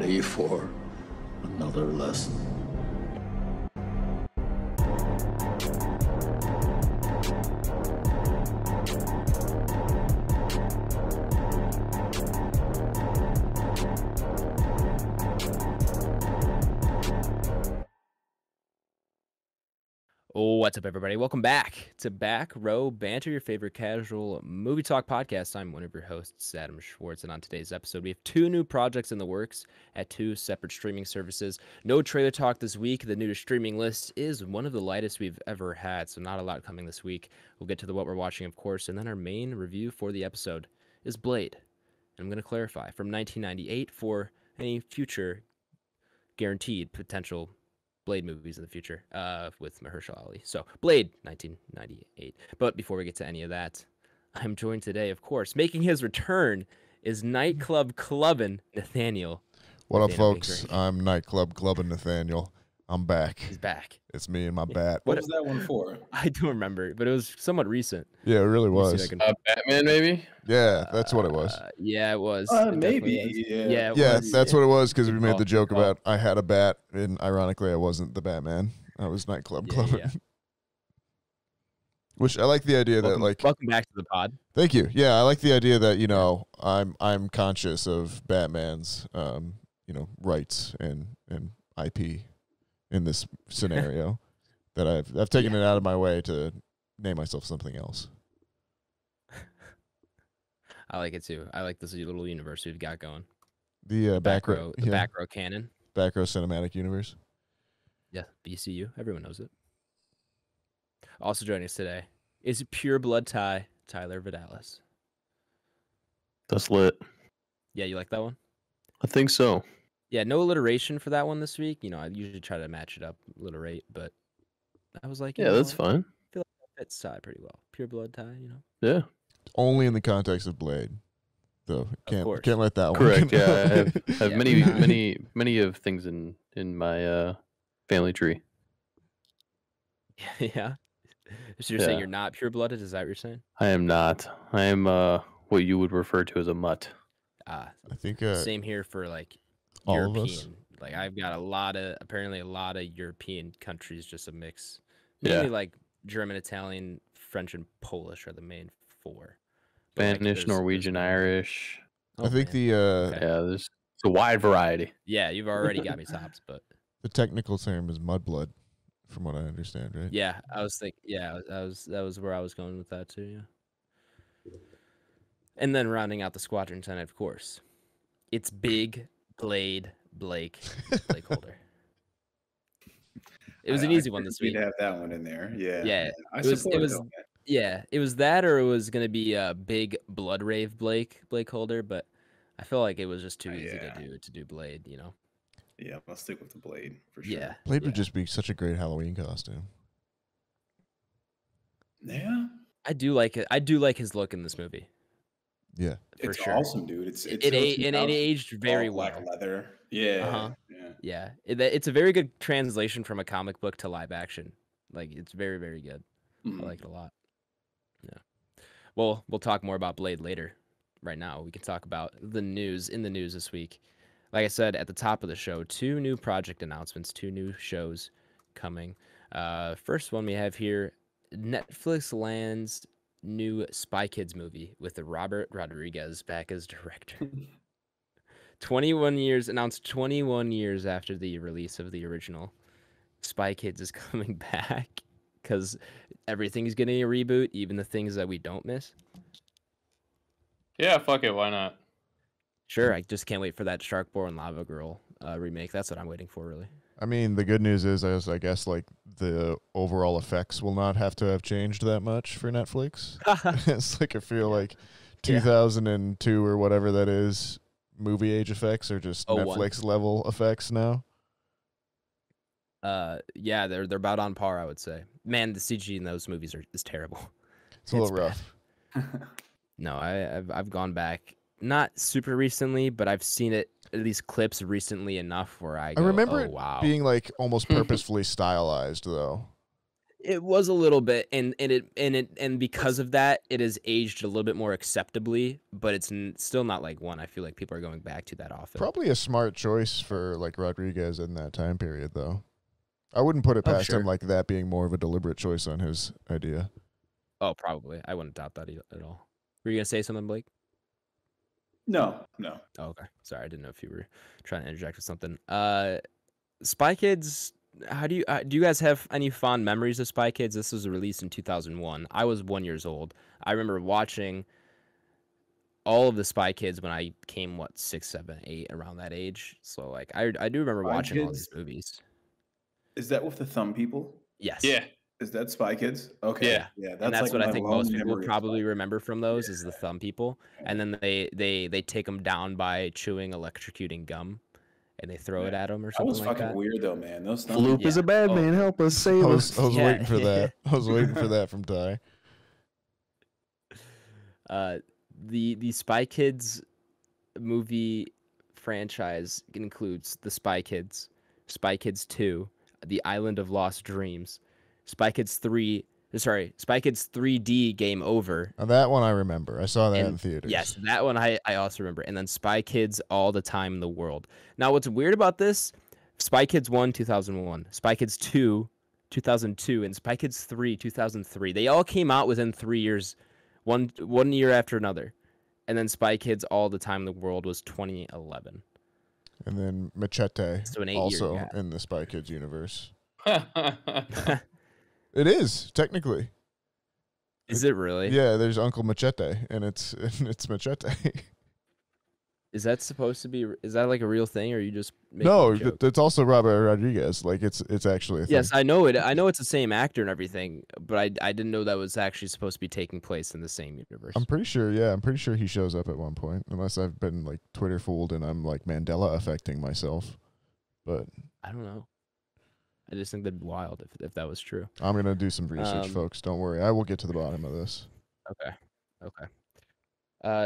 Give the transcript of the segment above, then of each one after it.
ready for another lesson? What's up, everybody? Welcome back to Back Row Banter, your favorite casual movie talk podcast. I'm one of your hosts, Adam Schwartz, and on today's episode, we have two new projects in the works at two separate streaming services. No trailer talk this week. The new streaming list is one of the lightest we've ever had, so not a lot coming this week. We'll get to what we're watching, of course, and then our main review for the episode is Blade. And I'm going to clarify, from 1998 for any future guaranteed potential Blade movies in the future with Mahershala Ali. So, Blade, 1998. But before we get to any of that, I'm joined today, of course, making his return is nightclub clubbing Nathaniel. What up, folks? I'm nightclub clubbing Nathaniel. I'm back. He's back. It's me and my bat. What was that one for? I don't remember, but it was somewhat recent. Yeah, it really was. Batman, maybe? Yeah, that's what it was. Yeah, it was. Maybe. Was. Yeah. Yeah, that's what it was, because we made the joke about I had a bat, and ironically, I wasn't the Batman. I was nightclub clubbing. Yeah. Which I like the idea that, like... Welcome back to the pod. Thank you. Yeah, I like the idea that, you know, I'm conscious of Batman's, rights and IP in this scenario. That I've taken it out of my way to name myself something else. I like it too. I like this little universe we've got going. The back row, Back Row canon. Back Row cinematic universe. Yeah, BCU. Everyone knows it. Also joining us today is Pure Blood Tyler Vidalis. That's lit. Yeah, you like that one? I think so. Yeah, no alliteration for that one this week. You know, I usually try to match it up, alliterate, but I was like, yeah, that's fine. I feel like that fits Ty pretty well. Pure Blood Ty, you know. Yeah. Only in the context of Blade, though. Can't let that one. Correct. Yeah, I have many of things in my family tree. Yeah. So you're saying you're not pure blooded? Is that what you're saying? I am not. I am what you would refer to as a mutt. I think same here for like all European. of us. Like I've got apparently a lot of European countries, just a mix. Yeah. Mainly like German, Italian, French, and Polish are the main four. Spanish, like, Norwegian, Irish. I think there's a wide variety. Yeah, you've already got me tops, but the technical term is mudblood, from what I understand, right? Yeah, I was thinking. Yeah, that was where I was going with that too. Yeah. And then rounding out the Squadron 10, of course, it's Big Blade BlakeHolder. It was an easy one this week. We'd have that one in there. Yeah. Yeah. It was that, or it was gonna be Big Blood Rave BlakeHolder, but I feel like it was just too easy to do Blade. You know. Yeah, I'll stick with the Blade for sure. Yeah. Blade would just be such a great Halloween costume. Yeah. I do like it. I do like his look in this movie. Yeah. It's awesome, dude. It aged very well. Black leather. Yeah. Uh-huh. Yeah. It's a very good translation from a comic book to live action. Like, it's very, very good. I like it a lot. Yeah. Well, we'll talk more about Blade later. Right now, we can talk about the news this week. Like I said at the top of the show, two new project announcements, two new shows coming. First one we have here, Netflix lands new Spy Kids movie with Robert Rodriguez back as director. 21 years after the release of the original, Spy Kids is coming back because everything's getting a reboot, even the things that we don't miss. Yeah, fuck it, why not? Sure, I just can't wait for that Shark Boy and Lava Girl remake. That's what I'm waiting for, really. I mean, the good news is, I guess, like, the overall effects will not have to have changed that much for Netflix. It's like, I feel like 2002 or whatever that is, movie age effects are just Netflix level effects now. Yeah, they're about on par, I would say. Man, the CG in those movies is terrible. It's a little rough. No, I've gone back, not super recently, but I've seen it, at least clips recently enough where I remember it being like almost purposefully stylized, though. It was a little bit, and because of that, it has aged a little bit more acceptably. But it's still not like one I feel like people are going back to that often. Probably a smart choice for like Rodriguez in that time period, though. I wouldn't put it past him like that being more of a deliberate choice on his idea. Oh, probably. I wouldn't doubt that at all. Were you gonna say something, Blake? No. Oh, okay. Sorry, I didn't know if you were trying to interject with something. Spy Kids. How do you guys have any fond memories of Spy Kids? This was released in 2001. I was 1 year old. I remember watching all of the Spy Kids when I came 6, 7, 8 around that age. So like I do remember Spy watching all Kids? these movies. Is that with the thumb people? Yes. Yeah. Is that Spy Kids? Okay. Yeah. Yeah. And that's like what I my think lone most people memory of probably Spy remember from those is the Yeah. thumb people. And then they take them down by chewing electrocuting gum, and they throw it Yeah. at them or That something was like fucking that. weird though, man. Those thumb Floop people. is a bad Oh. man. Help us, save I us. was Yeah. waiting for that. I was waiting for that from Ty. The Spy Kids movie franchise includes the Spy Kids, Spy Kids 2, The Island of Lost Dreams, Spy Kids 3D Game Over. Now, that one I remember. I saw that in And theaters. yes, that one I also remember. And then Spy Kids All the Time in the World. Now, what's weird about this, Spy Kids 1, 2001, Spy Kids 2, 2002, and Spy Kids 3, 2003. They all came out within 3 years, one year after another. And then Spy Kids All the Time in the World was 2011. And then Machete, So an 8-year also gap. in the Spy Kids universe. It is, technically. Is it really? Yeah, there's Uncle Machete, and it's Machete. Is that supposed to be? Is that like a real thing, or are you just making No, a joke? it's also Robert Rodriguez. Like it's actually a thing. Yes, I know it. I know it's the same actor and everything, but I didn't know that was actually supposed to be taking place in the same universe. I'm pretty sure. Yeah, I'm pretty sure he shows up at one point, unless I've been like Twitter fooled and I'm like Mandela affecting myself. But I don't know. I just think that'd be wild if that was true. I'm gonna do some research, folks. Don't worry, I will get to the bottom of this. Okay.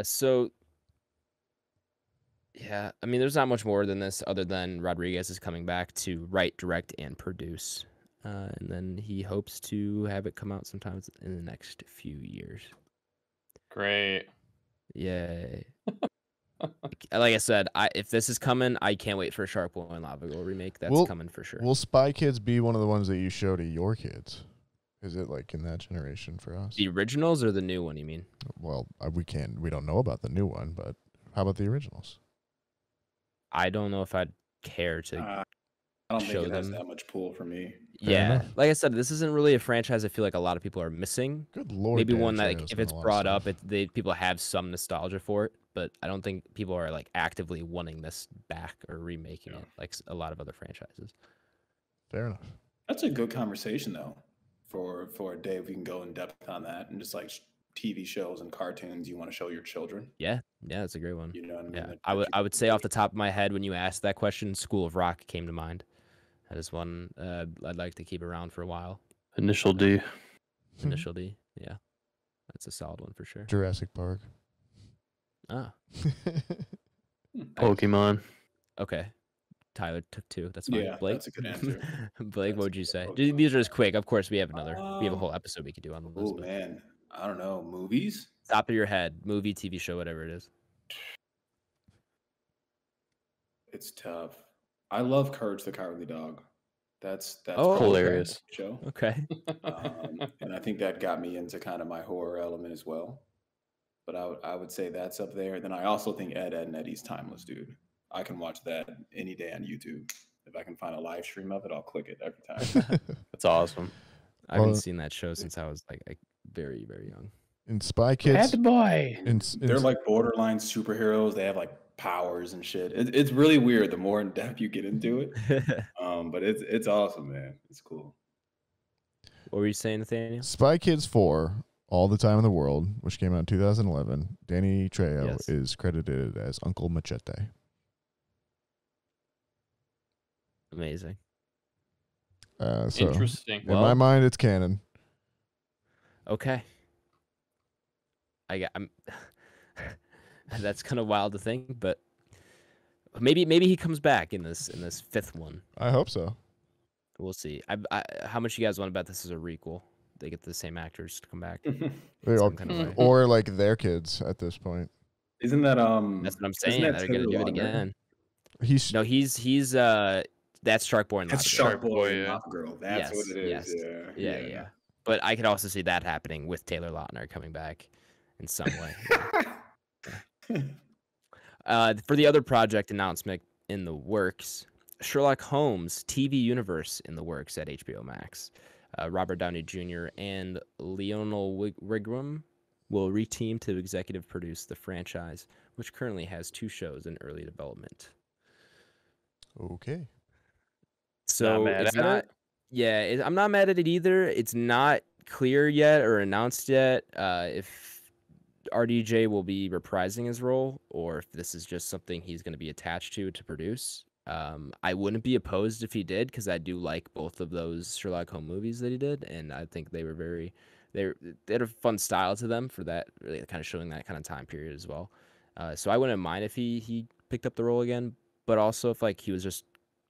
So yeah, I mean, there's not much more than this other than Rodriguez is coming back to write, direct, and produce, and then he hopes to have it come out sometime in the next few years. Great. Yay. Like I said, if this is coming, I can't wait for a Shark Boy and Lava Girl remake. That's coming for sure. Will Spy Kids be one of the ones that you show to your kids? Is it like in that generation for us? The originals or the new one, you mean? Well, we don't know about the new one, but how about the originals? I don't know if I'd care to I don't show think it has them. that much pull for me. Yeah, enough. like I said, this isn't really a franchise I feel like a lot of people are missing. Good lord. Maybe Dan one that, Trejo's like, if done it's a lot of brought up, stuff. people have some nostalgia for it, but I don't think people are like actively wanting this back or remaking it like a lot of other franchises. Fair enough. That's a good conversation though. For a day we can go in depth on that and just like TV shows and cartoons you want to show your children. Yeah, that's a great one. You know what I mean? Yeah, That I would say off the top of my head when you asked that question, School of Rock came to mind. That is one I'd like to keep around for a while. Initial D. Initial D, yeah, that's a solid one for sure. Jurassic Park. Ah, Pokemon. okay. Tyler took 2. That's fine. Yeah, Blake, that's a good answer. Blake, That's what a would you good say? Pokemon. These are just quick. Of course, we have a whole episode we could do on this. Oh but man, I don't know. Movies? top of your head, movie, TV show, whatever it is. It's tough. I love Courage the Cowardly Dog. That's Oh, probably my hilarious. show. Okay. And I think that got me into kind of my horror element as well. But I would say that's up there. Then I also think Ed, Ed, and Eddie's timeless, dude. I can watch that any day on YouTube. If I can find a live stream of it, I'll click it every time. That's awesome. I haven't Well- seen that show since I was like very, very young. In Spy Kids, boy. They're like borderline superheroes. They have like powers and shit. It's really weird the more in depth you get into it. But it's awesome, man. It's cool. What were you saying, Nathaniel? Spy Kids 4, All the Time in the World, which came out in 2011. Danny Trejo Yes. is credited as Uncle Machete. Amazing. So Interesting. in my mind, it's canon. Okay. I'm. That's kind of wild to think, but maybe he comes back in this 5th one. I hope so. We'll see. How much you guys want to bet this is a requel? They get the same actors to come back They in all- some kind of way. or like their kids at this point. Isn't that That's what I'm Isn't saying. that They're gonna Taylor do it Lautner? again. He's No, he's that's Shark Boy and That's Lava Shark Shark Boy Boy, and yeah. Lava Girl. That's what it is. Girl. Yeah. Yeah. But I could also see that happening with Taylor Lautner coming back in some way. For the other project announcement in the works, Sherlock Holmes TV universe in the works at HBO Max. Robert Downey Jr. and Lionel Wigram will reteam to executive produce the franchise, which currently has 2 shows in early development. okay. So mad it's at not. it? Yeah, I'm not mad at it either. It's not clear yet or announced yet if RDJ will be reprising his role or if this is just something he's going to be attached to produce. I wouldn't be opposed if he did because I do like both of those Sherlock Holmes movies that he did, and I think they had a fun style to them for that, really kind of showing that kind of time period as well. So I wouldn't mind if he picked up the role again, but also if like he was just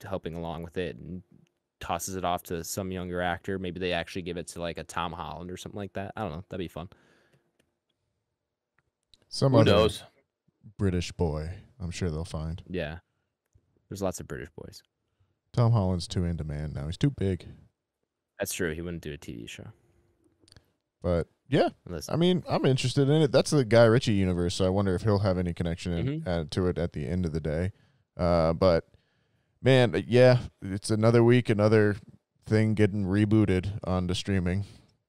helping along with it and tosses it off to some younger actor, maybe they actually give it to like a Tom Holland or something like that. I don't know. That'd be fun. Some Who other knows? British boy. I'm sure they'll find. Yeah, there's lots of British boys. Tom Holland's too in demand now. He's too big. That's true. He wouldn't do a TV show. But yeah, Unless, I mean, I'm interested in it. That's the Guy Ritchie universe, so I wonder if he'll have any connection to it at the end of the day. But man, yeah, it's another week, another thing getting rebooted onto streaming.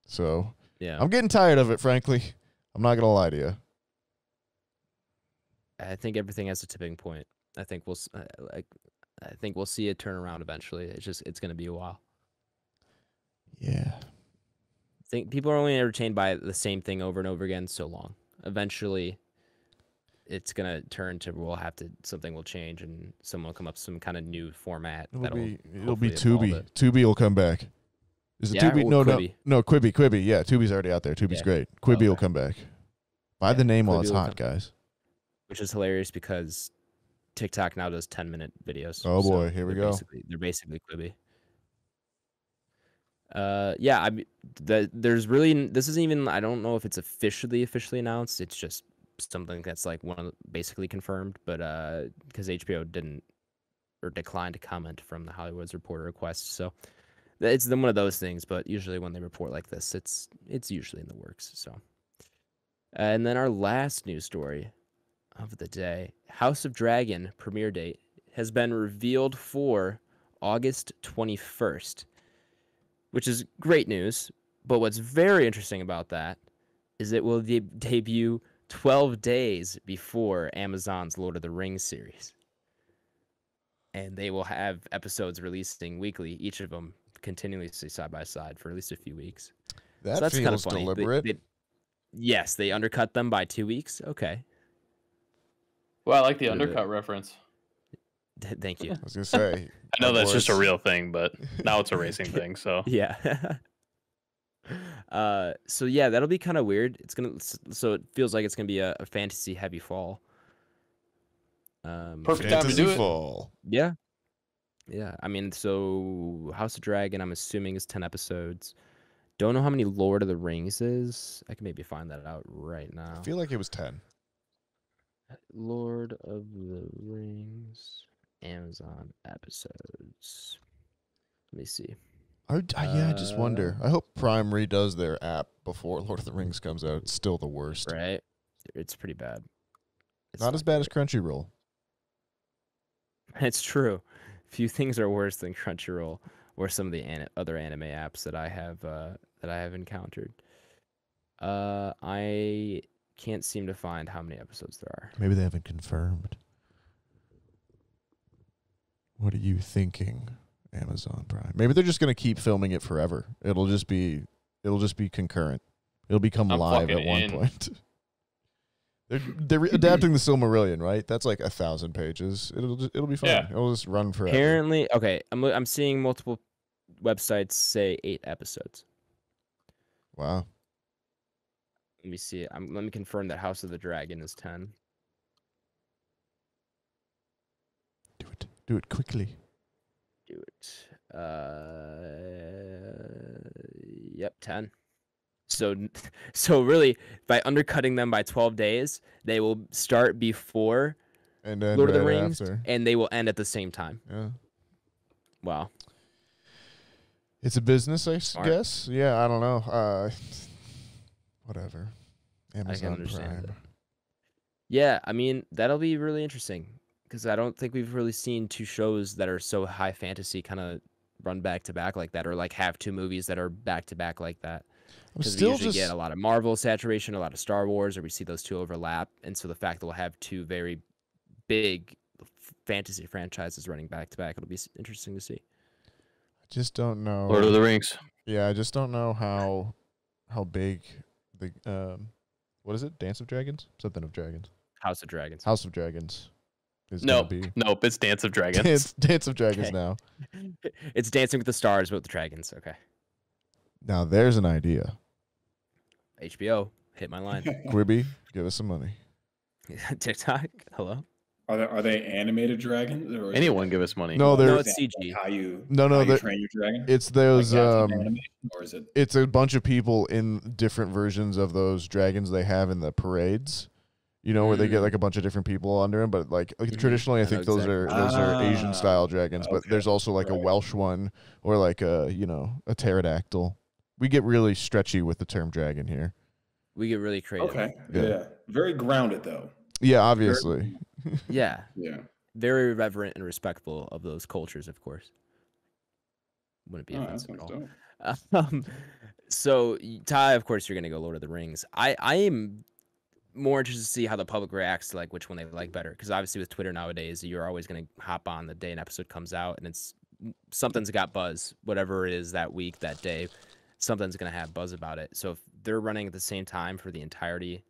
So yeah, I'm getting tired of it, frankly. I'm not gonna lie to you. I think everything has a tipping point. I think we'll see a turnaround eventually. It's going to be a while. Yeah. I think people are only entertained by the same thing over and over again so long. Eventually, it's gonna turn to something will change and someone will come up with some kind of new format. It'll be hopefully evolve Tubi. it. Tubi will come back. Is it Yeah, Tubi? or No, Quibi. no, Quibi. Quibi. Yeah, Tubi's already out there. Tubi's Yeah. great. Quibi will Okay. come back. Buy Yeah, the name while Quibi it's will hot, come- guys. Which is hilarious because TikTok now does 10-minute videos. Oh, so boy, here we go. They're basically Quibi. Yeah, I mean, there's really this isn't even. I don't know if it's officially announced. It's just something that's like basically confirmed. But because HBO didn't or declined to comment from the Hollywood's Reporter request, so it's one of those things. But usually when they report like this, it's usually in the works. So, and then our last news story of the day, House of Dragon premiere date has been revealed for August 21st. Which is great news, but what's very interesting about that is it will debut 12 days before Amazon's Lord of the Rings series. And they will have episodes releasing weekly, each of them continuously side by side for at least a few weeks. That So that's kind of feels funny. deliberate. Yes, they undercut them by 2 weeks. Okay. Well, I like the Yeah. undercut reference. Thank you. I was gonna say. I know my that's just a boys- real thing, but now it's a racing thing. So Yeah. So yeah, that'll be kind of weird. So it feels like it's gonna be a fantasy heavy fall. Perfect time to Fantasy do it. Fall. Yeah. Yeah. I mean, so House of Dragon, I'm assuming is 10 episodes. Don't know how many Lord of the Rings is. I can maybe find that out right now. I feel like it was 10. Lord of the Rings Amazon episodes. Let me see. I just wonder. I hope Prime redoes their app before Lord of the Rings comes out. It's still the worst. Right? It's pretty bad. It's Not as bad as Crunchyroll. It's true. Few things are worse than Crunchyroll or some of the other anime apps that I have encountered. I can't seem to find how many episodes there are. Maybe they haven't confirmed. What are you thinking, Amazon Prime? Maybe they're just gonna keep filming it forever. It'll just be concurrent. It'll become I'm live at fucking one in. point. They're adapting the Silmarillion, right? That's like 1,000 pages. It'll be fine. Yeah. It'll just run forever. Apparently, okay. I'm seeing multiple websites say 8 episodes. Wow. Let me see. Let me confirm that House of the Dragon is 10. Do it quickly. Do it. Yep, 10. So so really, by undercutting them by 12 days, they will start before And then Lord of the right Rings, after. and they will end at the same time. Yeah. Wow. It's a business, I Smart. guess. Yeah, I don't know. Whatever. I can Amazon understand Prime. it. Yeah, I mean, that'll be really interesting because I don't think we've really seen two shows that are so high fantasy kind of run back to back like that, or like have two movies that are back to back like that. I'm Because we still usually get just a lot of Marvel saturation, a lot of Star Wars, or we see those two overlap. And so the fact that we'll have two very big fantasy franchises running back to back, it'll be interesting to see. just don't know. Lord of the Rings. Yeah, I just don't know how big the what is it? Dance of Dragons? Something of Dragons. House of Dragons. House of Dragons is Nope. gonna be Nope. It's Dance of Dragons. Dance of Dragons Okay. now. It's Dancing with the Stars, but with the dragons. Okay. Now there's an idea. HBO, hit my line. Quibi, give us some money. TikTok, hello. Are they animated dragons? Or is it Anyone give us money. No, No, they're it's CG. like how you No, how you they're- train your dragon? it's Like those that's an animation, or is it? it's a bunch of people in different versions of those dragons they have in the parades. You know, where they get like a bunch of different people under them, but like traditionally, I I know think those are Asian style dragons. But okay, there's also like a right. Welsh one or like a a pterodactyl. We get really stretchy with the term dragon here. We get really creative. Okay, Yeah. yeah. Very grounded though. Yeah, obviously. Yeah. Yeah. Very reverent and respectful of those cultures, of course. Wouldn't be Oh, that offensive sounds at all. dope. So Ty, of course, you're gonna go Lord of the Rings. I am more interested to see how the public reacts to like which one they like better, because obviously with Twitter nowadays, you're always gonna hop on the day an episode comes out, and it's something's got buzz, whatever it is that week, that day, something's gonna have buzz about it. So if they're running at the same time for the entirety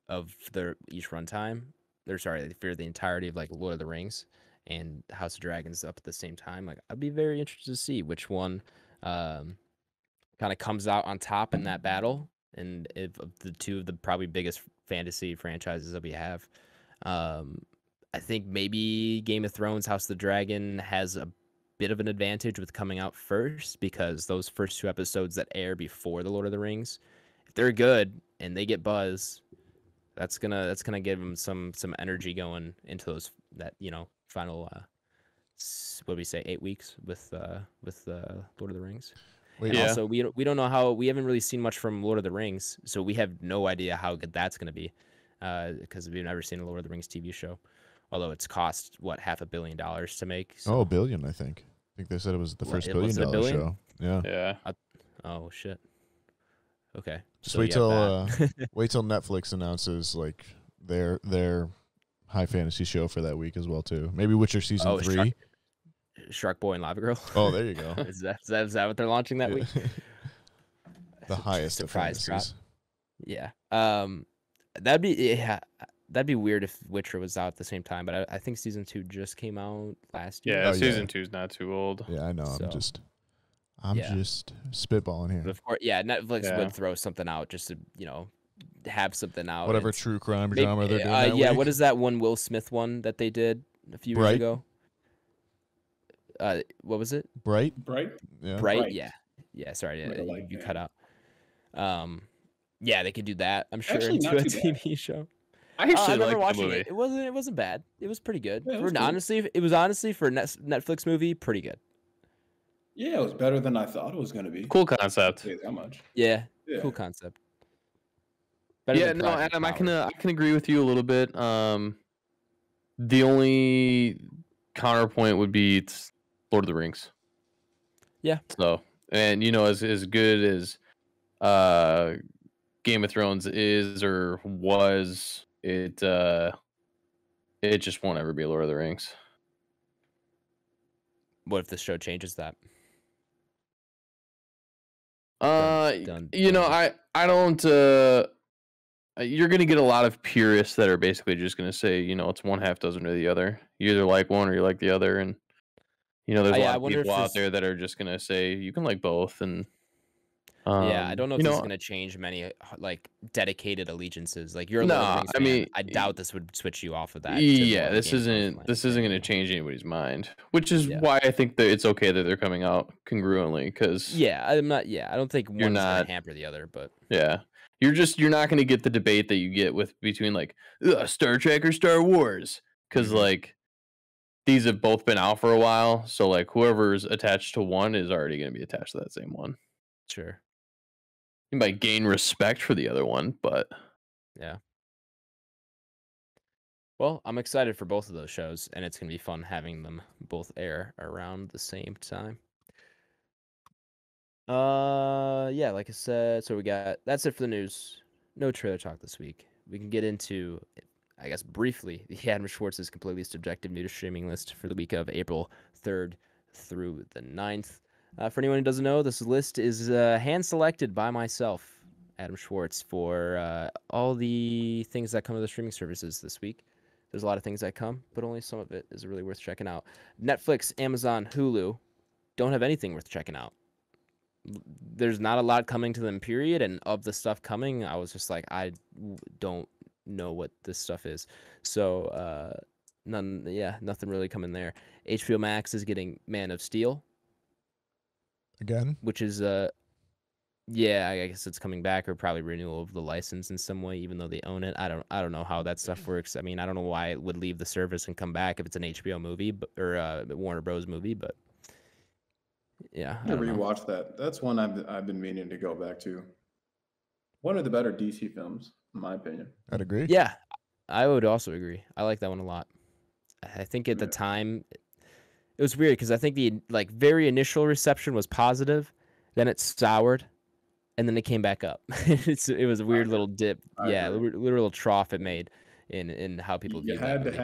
of their each runtime, for the entirety of like Lord of the Rings and House of Dragons up at the same time, like I'd be very interested to see which one kind of comes out on top in that battle. And if of the two of the probably biggest fantasy franchises that we have, I think maybe Game of Thrones, House of the Dragon has a bit of an advantage with coming out first, because those first two episodes that air before the Lord of the Rings, if they're good and they get buzz, that's gonna give them some energy going into those final what do we say, 8 weeks with Lord of the Rings. Wait, And Yeah. also, we don't know how, we haven't really seen much from Lord of the Rings, so we have no idea how good that's going to be, because we've never seen a Lord of the Rings TV show, although it's cost $500 million to make. So. Oh, $1 billion, I think. I think they said it was the What, first it $1 wasn't billion $1 billion? show. Yeah. Yeah. Oh shit. Okay. Just so wait you have till that. wait till Netflix announces like their high fantasy show for that week as well too. Maybe Witcher season Oh, 3. Shark Boy and Lava Girl. Oh, there you go. is that what they're launching that week? The highest of Surprise drop. fantasies. Yeah. That'd be weird if Witcher was out at the same time, but I think season 2 just came out last year. Yeah. Oh, Season yeah. 2 is not too old. Yeah, I know. So, I'm yeah. just spitballing here. But of course, yeah, Netflix Yeah. would throw something out just to, have something out. Whatever It's- true crime maybe- genre they're doing. That yeah, week. what is that one Will Smith one that they did a few years Bright? ago? What was it? Bright? Right? Yeah. Bright? Right. Yeah, sorry, Right, like you that. cut out. Yeah, they could do that, I'm sure, Actually, into not a too bad. TV show. I I actually remember like the watching movie. it. It wasn't bad. It was pretty good. Yeah, it was good. It was honestly for a Netflix movie, pretty good. Yeah, it was better than I thought it was going to be. Cool concept. Say that much. Yeah, Yeah. cool concept. Better Yeah, than no, Project Adam, I Power. can agree with you a little bit. The only counterpoint would be it's Lord of the Rings. Yeah. So, and as good as Game of Thrones is or was, it just won't ever be Lord of the Rings. What if the show changes that? Dun, I don't. You're gonna get a lot of purists that are basically just gonna say, it's one half dozen or the other. You either like one or you like the other, and there's a Yeah, I lot of wonder if people out this- there that are just gonna say you can like both, and Yeah, I don't know if You this is know, going to change many like dedicated allegiances. Like you're a Lord of the nah, Rings I fan. mean, I doubt this would switch you off of that to more yeah, of a this Game of Thrones isn't going to fan. change anybody's mind, which is Yeah. why I think that it's okay that they're coming out congruently, because Yeah, I'm not. Yeah, I don't think you're one is going not. to hamper the other, but Yeah, you're not going to get the debate that you get with between like Star Trek or Star Wars, because Mhm. like these have both been out for a while, so like whoever's attached to one is already going to be attached to that same one. sure. You might gain respect for the other one, but Yeah. Well, I'm excited for both of those shows, and it's going to be fun having them both air around the same time. Yeah, like I said, so that's it for the news. No trailer talk this week. We can get into, I guess, briefly, the Adam Schwartz's completely subjective new to streaming list for the week of April 3rd through the 9th. For anyone who doesn't know, this list is hand selected by myself, Adam Schwartz, for all the things that come to the streaming services this week. There's a lot of things that come, but only some of it is really worth checking out. Netflix, Amazon, Hulu don't have anything worth checking out. There's not a lot coming to them, period. And of the stuff coming, I was just like, don't know what this stuff is. So, nothing really coming there. HBO Max is getting Man of Steel, Again? which is yeah, I guess it's coming back, or probably renewal of the license in some way, even though they own it. I don't know how that stuff works. I mean, I don't know why it would leave the service and come back if it's an HBO movie, or a Warner Bros. Movie, but yeah, I I don't know. rewatched that. That's one I've been meaning to go back to. One of the better DC films, in my opinion. I'd agree. Yeah, I would also agree. I like that one a lot. I think at the Yeah. time, it was weird because I think the like very initial reception was positive, then it soured, and then it came back up. It was a weird little dip. I Yeah, agree. little trough it made in how people You viewed that had to movie.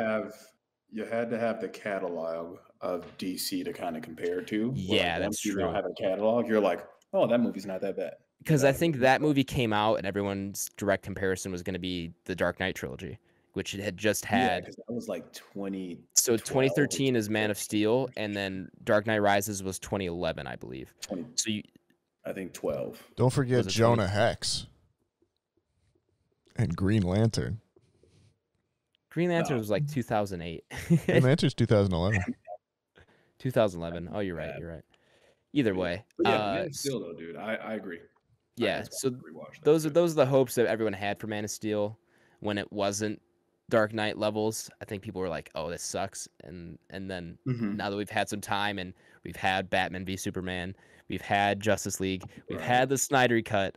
have the catalog of DC to kind of compare to. Where, Yeah, like, that's once you now true. have a catalog, you're like, oh, that movie's not that bad. Because I That think movie's that bad. movie came out and everyone's direct comparison was going to be the Dark Knight trilogy, which it had just Yeah, had. because that was like 2012. So 2013 or is Man of Steel, and then Dark Knight Rises was 2011, I believe. 20, So you, I think 12. Don't forget Was it Jonah Hex and Green Lantern. Green Lantern No. was like 2008. Green Lantern's 2011. 2011. Oh, you're right. Bad. You're right. Either But way, yeah, Man of Steel though, dude. I agree. yeah. That's So why I rewatched that those are too. the hopes that everyone had for Man of Steel when it wasn't Dark Knight levels. I think people were like, "Oh, this sucks," and then Mhm. now that we've had some time and we've had Batman v Superman, we've had Justice League, we've Right. had the Snyder cut,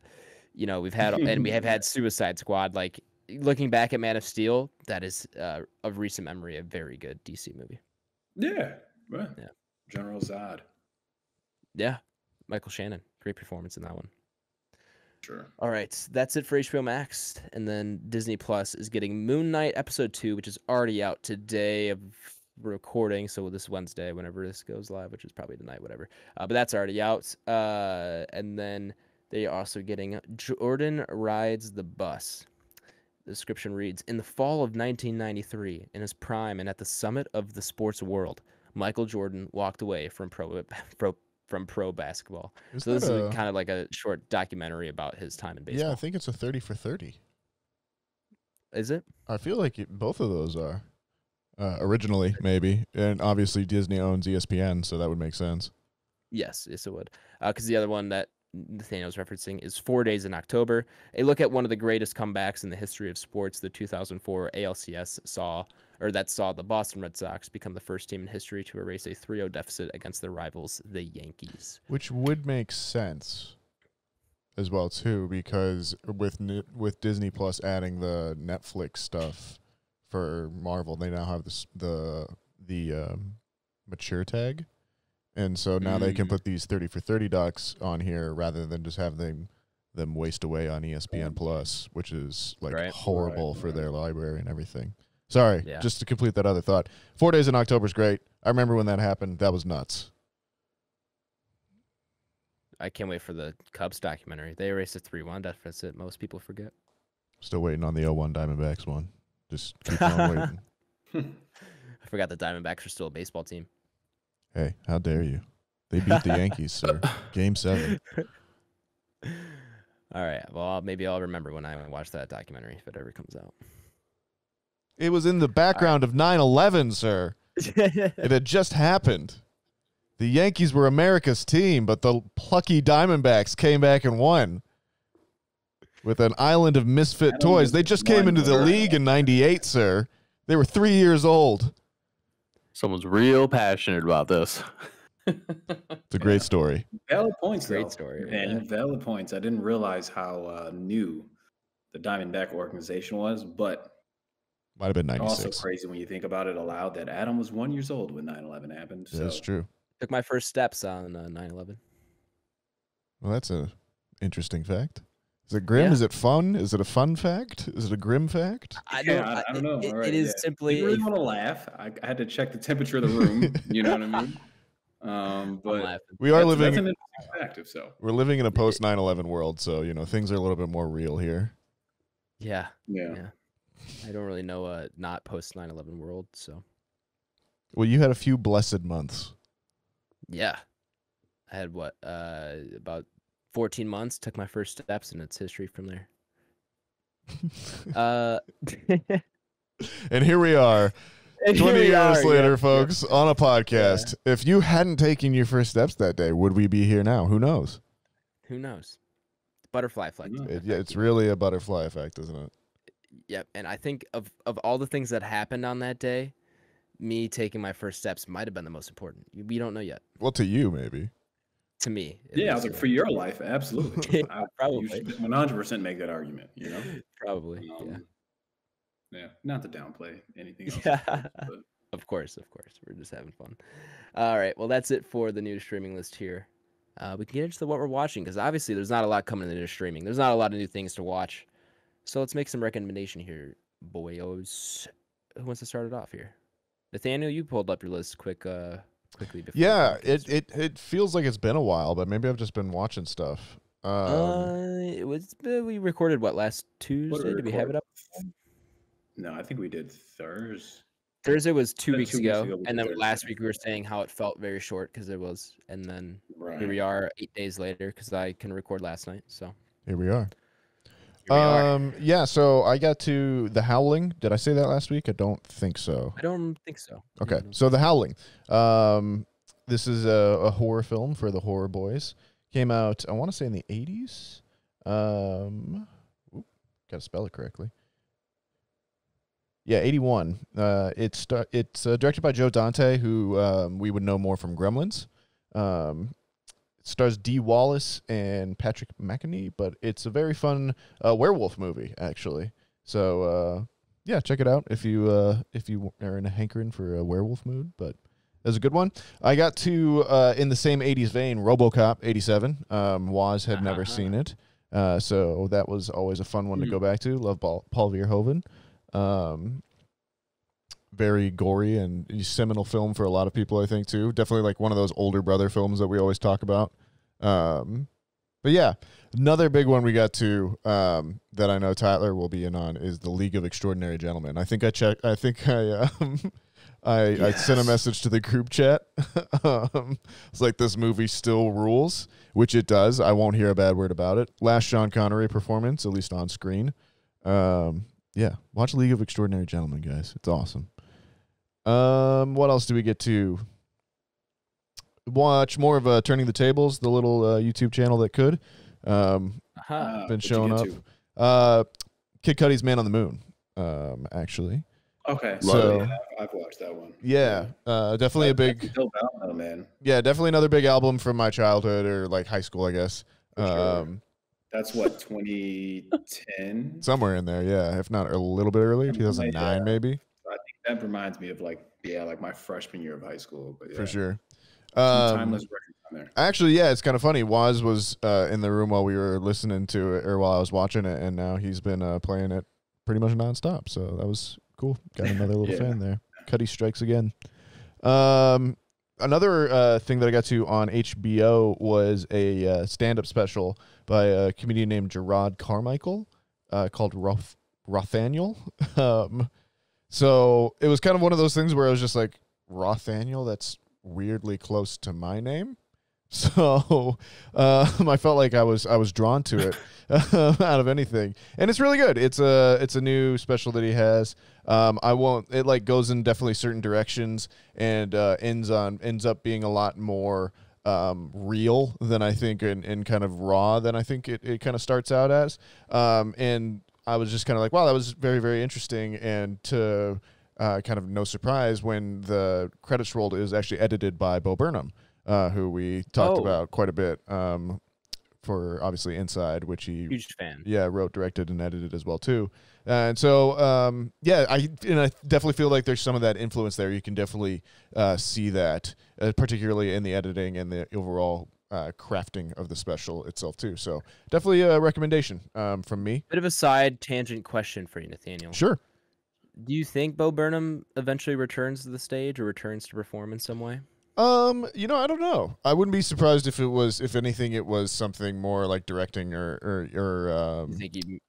we've had and we have had Suicide Squad. Like looking back at Man of Steel, that is of recent memory a very good DC movie. Yeah. Right. Yeah. General Zod. Yeah, Michael Shannon, great performance in that one. Sure. All right, that's it for HBO Max, and then Disney Plus is getting Moon Knight episode 2, which is already out today of recording. So this Wednesday, whenever this goes live, which is probably tonight, whatever. But that's already out. And then they are also getting Jordan Rides the Bus. The description reads: in the fall of 1993, in his prime and at the summit of the sports world, Michael Jordan walked away from pro basketball. So this is kind of like a short documentary about his time in baseball. Yeah, I think it's a 30 for 30. Is it? I feel like both of those are. Originally, maybe. And obviously Disney owns ESPN, so that would make sense. Yes, it would. Because the other one that Nathaniel's referencing is 4 Days in October. A look at one of the greatest comebacks in the history of sports. The 2004 ALCS saw the Boston Red Sox become the first team in history to erase a 3-0 deficit against their rivals, the Yankees. Which would make sense as well, too, because with Disney Plus adding the Netflix stuff for Marvel, they now have the mature tag. And so now they can put these 30 for 30 docs on here rather than just have them waste away on ESPN Plus, which is like horrible for their library and everything. Sorry, just to complete that other thought. 4 Days in October is great. I remember when that happened. That was nuts. I can't wait for the Cubs documentary. They erased a 3-1 deficit. Most people forget. Still waiting on the 0-1 Diamondbacks one. Just keep on waiting. I forgot the Diamondbacks are still a baseball team. Hey, how dare you? They beat the Yankees, sir. Game 7. All right. Well, maybe I'll remember when I watch that documentary if it ever comes out. It was in the background of 9/11, sir. It had just happened. The Yankees were America's team, but the plucky Diamondbacks came back and won with an island of misfit toys. They just came into the league in 98, sir. They were 3 years old. Someone's real passionate about this. It's a great story. Valid points, Great though. story, And yeah. valid points. I didn't realize how new the Diamondback organization was, but Might have been also 96. crazy when you think about it aloud that Adam was 1 year old when 9/11 happened. Yeah, So that's true. Took my first steps on 9/11. Well, that's a interesting fact. Is it grim? Yeah. Is it fun? Is it a fun fact? Is it a grim fact? I yeah, I don't know. It, All right, it is yeah. simply Didn't really want to laugh. I had to check the temperature of the room. You know what I mean? I'm But laughing. We are that's living. an interesting fact. If so, We're living in a post 9/11 world, so things are a little bit more real here. Yeah. yeah. Yeah. I don't really know a not post 9/11 world, so Well, you had a few blessed months. yeah. I had what about 14 months, took my first steps, and it's history from there. And here we are, And 20 here we years are, later, yeah, folks, on a podcast. If you hadn't taken your first steps that day, would we be here now? Who knows? Who knows? Butterfly effect. It's really a butterfly effect, isn't it? Yep. And I think of all the things that happened on that day, me taking my first steps might have been the most important. We don't know yet. Well, to you, maybe. To me. at Yeah, I was least, like, for your life, absolutely. You probably. should 100% make that argument. Probably. Yeah. Yeah. Not to downplay anything else. Yeah. But Of course. We're just having fun. All right. Well, that's it for the new streaming list here. We can get into what we're watching because obviously there's not a lot coming into streaming. There's not a lot of new things to watch. So let's make some recommendation here, boyos. Who wants to start it off here? Nathaniel, you pulled up your list quickly before. Yeah, it feels like it's been a while, but maybe I've just been watching stuff. It was we recorded last Tuesday? Did we have it up? no, I think we did Thursday. Thursday was 2 Yeah, weeks 2 weeks ago, ago we and did then last Thursday. week we were saying how it felt very short because it was, and then Right. here we are 8 days later because I can record last night. So Here we are. here we are. Yeah, so I got to The Howling. Did I say that last week? I don't think so. I don't think so. Okay, I don't so The Howling. This is a horror film for the horror boys. Came out, I want to say, in the 80s. Got to spell it correctly. Yeah, 81. It's directed by Joe Dante, who we would know more from Gremlins. It stars Dee Wallace and Patrick McEnany, but it's a very fun werewolf movie, actually. So yeah, check it out if you are in a hankering for a werewolf mood. But it was a good one. I got to in the same 80s vein, RoboCop 87. Waz had never seen it, so that was always a fun one to go back to. Love Paul Verhoeven. Very gory and seminal film for a lot of people, I think, too. Definitely like one of those older brother films that we always talk about. But yeah, another big one we got to that I know Tyler will be in on is The League of Extraordinary Gentlemen. I think I sent a message to the group chat. It's like, this movie still rules, which it does. I won't hear a bad word about it. Last Sean Connery performance, at least on screen. Yeah, watch League of Extraordinary Gentlemen, guys. It's awesome. What else do we get to? Watch more of Turning the Tables, the little YouTube channel that could. Been What'd you showing get up. Kid Cudi's Man on the Moon, actually. Okay, So- yeah, I've watched that one. Yeah, definitely a big. That's dope album, man. Yeah, definitely another big album from my childhood or like high school, I guess. For sure. That's what 2010. Somewhere in there, yeah. If not a little bit earlier, 2009 maybe. I think that reminds me of like my freshman year of high school. But yeah, For sure. some timeless records on there. Actually, yeah, it's kind of funny. Waz was in the room while we were listening to it, or while I was watching it, and now he's been playing it pretty much nonstop. So that was cool. Got another little Yeah. fan there. Cuddy strikes again. Another thing that I got to on HBO was a stand-up special by a comedian named Gerard Carmichael called Rothaniel. So it was kind of one of those things where I was just like, Rothaniel, that's weirdly close to my name. So I felt like I was drawn to it out of anything, and it's really good. It's a new special that he has. It like goes in definitely certain directions and ends up being a lot more real than I think and kind of raw than I think it kind of starts out as. And I was just kind of like, wow, that was very, very interesting. And to kind of no surprise, when the credits rolled, it was actually edited by Bo Burnham, who we talked about quite a bit for obviously Inside, which he Huge fan. Yeah, wrote, directed, and edited as well too. And so I definitely feel like there's some of that influence there. You can definitely see that, particularly in the editing and the overall crafting of the special itself too. So definitely a recommendation from me. Bit of a side tangent question for you, Nathaniel. Sure. Do you think Bo Burnham eventually returns to the stage or returns to perform in some way? I don't know. I wouldn't be surprised if anything, it was something more like directing or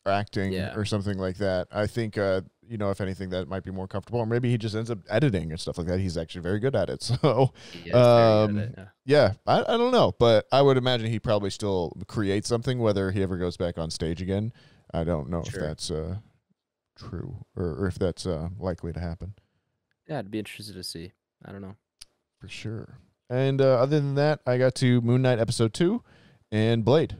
acting or something like that. I think, if anything, that might be more comfortable, or maybe he just ends up editing and stuff like that. He's actually very good at it. So, yeah, I don't know, but I would imagine he probably still creates something, whether he ever goes back on stage again. I don't know if that's true or if that's likely to happen. Yeah, I'd be interested to see. I don't know. For sure. And other than that, I got to Moon Knight episode 2 and Blade.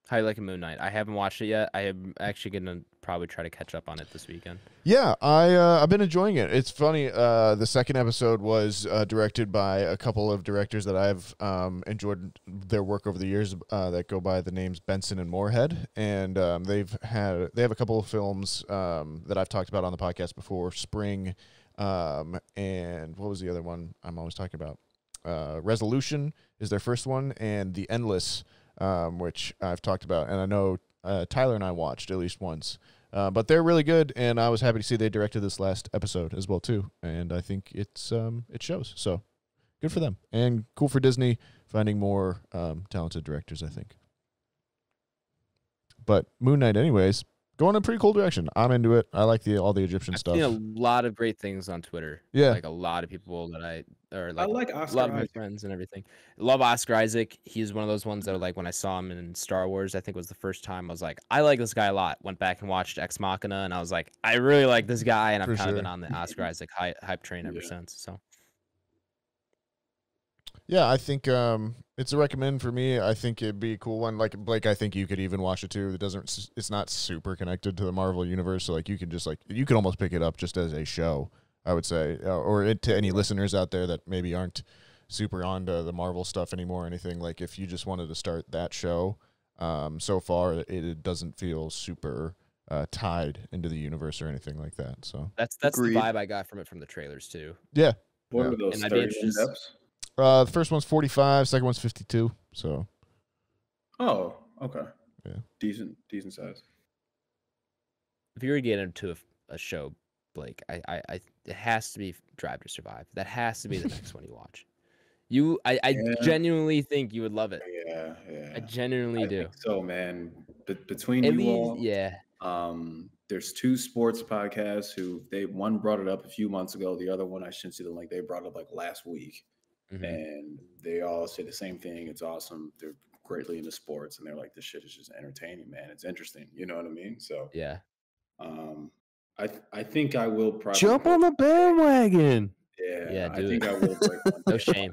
How you liking Moon Knight? I haven't watched it yet. I am actually going to probably try to catch up on it this weekend. Yeah, I've been enjoying it. It's funny. The second episode was directed by a couple of directors that I've enjoyed their work over the years that go by the names Benson and Moorhead. And they have a couple of films that I've talked about on the podcast before, Spring, and what was the other one I'm always talking about? Resolution is their first one, and The Endless, which I've talked about, and I know Tyler and I watched at least once. But they're really good, and I was happy to see they directed this last episode as well too. And I think it shows. So good for them, and cool for Disney finding more talented directors, I think. But Moon Knight, anyways, going in a pretty cool direction. I'm into it. I like all the Egyptian stuff. I've seen a lot of great things on Twitter. Yeah, like a lot of people that I like a Oscar lot of my Isaac. friends and everything. Love Oscar Isaac. He's one of those ones that are like, when I saw him in Star Wars, I think was the first time I was like, I like this guy a lot. Went back and watched Ex Machina, and I was like, I really like this guy, and I've kind of been on the Oscar Isaac hype train ever since. So. Yeah, I think it's a recommend for me. I think it'd be a cool one. Like Blake, I think you could even watch it too. It's not super connected to the Marvel universe, so like you can almost pick it up just as a show, I would say, or to any listeners out there that maybe aren't super onto the Marvel stuff anymore or anything. Like if you just wanted to start that show, so far it doesn't feel super tied into the universe or anything like that. So that's the vibe I got from it from the trailers too. Yeah. What are those 30 steps? The first one's 45, second one's 52. So. Oh, okay. Yeah. Decent size. If you were to get into a show, Blake, it has to be Drive to Survive. That has to be the next one you watch. I genuinely think you would love it. Yeah. I genuinely do. Think so, man. Between At you least, all, yeah. There's two sports podcasts one brought it up a few months ago. The other one, I shouldn't see the link. They brought it up like last week. Mm-hmm. And they all say the same thing. It's awesome. They're greatly into sports, and they're like, this shit is just entertaining, man. It's interesting. You know what I mean? So yeah. I think I will probably jump on the bandwagon. Yeah, I think I will break one. No shame.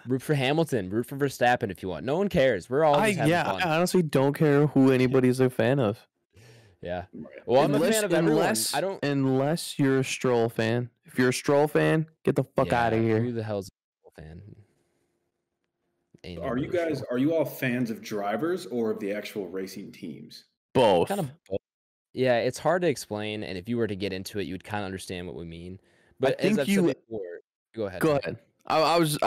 Root for Hamilton. Root for Verstappen if you want. No one cares. We're all just having fun. I honestly don't care who anybody's a fan of. Yeah. Well, I'm a fan of everyone. Unless you're a Stroll fan. If you're a Stroll fan, get the fuck out of here. Who the hell's a Stroll fan? Are you all fans of drivers or of the actual racing teams? Both. Kind of both. Yeah, it's hard to explain, and if you were to get into it, you'd kind of understand what we mean. But as I've said before, go ahead. Go ahead. I was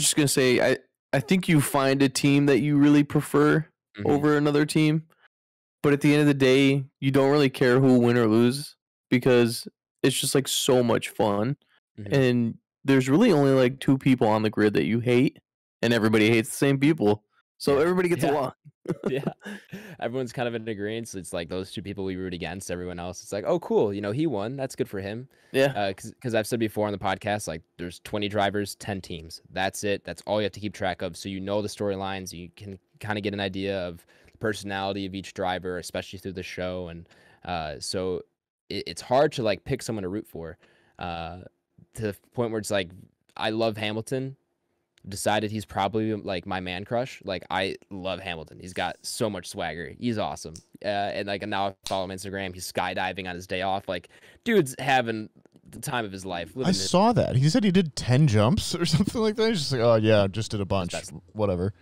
just gonna say I think you find a team that you really prefer over another team, but at the end of the day, you don't really care who win or lose because it's just like so much fun, and there's really only like two people on the grid that you hate, and everybody hates the same people. So everybody gets Yeah. along. Yeah, everyone's kind of in agreement. So it's like those two people we root against. Everyone else, it's like, oh, cool. He won. That's good for him. Yeah. Because I've said before on the podcast, like there's 20 drivers, 10 teams. That's it. That's all you have to keep track of. So the storylines. You can kind of get an idea of the personality of each driver, especially through the show. And so it's hard to like pick someone to root for. To the point where it's like I love Hamilton. Decided he's probably like my man crush. Like I love Hamilton. He's got so much swagger. He's awesome. And like now I follow him on Instagram. He's skydiving on his day off. Like dude's having the time of his life. I saw that. He said he did 10 jumps or something like that. He's just like, oh yeah, just did a bunch. Whatever.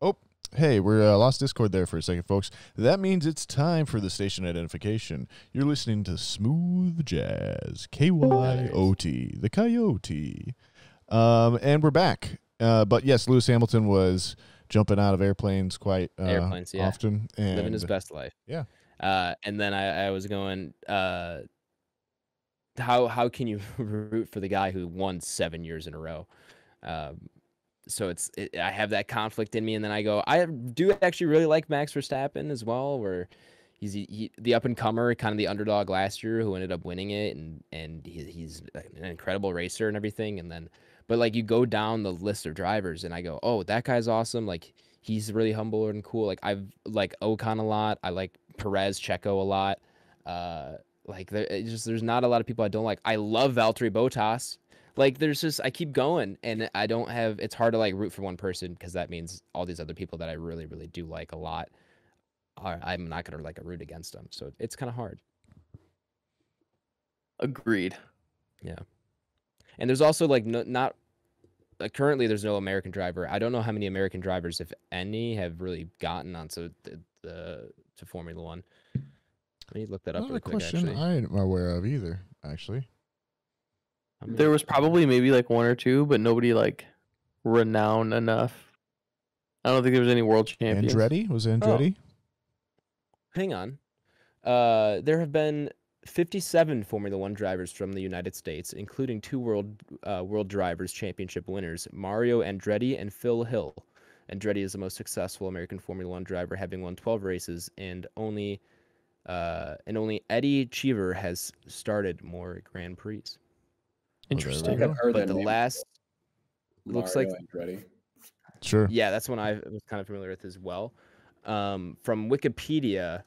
Oh, hey, we're lost Discord there for a second, folks. That means it's time for the station identification. You're listening to Smooth Jazz, KYOT, the Coyote. And we're back. But yes, Lewis Hamilton was jumping out of airplanes quite often. And living his best life. Yeah. And then I was going, how can you root for the guy who won 7 years in a row? So I have that conflict in me, and then I go, I do actually really like Max Verstappen as well, where he's the up and comer, kind of the underdog last year who ended up winning it, and he's an incredible racer and everything, and then. But like you go down the list of drivers and I go, oh, that guy's awesome. Like he's really humble and cool. Like I've like Ocon a lot. I like Perez, Checo a lot. Like there's not a lot of people I don't like. I love Valtteri Bottas. Like I keep going and I don't have. It's hard to like root for one person because that means all these other people that I really really do like a lot. I'm not gonna like root against them. So it's kind of hard. Agreed. Yeah. And there's also like not currently there's no American driver. I don't know how many American drivers, if any, have really gotten onto to Formula One. Let me look that up Not really a quick. question Actually, I'm aware of either. Actually, There was probably maybe like one or two, but nobody like renowned enough. I don't think there was any world champions. Andretti was Andretti. Hang on. There have been 57 Formula One drivers from the United States, including two World Drivers Championship winners, Mario Andretti and Phil Hill. Andretti is the most successful American Formula One driver, having won 12 races, and only Eddie Cheever has started more Grand Prix. Interesting. I've heard But that the name. last looks like Andretti. Sure. yeah, that's one I was kind of familiar with as well. From Wikipedia.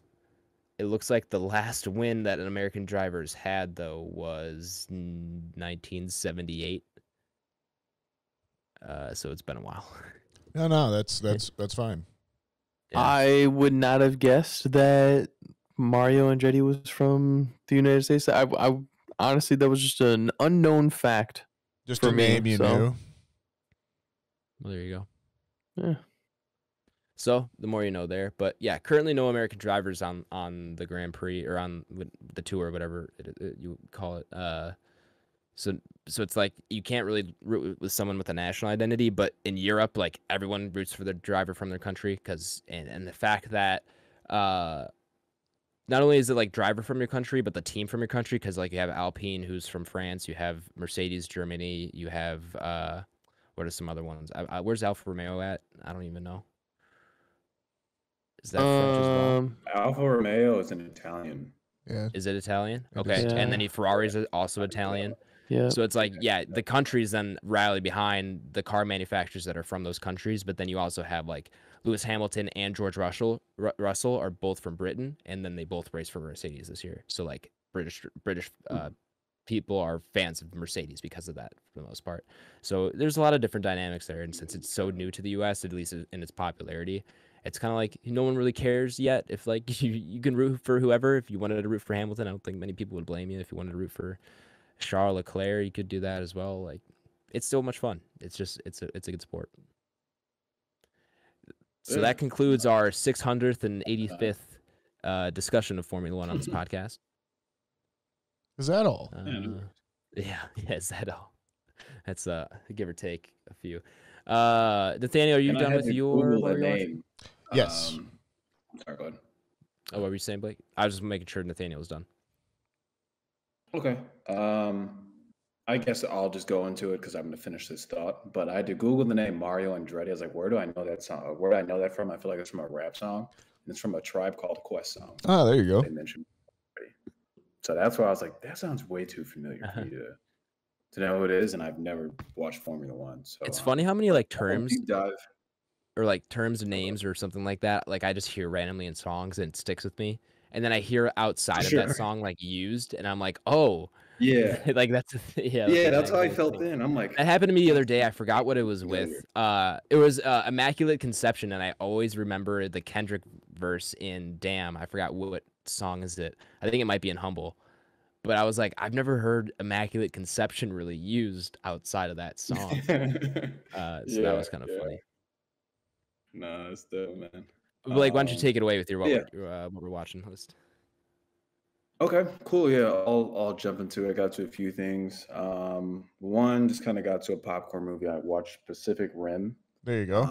It looks like the last win that an American driver's had, though, was 1978. So it's been a while. No, that's fine. Yeah. I would not have guessed that Mario Andretti was from the United States. I honestly, that was just an unknown fact. Just for a me, name you so- knew. Well, there you go. Yeah. So the more you know there. But yeah, currently no American drivers on the Grand Prix or on the tour, whatever you call it. So it's like you can't really root with someone with a national identity, but in Europe, like everyone roots for the driver from their country and the fact that not only is it like driver from your country, but the team from your country, because like you have Alpine who's from France, you have Mercedes Germany, you have what are some other ones? Where's Alfa Romeo at? I don't even know. Is that French as well? Alfa Romeo is an Italian. Yeah. Is it Italian? It Okay, is. and then Yeah. Ferrari's also Italian. Yeah. So it's like, yeah, the countries then rally behind the car manufacturers that are from those countries, but then you also have like Lewis Hamilton and George Russell are both from Britain, and then they both race for Mercedes this year. So like British people are fans of Mercedes because of that for the most part. So there's a lot of different dynamics there, and since it's so new to the U.S., at least in its popularity, it's kind of like no one really cares yet. If like you can root for whoever, if you wanted to root for Hamilton, I don't think many people would blame you. If you wanted to root for Charles Leclerc, you could do that as well. Like it's still much fun. It's just it's a good sport. So that concludes our 685th discussion of Formula One on this podcast. Is that all? Yeah, is that all? That's give or take a few. Nathaniel, are you And I done had with to your Google what the were you name? Yes. Sorry, go ahead. Oh, what were you saying, Blake? I was just making sure Nathaniel was done. Okay. I guess I'll just go into it because I'm going to finish this thought. But I had to Google the name Mario Andretti. I was like, where do I know that song? Where do I know that from? I feel like it's from a rap song. And it's from a Tribe Called Quest song. Oh, there you go. They mentioned already. So that's why I was like, that sounds way too familiar for me to know who it is. And I've never watched Formula One. So It's funny how many like I won't terms deep dive. or like terms of names or something like that, like I just hear randomly in songs and it sticks with me. And then I hear outside of Sure. that song like used, and I'm like, oh, Yeah. like that's yeah, Yeah, the that's how I thing. felt then. I'm like, That happened to me the other day. I forgot what it was familiar. with. It was Immaculate Conception, and I always remember the Kendrick verse in Damn. I forgot what song is it. I think it might be in Humble. But I was like, I've never heard Immaculate Conception really used outside of that song. So that was kind of funny. No, it's dope, man. Blake, why don't you take it away with your yeah. what we're watching list? Okay, cool. Yeah, I'll jump into it. I got to a few things. One just kind of got to a popcorn movie. I watched Pacific Rim. There you go.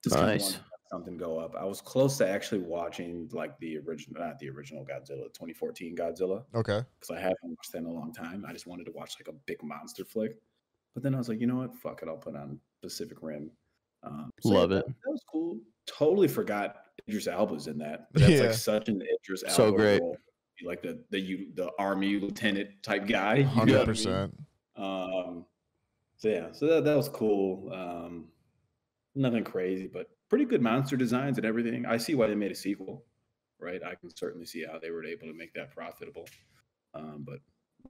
Just kind of Nice. wanted to have something go up. I was close to actually watching like the original, not the original Godzilla, 2014 Godzilla, Okay. because I haven't watched that in a long time. I just wanted to watch like a big monster flick. But then I was like, you know what? Fuck it. I'll put on Pacific Rim. Love it. That was cool. Totally forgot Idris Elba's in that. But that's Yeah. like such an Idris Elba So great. role. Like the army lieutenant type guy. You know what I mean? 100%. So that was cool. Nothing crazy, but pretty good monster designs and everything. I see why they made a sequel, right? I can certainly see how they were able to make that profitable. But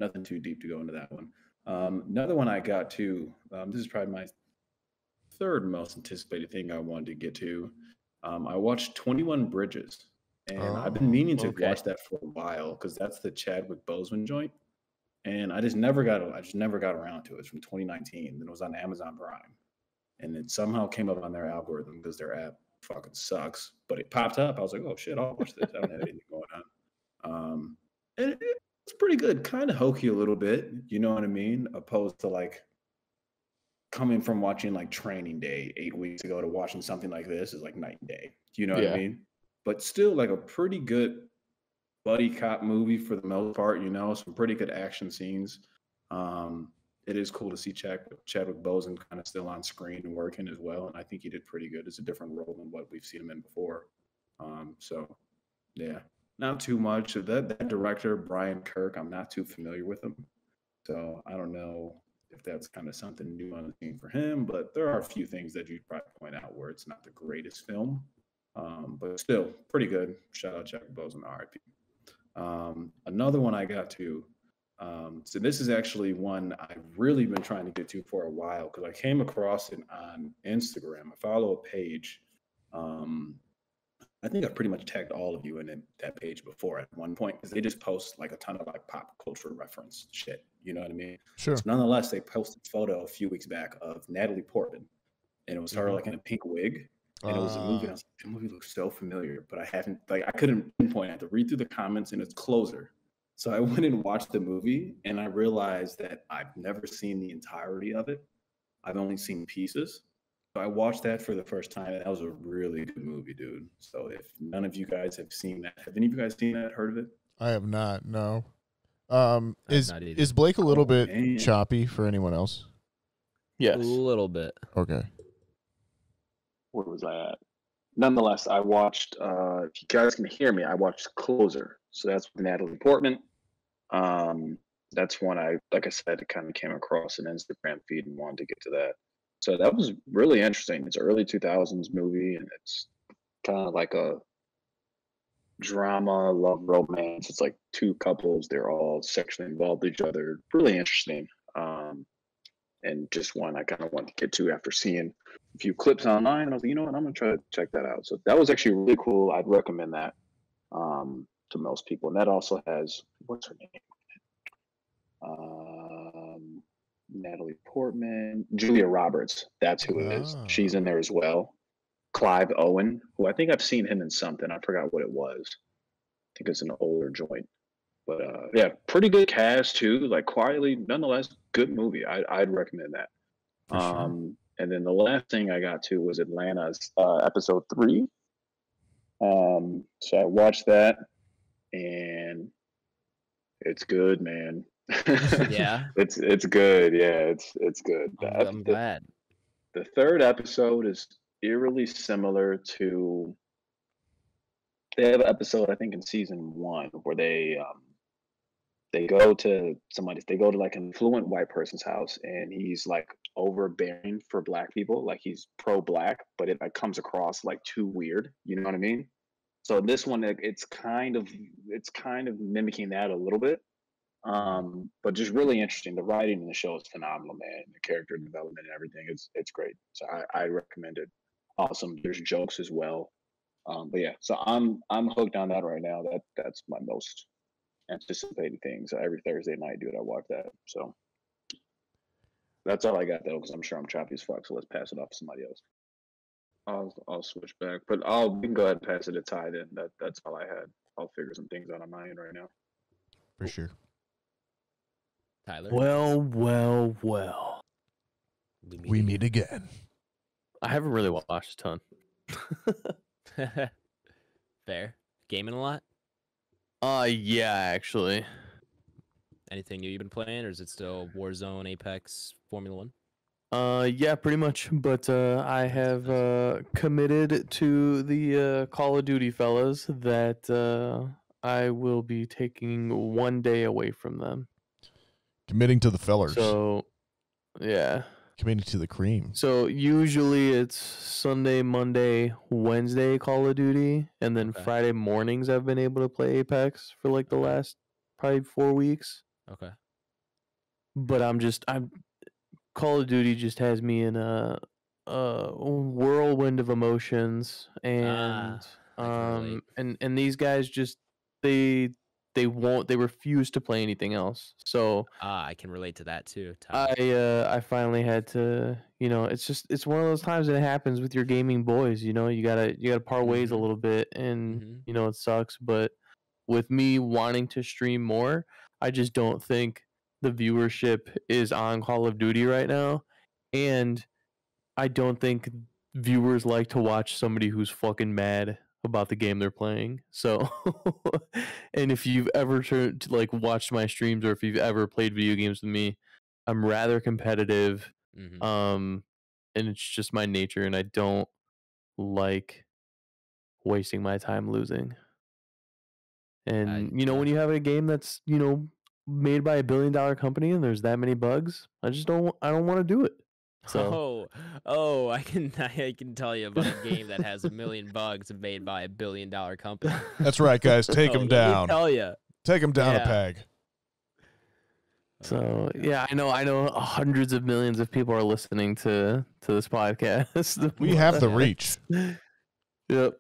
nothing too deep to go into that one. Another one I got to, this is probably my third most anticipated thing I wanted to get to. I watched 21 Bridges, and I've been meaning to watch that for a while because that's the Chadwick Boseman joint, and I just never got around to it. It's from 2019, and it was on Amazon Prime, and it somehow came up on their algorithm because their app fucking sucks. But it popped up. I was like, oh shit, I'll watch this. I don't have anything going on. And it's pretty good, kind of hokey a little bit. You know what I mean? Opposed to like coming from watching like Training Day 8 weeks ago to watching something like this is like night and day. Do you know what I mean? But still like a pretty good buddy cop movie for the most part, you know, some pretty good action scenes. It is cool to see Chadwick Boseman kind of still on screen and working as well. And I think he did pretty good. It's a different role than what we've seen him in before. So yeah, not too much. That director, Brian Kirk, I'm not too familiar with him. So I don't know if that's kind of something new on the scene for him, but there are a few things that you'd probably point out where it's not the greatest film, but still pretty good. Shout out Chadwick Boseman, RIP. Another one I got to, so this is actually one I've really been trying to get to for a while because I came across it on Instagram. I follow a page. I think I've pretty much tagged all of you in that page before at one point because they just post like a ton of like pop culture reference shit. You know what I mean? Sure. So nonetheless, they posted a photo a few weeks back of Natalie Portman, and it was her like in a pink wig, and it was a movie. And I was like, the movie looks so familiar, but I couldn't pinpoint. I had to read through the comments, and it's Closer. So I went and watched the movie, and I realized that I've never seen the entirety of it. I've only seen pieces. So I watched that for the first time, and that was a really good movie, dude. So if none of you guys have seen that, have any of you guys seen that, heard of it? I have not, no. Is Blake a little bit choppy for anyone else? Yes. A little bit. Okay. Where was I at? Nonetheless, I watched, if you guys can hear me, I watched Closer. So that's with Natalie Portman. That's one like I said, it kind of came across an Instagram feed and wanted to get to that. So that was really interesting. It's an early 2000s movie, and it's kind of like a drama, love, romance. It's like two couples. They're all sexually involved with each other. Really interesting. And just one I kind of wanted to get to after seeing a few clips online. And I was like, you know what? I'm going to try to check that out. So that was actually really cool. I'd recommend that to most people. And that also has, what's her name? Natalie Portman, Julia Roberts. That's who it is. She's in there as well. Clive Owen, who I think I've seen him in something. I forgot what it was. I think it's an older joint. But yeah, pretty good cast too. Like quietly, nonetheless, good movie. I'd recommend that. Sure. And then the last thing I got to was Atlanta's episode 3. So I watched that, and it's good, man. Yeah. It's good. Yeah, it's good. I'm glad. The third episode is eerily similar to. They have an episode I think in season 1 where they go to they go to like an affluent white person's house, and he's like overbearing for black people, like he's pro-black, but it like comes across like too weird, you know what I mean? So this one, it's kind of mimicking that a little bit, but just really interesting. The writing in the show is phenomenal, man. The character development and everything, it's great. So I recommend it. Awesome. There's jokes as well, but yeah. So I'm hooked on that right now. That's my most anticipated things. Every Thursday night, dude, I watch that. So that's all I got though, because I'm sure I'm choppy as fuck. So let's pass it off to somebody else. I'll switch back, but we can go ahead and pass it to Ty then. That's all I had. I'll figure some things out on my end right now. For sure. Tyler. Well. We meet again. I haven't really watched a ton. Fair. Gaming a lot? Yeah, actually. Anything new you've been playing, or is it still Warzone, Apex, Formula 1? Yeah, pretty much. But I have committed to the Call of Duty fellas that I will be taking one day away from them. Committing to the fellers. So, yeah. Committing to the cream. So usually it's Sunday, Monday, Wednesday Call of Duty, and then Friday mornings I've been able to play Apex for like the last probably 4 weeks. Okay. But I'm Call of Duty just has me in a whirlwind of emotions, and and these guys just they refuse to play anything else. So I can relate to that too. I finally had to, it's one of those times that it happens with your gaming boys. You gotta part ways a little bit, and it sucks. But with me wanting to stream more, I just don't think the viewership is on Call of Duty right now, and I don't think viewers like to watch somebody who's fucking mad about the game they're playing. So, and if you've ever watched my streams, or if you've ever played video games with me, I'm rather competitive, and it's just my nature, and I don't like wasting my time losing. And when you have a game that's made by $1 billion company and there's that many bugs, I don't want to do it. So I can tell you about a game that has 1 million bugs made by $1 billion company. That's right, guys. Take them down. Let me tell you. Take them down a peg. So yeah, I know hundreds of millions of people are listening to this podcast. We have the reach. Yep.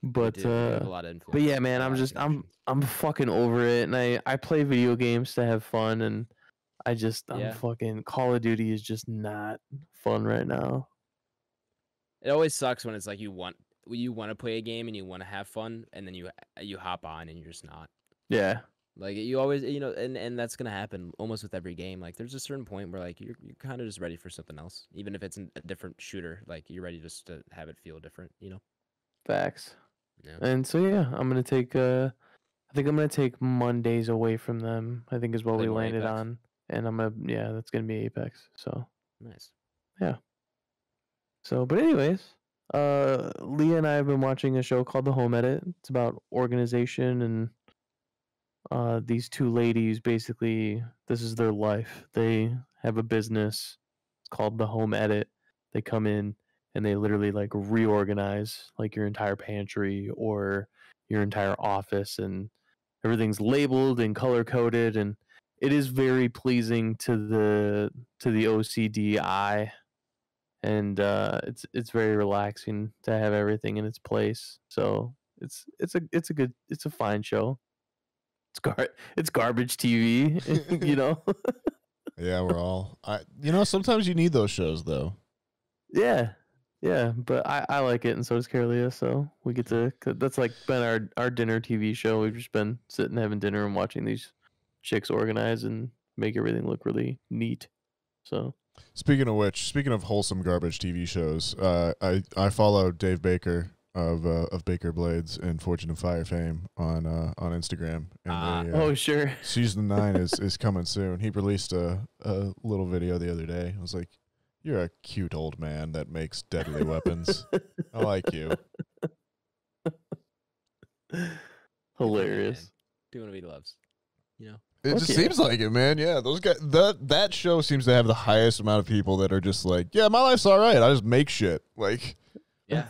But yeah, man, I'm fucking over it, and I play video games to have fun, and I'm fucking Call of Duty is just not fun right now. It always sucks when it's like you want to play a game and you want to have fun, and then you hop on and you're just not. Yeah. Like you always, and that's gonna happen almost with every game. Like there's a certain point where like you're kind of just ready for something else, even if it's a different shooter. Like you're ready just to have it feel different, Facts. Yeah. And so yeah, I'm gonna take I think I'm gonna take Mondays away from them. I think is what we landed on, and that's gonna be Apex. So nice. Yeah. So, but anyways, Leah and I have been watching a show called The Home Edit. It's about organization, and these two ladies, basically, this is their life. They have a business. It's called The Home Edit. They come in and they literally like reorganize like your entire pantry or your entire office, and everything's labeled and color coded, and it is very pleasing to the OCD eye, and it's very relaxing to have everything in its place. So it's a fine show. It's garbage TV, Yeah, we're all. Sometimes you need those shows though. Yeah, but I like it, and so does Carolia. So we get to. That's like been our dinner TV show. We've just been sitting having dinner and watching these chicks organize and make everything look really neat. So speaking of wholesome garbage TV shows, I follow Dave Baker of Baker Blades and Fortune of Fire fame on Instagram. And Oh, sure. season 9 is coming soon. He released a little video the other day. I was like, "You're a cute old man that makes deadly weapons. I like you." Hilarious. Doing what he loves. You know. It just seems like it, man. Yeah, those guys. That show seems to have the highest amount of people that are just like, "Yeah, my life's all right. I just make shit." Like, yeah,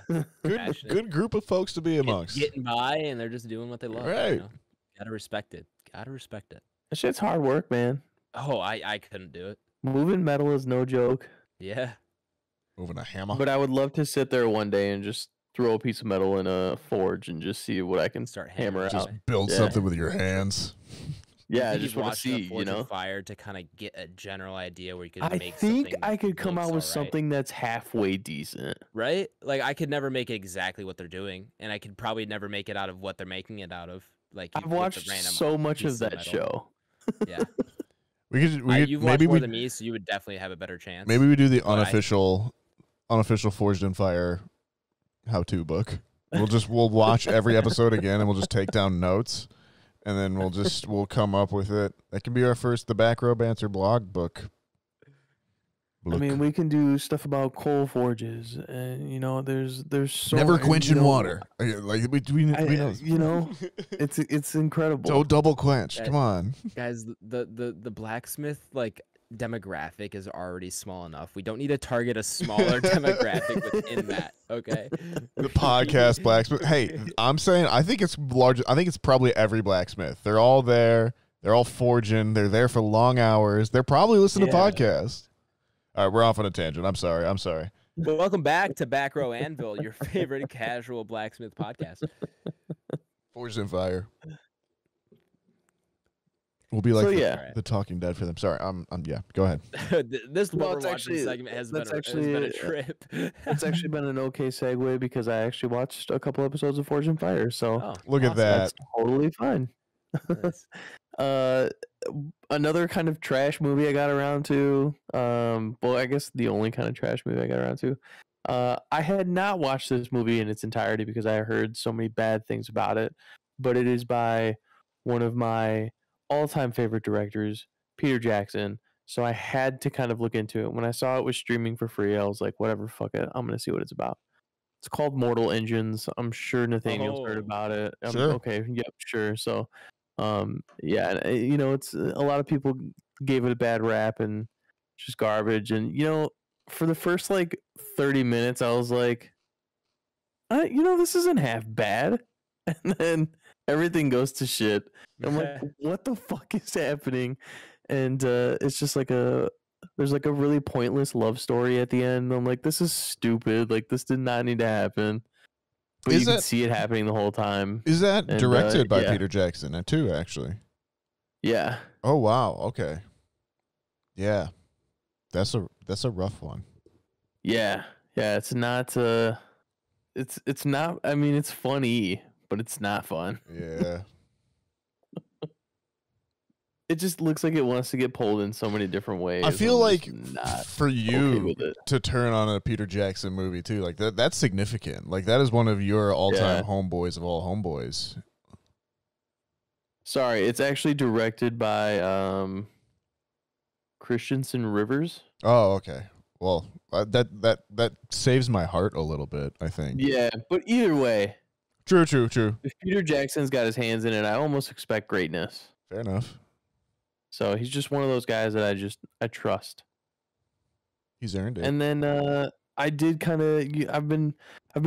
good group of folks to be amongst. Getting by, and they're just doing what they love. Right. You know? Gotta respect it. That shit's hard work, man. Oh, I couldn't do it. Moving metal is no joke. Yeah. Moving a hammer. But I would love to sit there one day and just throw a piece of metal in a forge and just see what I can Start hammer hammering out. Just build something with your hands. Yeah, I think just you've want to watched see, enough Forged in Fire to kind of get a general idea where you could I make think something I could that come looks out with all right. something that's halfway decent. Right? Like I could never make it exactly what they're doing, and I could probably never make it out of what they're making it out of. Like I've with the watched random so much pieces of that metal. show. Yeah, We could you've watched maybe more we than me, so you would definitely have a better chance. maybe we do the But unofficial Forged in Fire how-to book. We'll watch every episode again, and we'll just take down notes, and then we'll come up with it. That can be our first The Back Row Banter blog book. I mean, we can do stuff about coal forges, and there's so never many, quench in water. Like we know. It's incredible. Don't double quench. Come on, guys, the blacksmith like demographic is already small enough. We don't need to target a smaller demographic within that. Okay. the podcast blacksmith. Hey, I'm saying I think it's large. I think it's probably every blacksmith. They're all there. They're all forging. They're there for long hours. They're probably listening to podcasts. All right, we're off on a tangent. I'm sorry. Well, welcome back to Back Row Anvil, your favorite casual blacksmith podcast. Forged in Fire. We'll be like the Talking Dead for them. Sorry, I'm yeah. Go ahead. This Well, we're it's watching actually- segment has that's been actually- a trip. It's actually been an okay segue because I actually watched a couple episodes of Forge and Fire, so Oh, Look at awesome. that. that's totally fine. Nice. Another kind of trash movie I got around to. Well, I guess the only kind of trash movie I got around to. I had not watched this movie in its entirety because I heard so many bad things about it, but it is by one of my all-time favorite directors, Peter Jackson. So I had to kind of look into it. When I saw it was streaming for free, I was like, whatever, fuck it. I'm going to see what it's about. It's called Mortal Engines. I'm sure Nathaniel's heard about it. Sure. Okay, yep, sure. So, yeah, it's a lot of people gave it a bad rap and just garbage. And, for the first like 30 minutes, I was like, this isn't half bad. And then everything goes to shit. I'm like, what the fuck is happening? And it's just like there's like a really pointless love story at the end. I'm like, this is stupid. Like, this did not need to happen. But you can see it happening the whole time. Is that directed by Peter Jackson too? Actually. Yeah. Oh wow. Okay. Yeah, that's a rough one. Yeah. Yeah. It's not. It's not. I mean, it's funny, but it's not fun. Yeah. It just looks like it wants to get pulled in so many different ways. I feel like not for you to turn on a Peter Jackson movie too, like that's significant. Like that is one of your all-time homeboys of all homeboys. Sorry, it's actually directed by Christensen Rivers. Oh, okay. Well, that saves my heart a little bit, I think. Yeah, but either way. True. If Peter Jackson's got his hands in it, I almost expect greatness. Fair enough. So he's just one of those guys that I trust. He's earned it. And then I did kind of I've been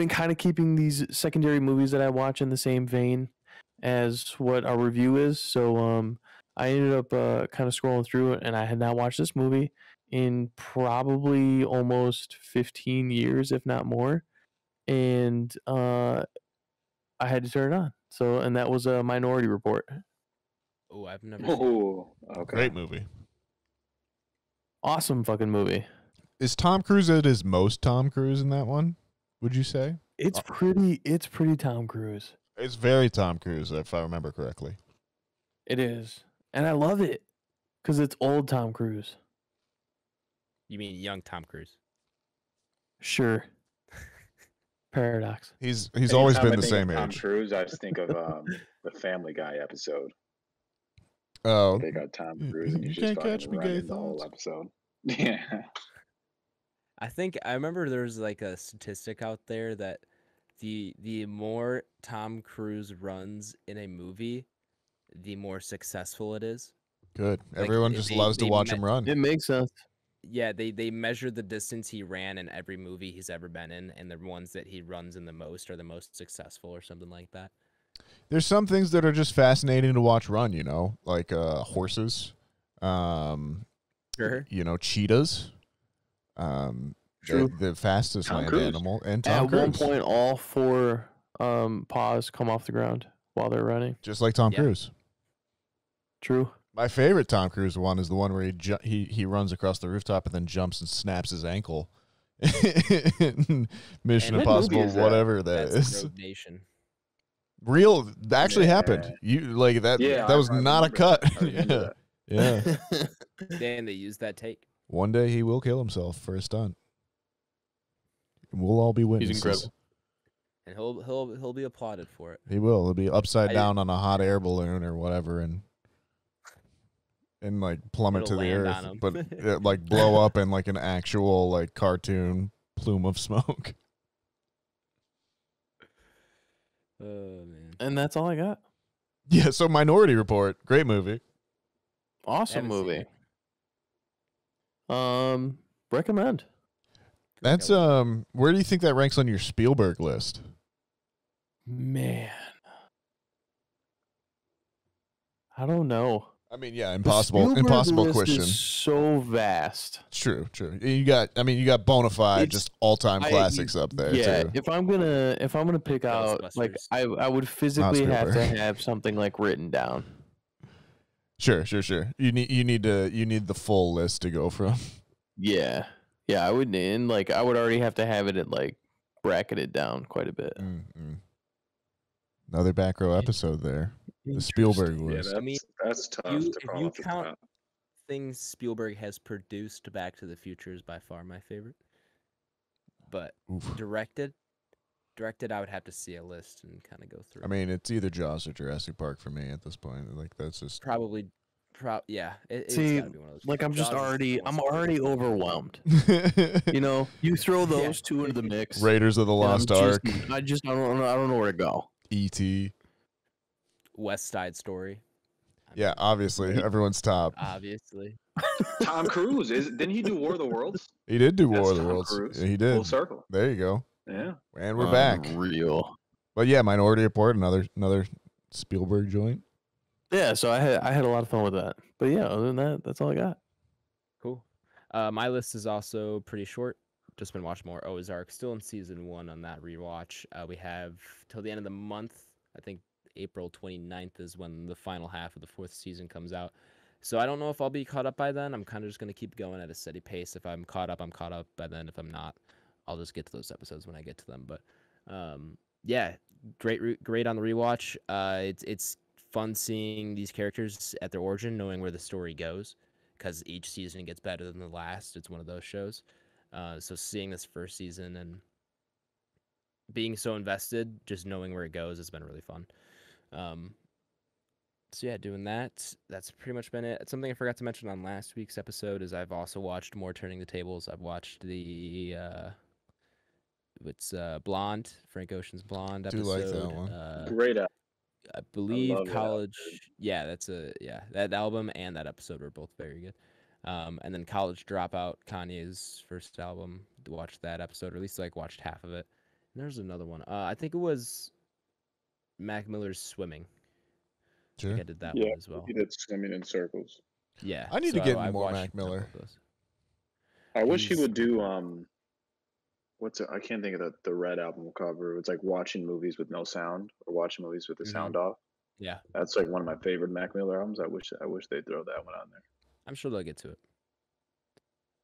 kind of keeping these secondary movies that I watch in the same vein as what our review is. So I ended up kind of scrolling through it, and I had not watched this movie in probably almost 15 years, if not more. And I had to turn it on. So, and that was a Minority Report. Oh, I've never. Oh, okay. Great movie. Awesome fucking movie. Is Tom Cruise at his most Tom Cruise in that one? Would you say? It's pretty Tom Cruise. It's very Tom Cruise, if I remember correctly. It is. And I love it because it's old Tom Cruise. You mean young Tom Cruise? Sure. Paradox. He's always Anytime been I the think of same Tom age. Cruise, I just think of the Family Guy episode. Oh, They got Tom Cruise, and you he's just can't catch fucking me, gay running the whole thoughts. episode. Yeah. I remember there's like a statistic out there that the more Tom Cruise runs in a movie, the more successful it is. Good. Like, Everyone just loves to watch him run. It makes sense. Yeah, they measure the distance he ran in every movie he's ever been in, and the ones that he runs in the most are the most successful, or something like that. There's some things that are just fascinating to watch run, like horses, Sure. cheetahs, True. the fastest Tom land Cruise. animal, and Tom At one Cruise. point, all 4 paws come off the ground while they're running. Just like Tom Yeah. Cruise. True. My favorite Tom Cruise one is the one where he runs across the rooftop and then jumps and snaps his ankle. Mission And what Impossible, movie is that? whatever that That's is. Rogue Nation. Real, that actually Yeah. happened. You like that? Yeah, that was I not a remember cut. that. I remember yeah, that. yeah. Dan, they used that take. One day he will kill himself for a stunt. We'll all be witnesses. incredible. And he'll be applauded for it. He will. He'll be upside I- down on a hot air balloon or whatever, and like plummet It'll to the land earth, on him. but it, like blow up in like an actual like cartoon plume of smoke. Oh man. And that's all I got. Yeah. So Minority Report, great movie. Awesome Haven't seen movie. Recommend. That's where do you think that ranks on your Spielberg list? Man. I don't know. I mean, yeah, The impossible Spielberg list question. is so vast. True. You got bona fide, It's- just all time I- classics up there Yeah, too. if I'm gonna pick out, like, Ghostbusters. I would physically have to Spielberg. have something like written down. Sure. You need the full list to go from. Yeah, I would, and like I would already have to have it at like bracketed down quite a bit. Mm-mm. Another back row episode there. The Spielberg Yeah, list. I mean, that's tough you- to if call you off the count- top. Things Spielberg has produced, Back to the Future is by far my favorite. But Oof. directed, I would have to see a list and kind of go through. I mean, it's either Jaws or Jurassic Park for me at this point. Like that's just probably, yeah. It's See, gotta be one of those. Like I'm Jaws is the I'm most already beautiful. overwhelmed. You know, you throw those two into the mix. Raiders of the and I'm Lost just- Ark, I don't know where to go. E.T. West Side Story. Yeah, obviously everyone's top. Obviously. Tom Cruise didn't he do War of the Worlds? He did do That's War of the Tom Worlds. Cruise. Yeah, he Full did. circle. There you go. Yeah. And we're back. Real. But yeah, Minority Report, another Spielberg joint. Yeah, so I had a lot of fun with that. But yeah, other than that, that's all I got. Cool. My list is also pretty short. Just been watching more Ozark. Still in season 1 on that rewatch. We have till the end of the month. I think April 29th is when the final half of the 4th season comes out. So I don't know if I'll be caught up by then. I'm kind of just going to keep going at a steady pace. If I'm caught up, I'm caught up. By then, if I'm not, I'll just get to those episodes when I get to them. But yeah, great on the rewatch. It's fun seeing these characters at their origin, knowing where the story goes, because each season gets better than the last. It's one of those shows. So seeing this first season and being so invested, just knowing where it goes, has been really fun. So yeah, doing that. That's pretty much been it. Something I forgot to mention on last week's episode is I've also watched more Turning the Tables. I've watched the Blonde, Frank Ocean's Blonde Do episode. like that one. Great app. I believe love that College. Yeah, that album and that episode were both very good. And then College Dropout, Kanye's first album. Watched that episode, or at least like watched half of it. And there's another one. I think it was Mac Miller's Swimming. I Sure. think I did that Yeah, one as well. he did Swimming in Circles. Yeah. I need to so get I've into more watched Mac a couple Miller. of those. I wish he He's- would do what's it? I can't think of the Red album cover. It's like watching movies with no sound or watching movies with the Mhm. sound off. Yeah, That's like one of my favorite Mac Miller albums. I wish they'd throw that one on there. I'm sure they'll get to it.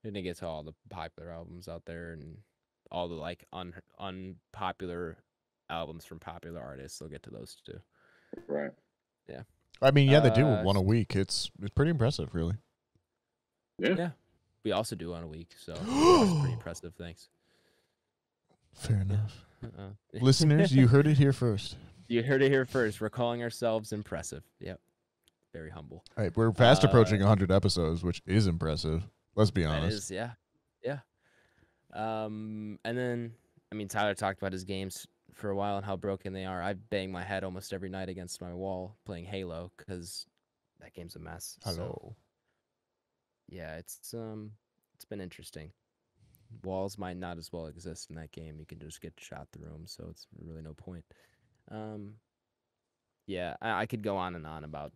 They're gonna get to all the popular albums out there and all the like unpopular albums from popular artists. They'll get to those too. Right. I mean, yeah, they do Uh, one a week. It's pretty impressive, really. Yeah. Yeah. We also do on a week, so that's pretty impressive. Thanks. Fair enough. Listeners, you heard it here first. You heard it here first. We're calling ourselves impressive. Yep. Very humble. All right, we're fast approaching 100 episodes, which is impressive. Let's be honest. That is, yeah. Yeah. And then, I mean, Tyler talked about his games for a while and how broken they are. I bang my head almost every night against my wall playing Halo because that game's a mess. Hello. So, yeah, it's been interesting. Walls might not as well exist in that game. You can just get shot through them, so it's really no point. Yeah, I could go on and on about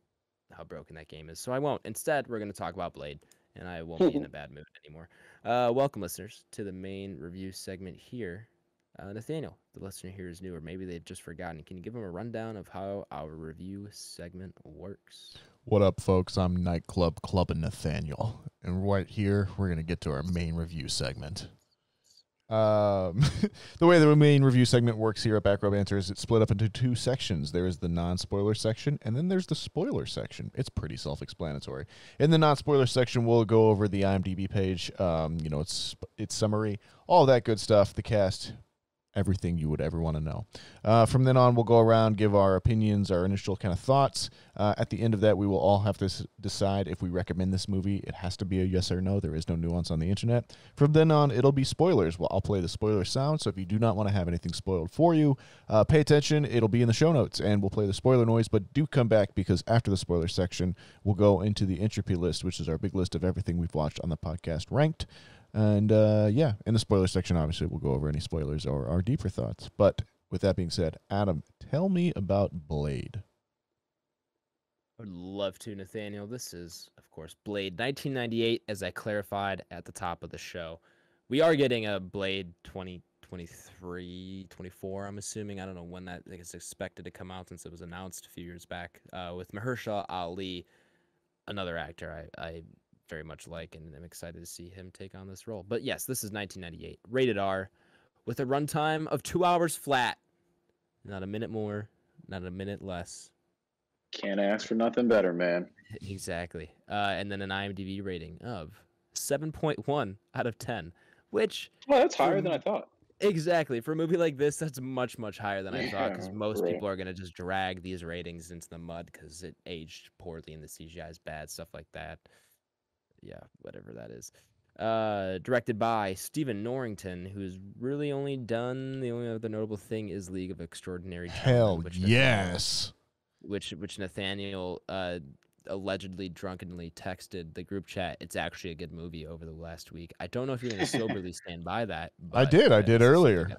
how broken that game is, so I won't. Instead, we're going to talk about Blade, and I won't be in a bad mood anymore. Welcome, listeners, to the main review segment here. Nathaniel, the listener here is new, or maybe they've just forgotten. Can you give them a rundown of how our review segment works? What up, folks? I'm Nightclub Clubbing Nathaniel, and right here, we're going to get to our main review segment. The way the main review segment works here at Back Row Banter is it's split up into two sections. There is the non-spoiler section, and then there's the spoiler section. It's pretty self-explanatory. In the non-spoiler section, we'll go over the IMDb page, its summary, all that good stuff, the cast, everything you would ever want to know. From then on, we'll go around, give our opinions, our initial kind of thoughts. At the end of that, we will all have to decide if we recommend this movie. It has to be a yes or no. There is no nuance on the internet. From then on, it'll be spoilers. Well, I'll play the spoiler sound, so if you do not want to have anything spoiled for you, pay attention. It'll be in the show notes, and we'll play the spoiler noise, but do come back because after the spoiler section, we'll go into the Entropy list, which is our big list of everything we've watched on the podcast ranked. And, in the spoiler section, obviously, we'll go over any spoilers or our deeper thoughts. But with that being said, Adam, tell me about Blade. I would love to, Nathaniel. This is, of course, Blade 1998, as I clarified at the top of the show. We are getting a Blade 2023, 24, I'm assuming. I don't know when that is expected to come out since it was announced a few years back, with Mahershala Ali, another actor I very much like, and I'm excited to see him take on this role. But yes, this is 1998, rated R, with a runtime of 2 hours flat. Not a minute more, not a minute less. Can't ask for nothing better, man. Exactly. And then an IMDb rating of 7.1 out of 10, which... Well, that's higher than I thought. Exactly. For a movie like this, that's much, much higher than I thought, because most people are going to just drag these ratings into the mud because it aged poorly and the CGI is bad, stuff like that. Yeah, whatever that is. Directed by Stephen Norrington, who's really only done, the only other notable thing is League of Extraordinary Hell Gentlemen, yes. Which Nathaniel allegedly drunkenly texted the group chat. It's actually a good movie over the last week. I don't know if you're going to soberly stand by that. I did earlier.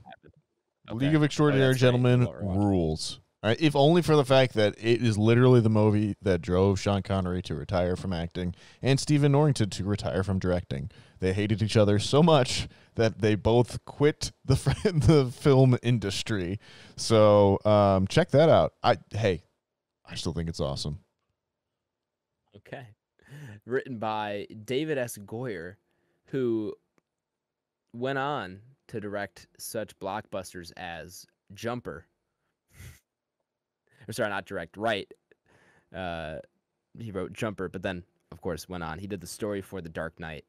Okay. League of Extraordinary Gentlemen rules. If only for the fact that it is literally the movie that drove Sean Connery to retire from acting and Stephen Norrington to retire from directing. They hated each other so much that they both quit the film industry. So check that out. I still think it's awesome. Okay. Written by David S. Goyer, who went on to direct such blockbusters as Jumper. Or sorry, not direct, right. He wrote Jumper, but then, of course, went on. He did the story for The Dark Knight,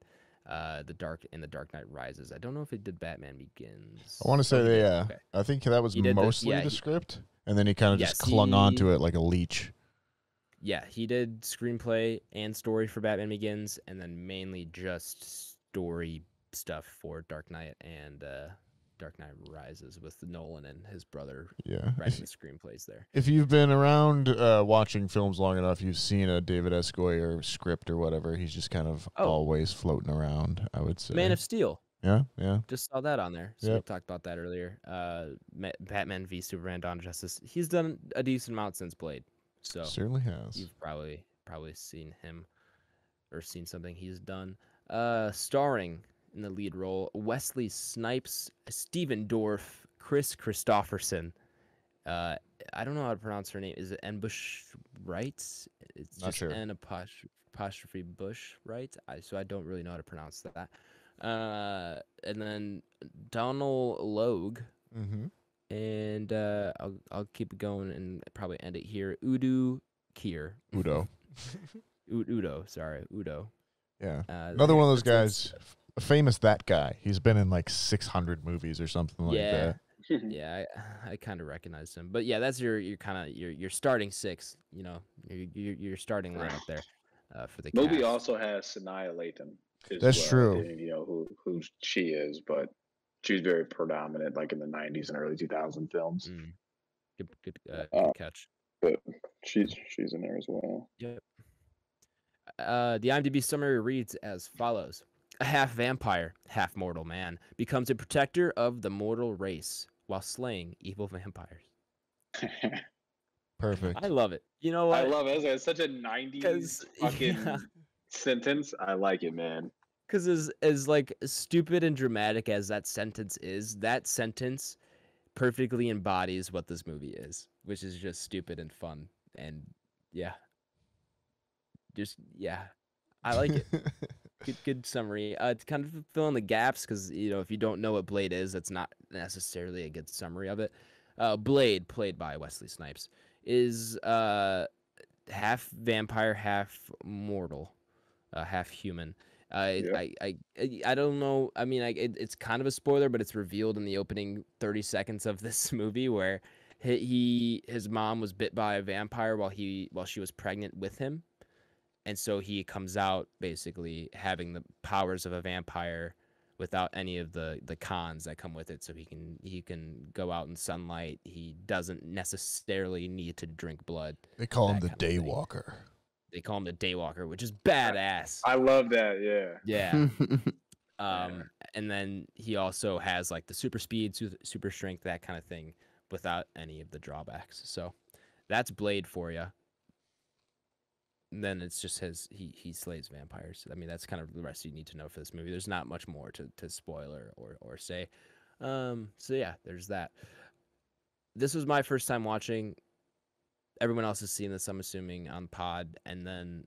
The Dark Knight Rises. I don't know if he did Batman Begins. I want to say Okay. I think that was mostly the script, and then he kind of just clung on to it like a leech. Yeah, he did screenplay and story for Batman Begins, and then mainly just story stuff for Dark Knight and Dark Knight Rises with Nolan and his brother writing the screenplays there. If you've been around watching films long enough, you've seen a David S. Goyer script or whatever. He's just kind of always floating around, I would say. Man of Steel. Yeah. Just saw that on there. So we talked about that earlier. Batman v Superman: Dawn of Justice. He's done a decent amount since Blade. So certainly has. You've probably seen him or seen something he's done. Starring in the lead role, Wesley Snipes, Stephen Dorff, Chris Christopherson. I don't know how to pronounce her name. Is it Bush Wright? It's not just sure. N apostrophe Bush Wright. So I don't really know how to pronounce that. And then Donald Logue. Mm-hmm. And I'll keep it going and probably end it here. Udo Kier. Udo. Udo. Yeah. Another one of those guys. Famous that guy. He's been in like 600 movies or something like that. Yeah, I kind of recognize him, but yeah, that's your kind of your starting six. You know, your starting lineup there, for the Movie cast. also has Sanaa Lathan as That's well. I true. didn't know who she is, but she was very predominant, like in the '90s and early 2000 films. Mm, Uh, good catch. but she's in there as well. Yep. The IMDb summary reads as follows: a half vampire, half mortal man becomes a protector of the mortal race while slaying evil vampires. Perfect. I love it. You know I what? love it. It's such a '90s fucking sentence. I like it, man. Because as like stupid and dramatic as that sentence is, that sentence perfectly embodies what this movie is, which is just stupid and fun. And yeah, yeah, I like it. Good summary. To kind of fill in the gaps, because you know if you don't know what Blade is, that's not necessarily a good summary of it. Blade, played by Wesley Snipes, is half vampire, half mortal, half human. Yeah. I don't know. I mean, it's kind of a spoiler, but it's revealed in the opening 30 seconds of this movie where his mom was bit by a vampire while she was pregnant with him, and so he comes out basically having the powers of a vampire without any of the cons that come with it. So he can go out in sunlight. He doesn't necessarily need to drink blood. They call him that the kind of thing. Daywalker. They call him the Daywalker, which is badass. I love that. Yeah. Yeah. And then he also has like the super speed, super strength, that kind of thing, without any of the drawbacks. So that's Blade for you. And then it's just he slays vampires. I mean, that's kind of the rest you need to know for this movie. There's not much more to spoil or say. So yeah, there's that. This was my first time watching. Everyone else has seen this, I'm assuming, on pod. And then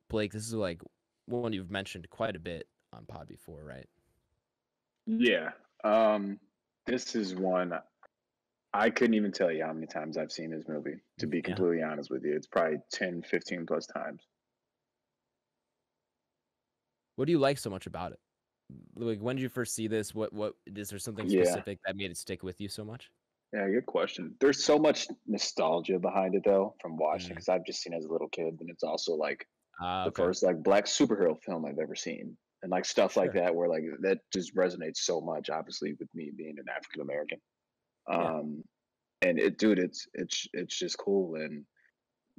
Blake, this is like one you've mentioned quite a bit on pod before, right? Yeah. This is one I couldn't even tell you how many times I've seen this movie, to be completely honest with you. It's probably 10, 15 plus times. What do you like so much about it? Like, when did you first see this? What is there something specific that made it stick with you so much? Yeah, good question. There's so much nostalgia behind it though from watching because I've just seen it as a little kid, and it's also like the first like black superhero film I've ever seen, and like stuff like that where like that just resonates so much. Obviously, with me being an African American, and it's just cool. And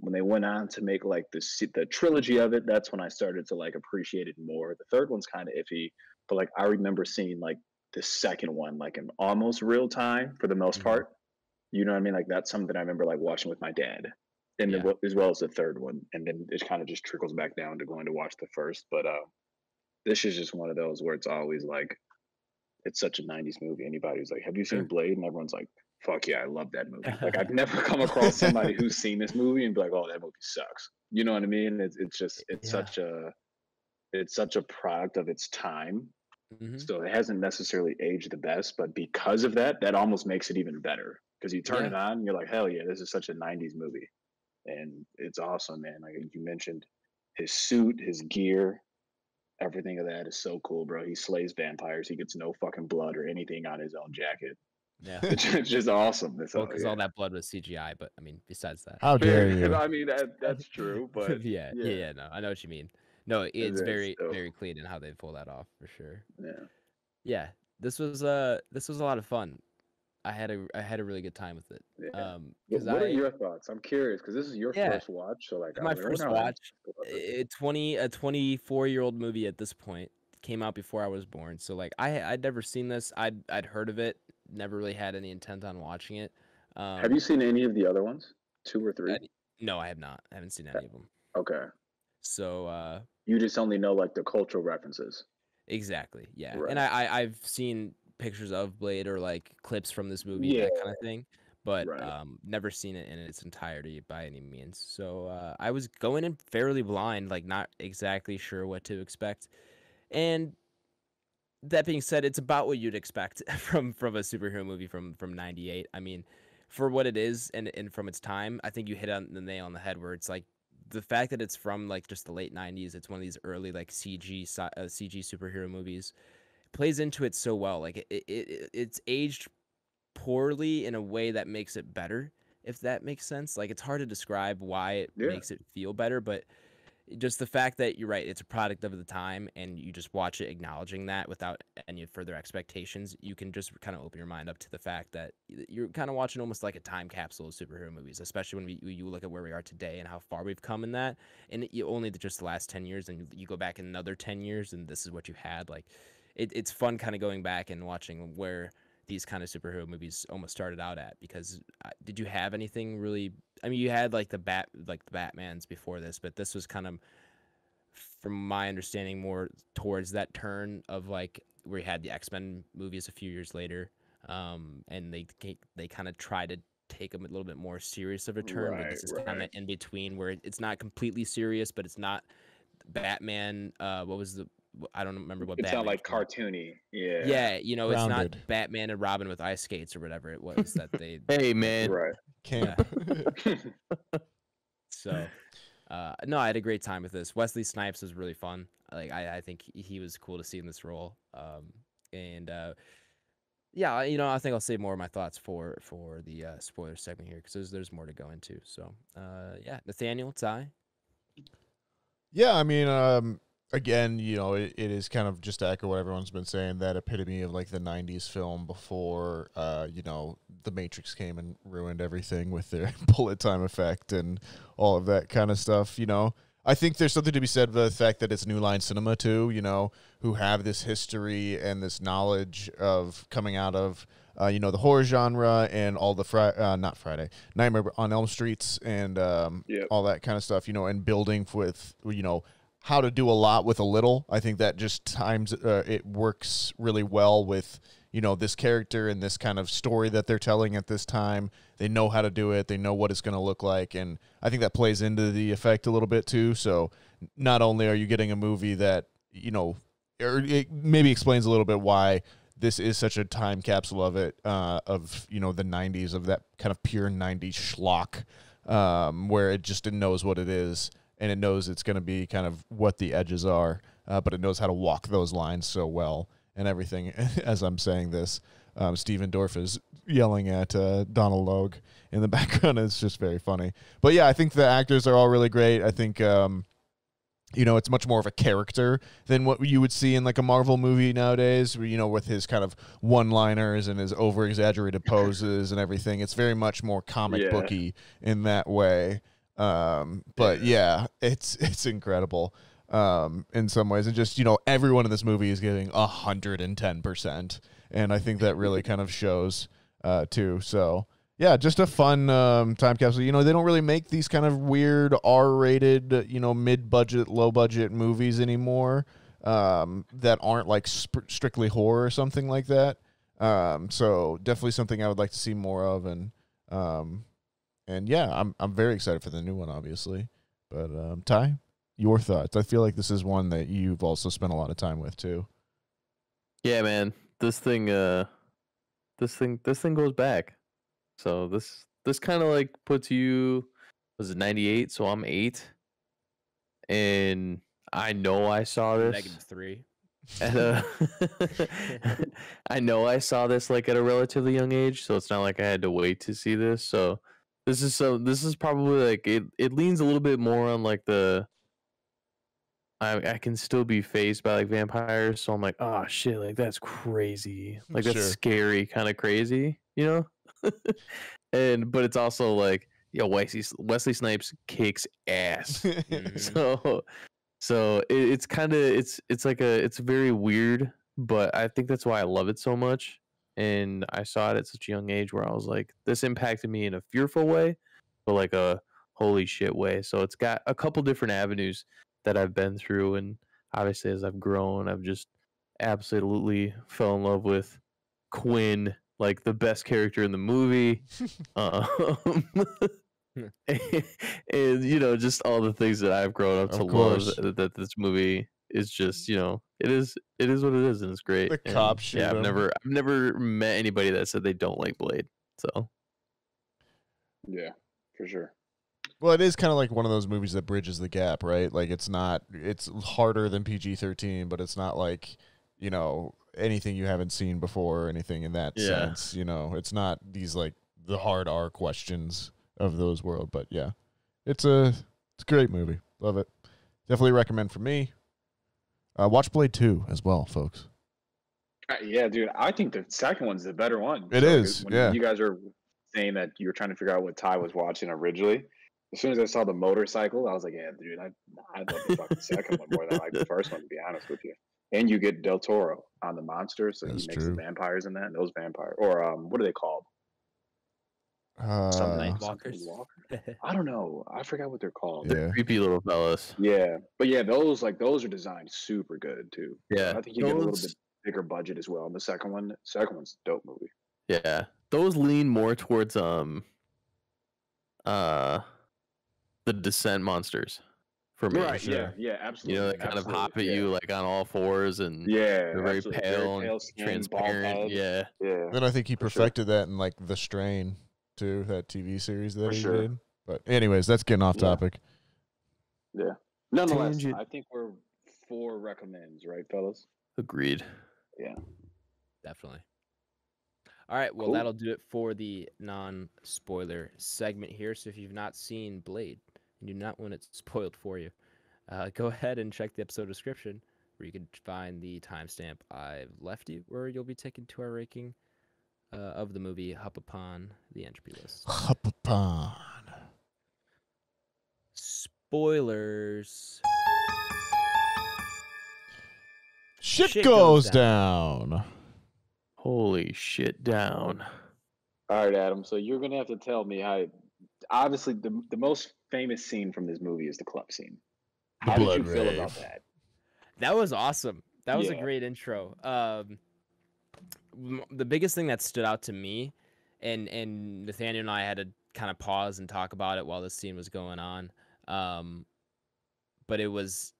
when they went on to make like the trilogy of it, that's when I started to like appreciate it more. The third one's kind of iffy, but like I remember seeing like the second one like in almost real time for the most part. You know what I mean? Like that's something I remember like watching with my dad, and as well as the third one, and then it kind of just trickles back down to going to watch the first. But this is just one of those where it's always like it's such a '90s movie. Anybody who's like, "Have you seen Blade?" and everyone's like, "Fuck yeah, I love that movie." Like I've never come across somebody who's seen this movie and be like, "Oh, that movie sucks." You know what I mean? It's such a product of its time. So it hasn't necessarily aged the best, but because of that, that almost makes it even better. Because you turn it on, and you're like, hell yeah, this is such a '90s movie, and it's awesome, man. Like you mentioned, his suit, his gear, everything of that is so cool, bro. He slays vampires. He gets no fucking blood or anything on his own jacket. Yeah, it's just awesome. Because all that blood was CGI, but I mean, besides that, how dare you? I mean, that's true, but yeah, no, I know what you mean. No, it's very clean in how they pull that off for sure. Yeah, this was a lot of fun. I had a really good time with it. What are your thoughts? I'm curious because this is your first watch. So like my first watch, a 24-year-old movie at this point, came out before I was born. So like I'd never seen this. I'd heard of it, never really had any intent on watching it. Have you seen any of the other ones? 2 or 3? No, I have not. I haven't seen any of them. Okay. So you just only know like the cultural references. Exactly. Yeah. Right. And I've seen pictures of Blade or like clips from this movie, that kind of thing, but never seen it in its entirety by any means. So I was going in fairly blind, like not exactly sure what to expect. And that being said, it's about what you'd expect from a superhero movie from '98. I mean, for what it is and from its time, I think you hit on the nail on the head where it's like the fact that it's from like just the late '90s. It's one of these early like CG superhero movies. Plays into it so well. Like it's aged poorly in a way that makes it better, if that makes sense. Like, it's hard to describe why it makes it feel better, but just the fact that you're right, it's a product of the time, and you just watch it acknowledging that without any further expectations, you can just kind of open your mind up to the fact that you're kind of watching almost like a time capsule of superhero movies, especially when you look at where we are today and how far we've come in that. And only just the last 10 years, and you go back another 10 years, and this is what you had. Like, it's fun kind of going back and watching where these kind of superhero movies almost started out at, because did you have anything really? I mean, you had like the Batmans before this, but this was kind of, from my understanding, more towards that turn of like where you had the X-Men movies a few years later, and they kind of try to take them a little bit more serious of a turn, but this is kind of in between, where it's not completely serious, but it's not Batman. What was the? I don't remember what. It's Batman not like cartoony. Yeah. Yeah, you know, Grounded. it's not Batman and Robin with ice skates or whatever it was that they. Hey, man. Right. Camp. So, no, I had a great time with this. Wesley Snipes was really fun. Like, I think he was cool to see in this role. And yeah, you know, I think I'll save more of my thoughts for the spoiler segment here, because there's more to go into. So, yeah, Nathaniel, Ty. Yeah, I mean, again, you know, it is kind of, just to echo what everyone's been saying, that epitome of like the 90s film before, you know, The Matrix came and ruined everything with their bullet time effect and all of that kind of stuff, you know. I think there's something to be said for the fact that it's New Line Cinema too, you know, who have this history and this knowledge of coming out of, you know, the horror genre and all the Nightmare on Elm Streets and all that kind of stuff, you know, and building with, you know, how to do a lot with a little. I think that just times it works really well with, you know, this character and this kind of story that they're telling at this time. They know how to do it. They know what it's going to look like. And I think that plays into the effect a little bit too. So not only are you getting a movie that, you know, or it maybe explains a little bit why this is such a time capsule of it, of, you know, the 90s, of that kind of pure 90s schlock, where it just knows what it is. And it knows it's going to be kind of what the edges are, but it knows how to walk those lines so well and everything. As I'm saying this, Steven Dorff is yelling at Donald Logue in the background. It's just very funny. But yeah, I think the actors are all really great. I think, you know, it's much more of a character than what you would see in like a Marvel movie nowadays, you know, with his kind of one-liners and his over-exaggerated poses and everything. It's very much more comic booky in that way. But yeah, it's incredible, in some ways. And just, you know, everyone in this movie is giving 110%. And I think that really kind of shows, too. So yeah, just a fun, time capsule. You know, they don't really make these kind of weird R-rated, you know, mid-budget, low-budget movies anymore, that aren't like strictly horror or something like that. So definitely something I would like to see more of. And yeah, I'm very excited for the new one, obviously. But Ty, your thoughts? I feel like this is one that you've also spent a lot of time with too. Yeah, man. This thing goes back. So this kind of like puts you, was it 98? So I'm 8, and I know I saw this. -3. I know I saw this like at a relatively young age, so it's not like I had to wait to see this. So this is probably like it leans a little bit more on like the I can still be faced by like vampires, so I'm like, oh shit, like that's crazy. Like that's scary, kind of crazy, you know? But it's also like, yo, Wesley Snipes kicks ass. So it's kind of it's very weird, but I think that's why I love it so much. And I saw it at such a young age where I was like, this impacted me in a fearful way, but like a holy shit way. So it's got a couple different avenues that I've been through, and obviously as I've grown, I've just absolutely fell in love with Quinn, like the best character in the movie. And you know, just all the things that I've grown up to love, that this movie is just, you know, it is what it is, and it's great. The cop shoot. Yeah, I've never met anybody that said they don't like Blade. So yeah, for sure. Well, it is kind of like one of those movies that bridges the gap, right? Like it's harder than PG-13, but it's not like, you know, anything you haven't seen before or anything in that sense. You know, it's not these like the hard R questions of those world. But yeah, it's a great movie. Love it. Definitely recommend for me. Watch Blade 2 as well, folks. Yeah, dude. I think the second one's the better one. It is. When you guys are saying that you were trying to figure out what Ty was watching originally, as soon as I saw the motorcycle, I was like, yeah, dude, I love the fucking second one more than I like the first one, to be honest with you. And you get Del Toro on the monster, so That's he makes true. the vampires in that. And those vampires, or what are they called? Something Walkers. Walker. I don't know. I forgot what they're called. Yeah. Creepy little fellas. Yeah, but yeah, those are designed super good too. Yeah, I think you get a little bit bigger budget as well. And the second one's a dope movie. Yeah, those lean more towards the Descent monsters for me. Right. Sure. Yeah. Absolutely. You know, they kind of hop at you like on all fours, and yeah, they're very absolutely. pale Very and skin, transparent. bald head. Yeah. Yeah. Then I think he for perfected that in like The Strain too, that TV series that For he sure. did. But anyways, that's getting off topic. Yeah. Nonetheless, Tangent. I think we're 4 recommends, right, fellas? Agreed. Yeah. Definitely. All right, well, Cool. that'll do it for the non-spoiler segment here. So if you've not seen Blade and you do not want it spoiled for you, go ahead and check the episode description where you can find the timestamp I've left you, where you'll be taken to our ranking of the movie up upon the Entropy list. Up upon. Spoilers. Shit goes down. Holy shit down. All right, Adam. So you're gonna have to tell me how. Obviously, the most famous scene from this movie is the club scene. How did you feel about that? That was awesome. That was a Yeah. great intro. The biggest thing that stood out to me, and Nathaniel and I had to kind of pause and talk about it while this scene was going on. But I was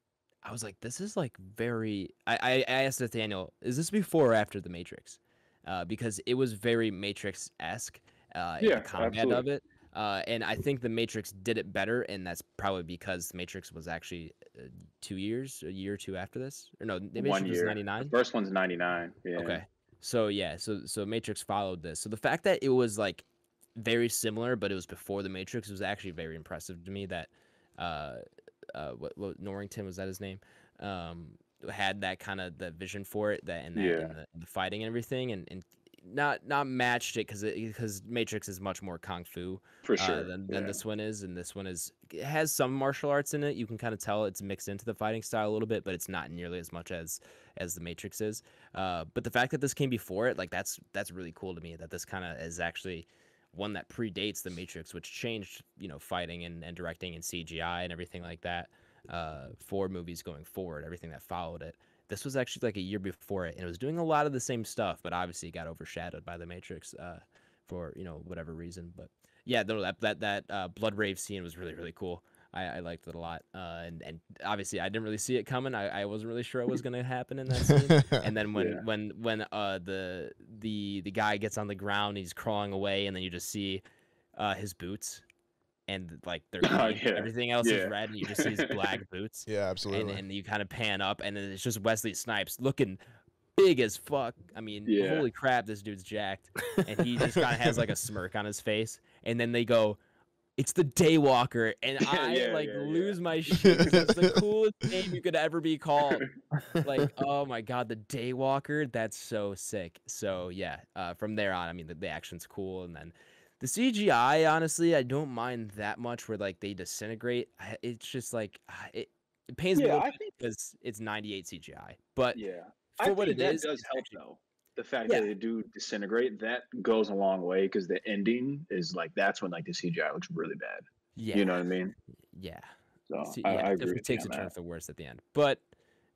like, this is like very. I asked Nathaniel, is this before or after the Matrix? Because it was very Matrix-esque. In the combat of it. And I think the Matrix did it better, and that's probably because the Matrix was actually a year or two after this. Or no, the Matrix 1 was year. 99. The first one's 99. Yeah. Okay. So yeah, so Matrix followed this. So the fact that it was like very similar, but it was before the Matrix was actually very impressive to me. That what Norrington, was that his name? Had that kind of the vision for it, and the fighting and everything, and not matched it because Matrix is much more kung fu For sure. than this one is, and this one it has some martial arts in it. You can kind of tell it's mixed into the fighting style a little bit, but it's not nearly as much as the Matrix is. But the fact that this came before it, like that's really cool to me. That this kind of is actually one that predates the Matrix, which changed fighting and directing and CGI and everything like that for movies going forward. Everything that followed it. This was actually like a year before it, and it was doing a lot of the same stuff, but obviously it got overshadowed by the Matrix for whatever reason. But yeah, that blood rave scene was really, really cool. I liked it a lot, and obviously I didn't really see it coming. I wasn't really sure what was gonna happen in that scene. And then when the guy gets on the ground, he's crawling away, and then you just see his boots. And like they're everything else is red, and you just see his black boots. Yeah, absolutely. And you kind of pan up, and then it's just Wesley Snipes looking big as fuck. I mean, holy crap, this dude's jacked. And he just kind of has like a smirk on his face. And then they go, "It's the Daywalker," and I lose my shit because it's the coolest name you could ever be called. Like, oh my god, the Daywalker, that's so sick. So yeah, from there on, I mean, the action's cool, and then. The CGI, honestly, I don't mind that much where, like, they disintegrate. It's just, like, it pains me a little bit because it's 98 CGI. But for what it is... that does help, though. The fact that they do disintegrate, that goes a long way because the ending is, like, that's when, like, the CGI looks really bad. Yeah. You know what I mean? Yeah. So, I agree it takes a turn for the worse at the end. But,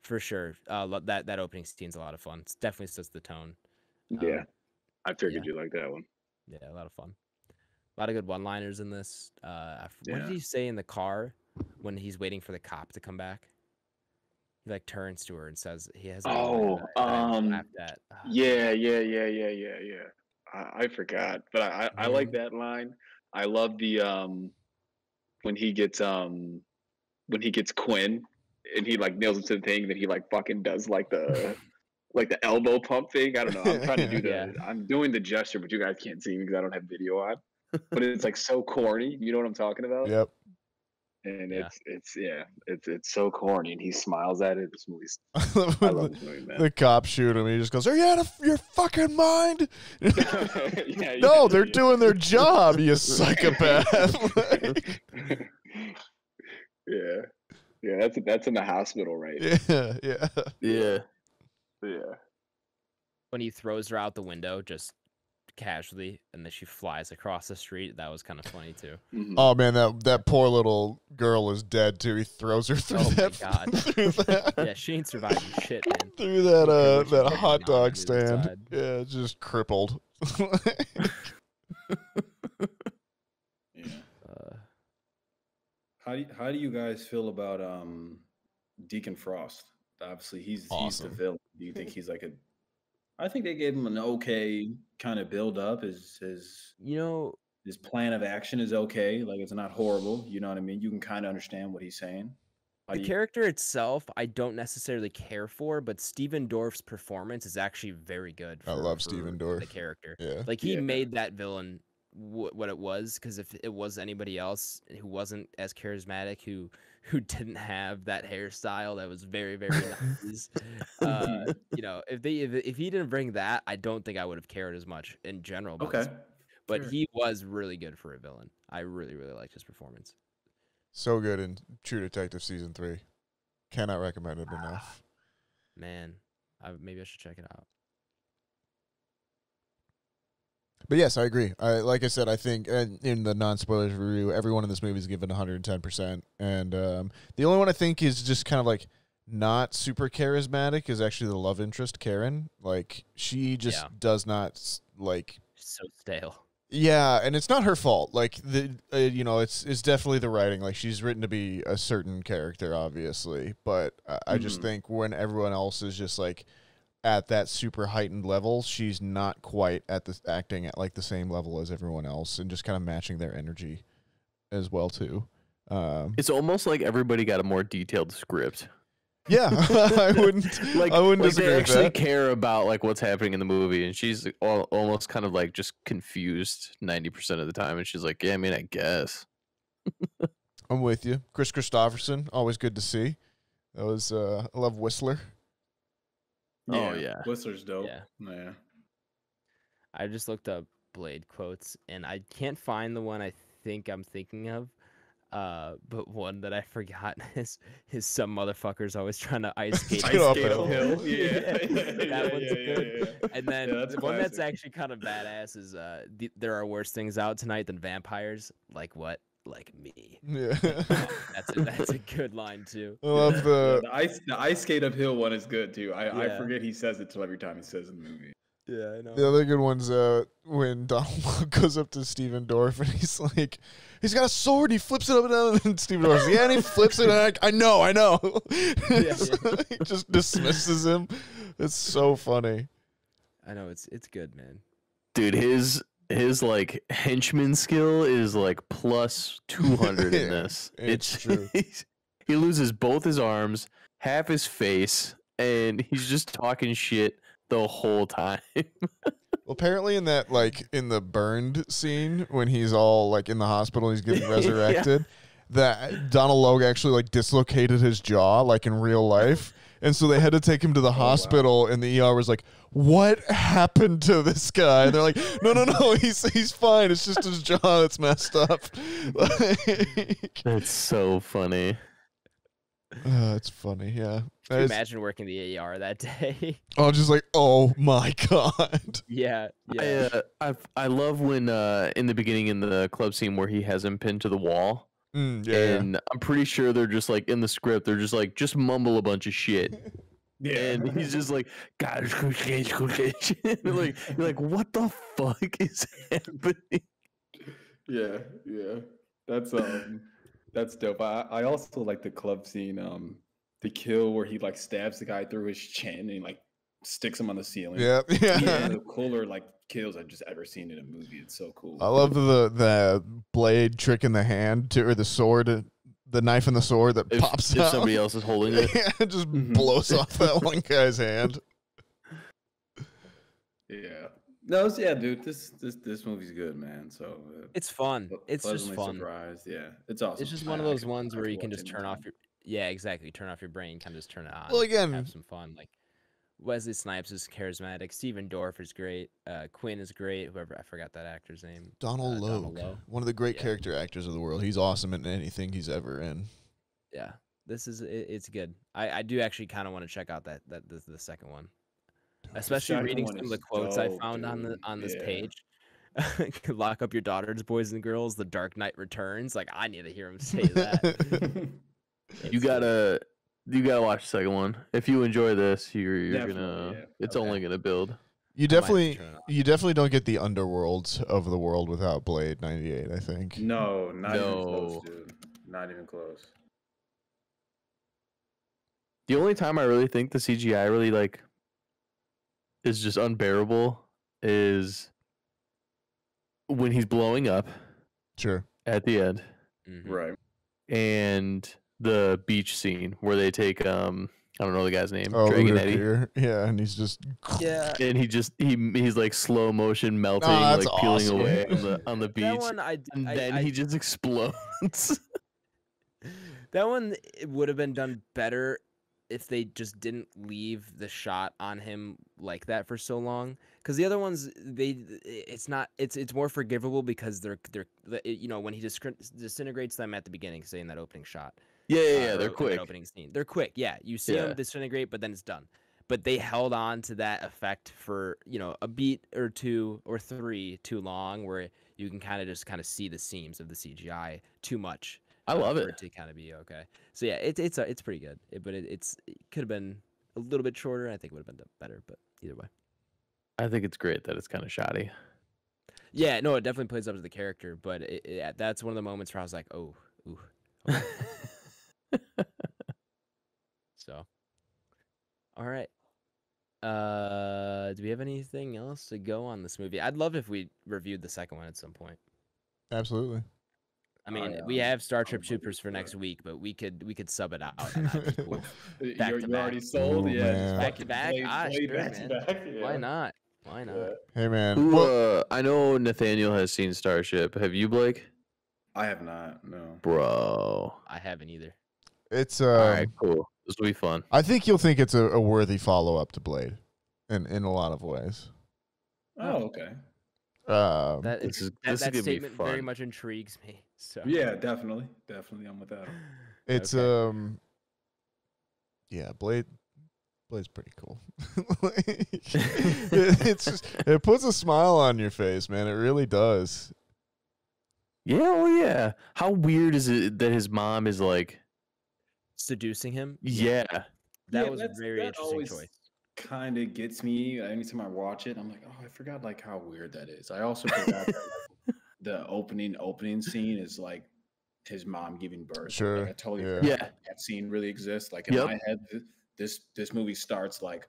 for sure, that opening scene's a lot of fun. It definitely sets the tone. Yeah. I figured you like that one. Yeah, a lot of fun. A lot of good one-liners in this. What did he say in the car when he's waiting for the cop to come back? He like turns to her and says he has. Yeah. I forgot, but I like that line. I love the when he gets Quinn and he like nails him to the thing, then he like fucking does like the like the elbow pump thing. I don't know. I'm trying to do the. Yeah. I'm doing the gesture, but you guys can't see me because I don't have video on. But it's like so corny. You know what I'm talking about? Yep. And Yeah. it's so corny, and he smiles at it. This movie's. I love this movie, man. The cops shoot him. He just goes, "Are you out of your fucking mind?" Yeah, No, they're doing their job. You psychopath. Yeah. That's in the hospital, right? Yeah. When he throws her out the window, just casually, and then she flies across the street. That was kind of funny too. Mhm. Oh man, that poor little girl is dead too. He throws her through Oh my that. God. Through that. Yeah, she ain't surviving shit, man. Through that Pretty much that just hot hanging on dog to the other stand. side. Yeah, just crippled. Yeah. Uh, How do you guys feel about Deacon Frost? Obviously, he's the Awesome. villain. Do you think he's like a? I think they gave him an okay kind of build up. His you know, his plan of action is okay. Like it's not horrible. You know what I mean? You can kind of understand what he's saying. How the do you? character itself, I don't necessarily care for, but Steven Dorff's performance is actually very good. I love Steven The Dorff. character, Yeah. like he Yeah. made that villain what it was. Because if it was anybody else who wasn't as charismatic, who didn't have that hairstyle that was very very nice, you know, if he didn't bring that, I don't think I would have cared as much in general. About this. Okay. But Fair. he was really good for a villain. I really really liked his performance. So good in True Detective season 3. Cannot recommend it enough. Man, maybe I should check it out. But yes, I agree. Like I said, I think in the non-spoilers review, everyone in this movie is given 110%. And the only one I think is just kind of like not super charismatic is actually the love interest, Karen. Like, she just does not, like... So stale. Yeah, and it's not her fault. Like, you know, it's definitely the writing. Like, she's written to be a certain character, obviously. But I just think when everyone else is just, like... at that super heightened level, she's not quite at the acting at like the same level as everyone else, and just kind of matching their energy as well too. It's almost like everybody got a more detailed script. Yeah, I wouldn't disagree they with actually that. care about like what's happening in the movie, and she's almost kind of like just confused 90% of the time, and she's like, "Yeah, I mean, I guess." I'm with you, Chris Christopherson. Always good to see. That was I love Whistler. Oh, yeah. Whistler's dope. Yeah. I just looked up Blade quotes, and I can't find the one I think I'm thinking of. But one that I forgot is some motherfuckers always trying to ice skate. Get off that hill. Yeah. That one's good. And then that's the one that's classic. actually kind of badass is there are worse things out tonight than vampires. Like what? Like me. Yeah, That's a good line too. I love The ice skate uphill one is good too. I Yeah. forget he says it till every time he says it in the movie. Yeah, I know. The other good one's when Donald goes up to Steven Dorff and he's like, he's got a sword, he flips it up and down, and Steven Dorff's like, yeah, and he flips it, and I know. He just dismisses him. It's so funny. I know it's good, man. Dude, his like henchman skill is like plus 200 in this. It's true. He loses both his arms, half his face, and he's just talking shit the whole time. Well, apparently in that, like, in the burned scene when he's all, like, in the hospital, he's getting resurrected, that Donald Logue actually, like, dislocated his jaw, like, in real life. And so they had to take him to the hospital, and the ER was like, what happened to this guy? And they're like, no, he's fine. It's just his jaw that's messed up. That's so funny. It's funny, yeah. Can you imagine working the AR that day? I was just like, oh my God. Yeah. I love when in the beginning in the club scene where he has him pinned to the wall. And I'm pretty sure they're just like in the script, they're just like, just mumble a bunch of shit. Yeah. And he's just like, God, you're like, what the fuck is happening? Yeah. That's dope. I also like the club scene, the kill where he like stabs the guy through his chin and he, like sticks him on the ceiling. Yeah. One of the cooler like kills I've just ever seen in a movie. It's so cool. I love the blade trick in the hand or the sword, the knife and the sword that pops if out. somebody else is holding it. Yeah, it just blows off that one guy's hand. Yeah. No, yeah, dude. This movie's good, man. So It's fun. It's just pleasantly fun. surprised. Yeah, it's awesome. It's just one of I those could, ones I where could you can watch just it turn off anytime. your yeah, exactly. Turn off your brain, kind of just turn it on. Well, again, have some fun. Like Wesley Snipes is charismatic. Steven Dorff is great. Quinn is great. Whoever I forgot that actor's name. Donald Donald Logue, Lowe. one of the great Yeah. character actors of the world. He's awesome in anything he's ever in. Yeah, it's good. I do actually kind of want to check out the second one, especially second reading one some of the is quotes I dope, found dude. on this Yeah. page. Lock up your daughters, boys and girls. The Dark Knight returns. Like I need to hear him say that. You gotta watch the second one. If you enjoy this, you're Definitely, gonna. yeah. It's Okay. only gonna build. You I might have to definitely, turn it on. you definitely don't get the underworlds of the world without Blade '98. I think. No, not even No. close, dude. Not even close. The only time I really think the CGI really like is just unbearable is when he's blowing up Sure. at the end, Mhm. Right. and the beach scene where they take I don't know the guy's name, Oh, Dragon Udo Eddie, Kier. Yeah, and he's just. Yeah, and he's like slow motion melting, that's like peeling awesome. away on the beach, that one and then he just explodes. that one it would have been done better if they just didn't leave the shot on him like that for so long. Because the other ones, it's more forgivable because they're when he disintegrates them at the beginning, say in that opening shot. yeah, or they're in that quick. opening scene. They're quick. Yeah, you see Yeah. them disintegrate, but then it's done. But they held on to that effect for a beat or two or three too long, where you can kind of see the seams of the CGI too much. I love for it. to kind of be okay. So yeah, it's pretty good. It could have been a little bit shorter. I think it would have been better, but either way. I think it's great that it's kind of shoddy. Yeah, no, it definitely plays up to the character, but that's one of the moments where I was like, oh, ooh. Okay. So, all right. Do we have anything else to go on this movie? I'd love if we reviewed the second one at some point. Absolutely. I mean, yeah, we have Starship I'm Troopers for looking next for week, but we could sub it out. And I'd be cool. You're, Back to you're back. already sold. Ooh, Yeah, man. just Back to fucking back? Blade Sure, back to man. back. Yeah. Why not? Why not? Yeah. Hey man. Who? Well, I know Nathaniel has seen Starship. Have you, Blake? I have not. No. Bro. I haven't either. it's All right, cool. This will be fun. I think you'll think it's a worthy follow up to Blade, in a lot of ways. Oh, okay. That This is that gonna be statement very fun. much intrigues me. So Yeah, definitely. I'm with that. It's Okay. Yeah, Blade's pretty cool. It puts a smile on your face, man. It really does. Yeah, oh yeah. How weird is it that his mom is like, seducing him. yeah. That Yeah, was a very that interesting always choice. kind of gets me anytime I watch it. I'm like, oh, I forgot like how weird that is. I also forgot that like, the opening scene is like his mom giving birth. Sure, Like, I totally yeah. forgot Yeah. that scene really exists. Like in Yep. my head, this movie starts like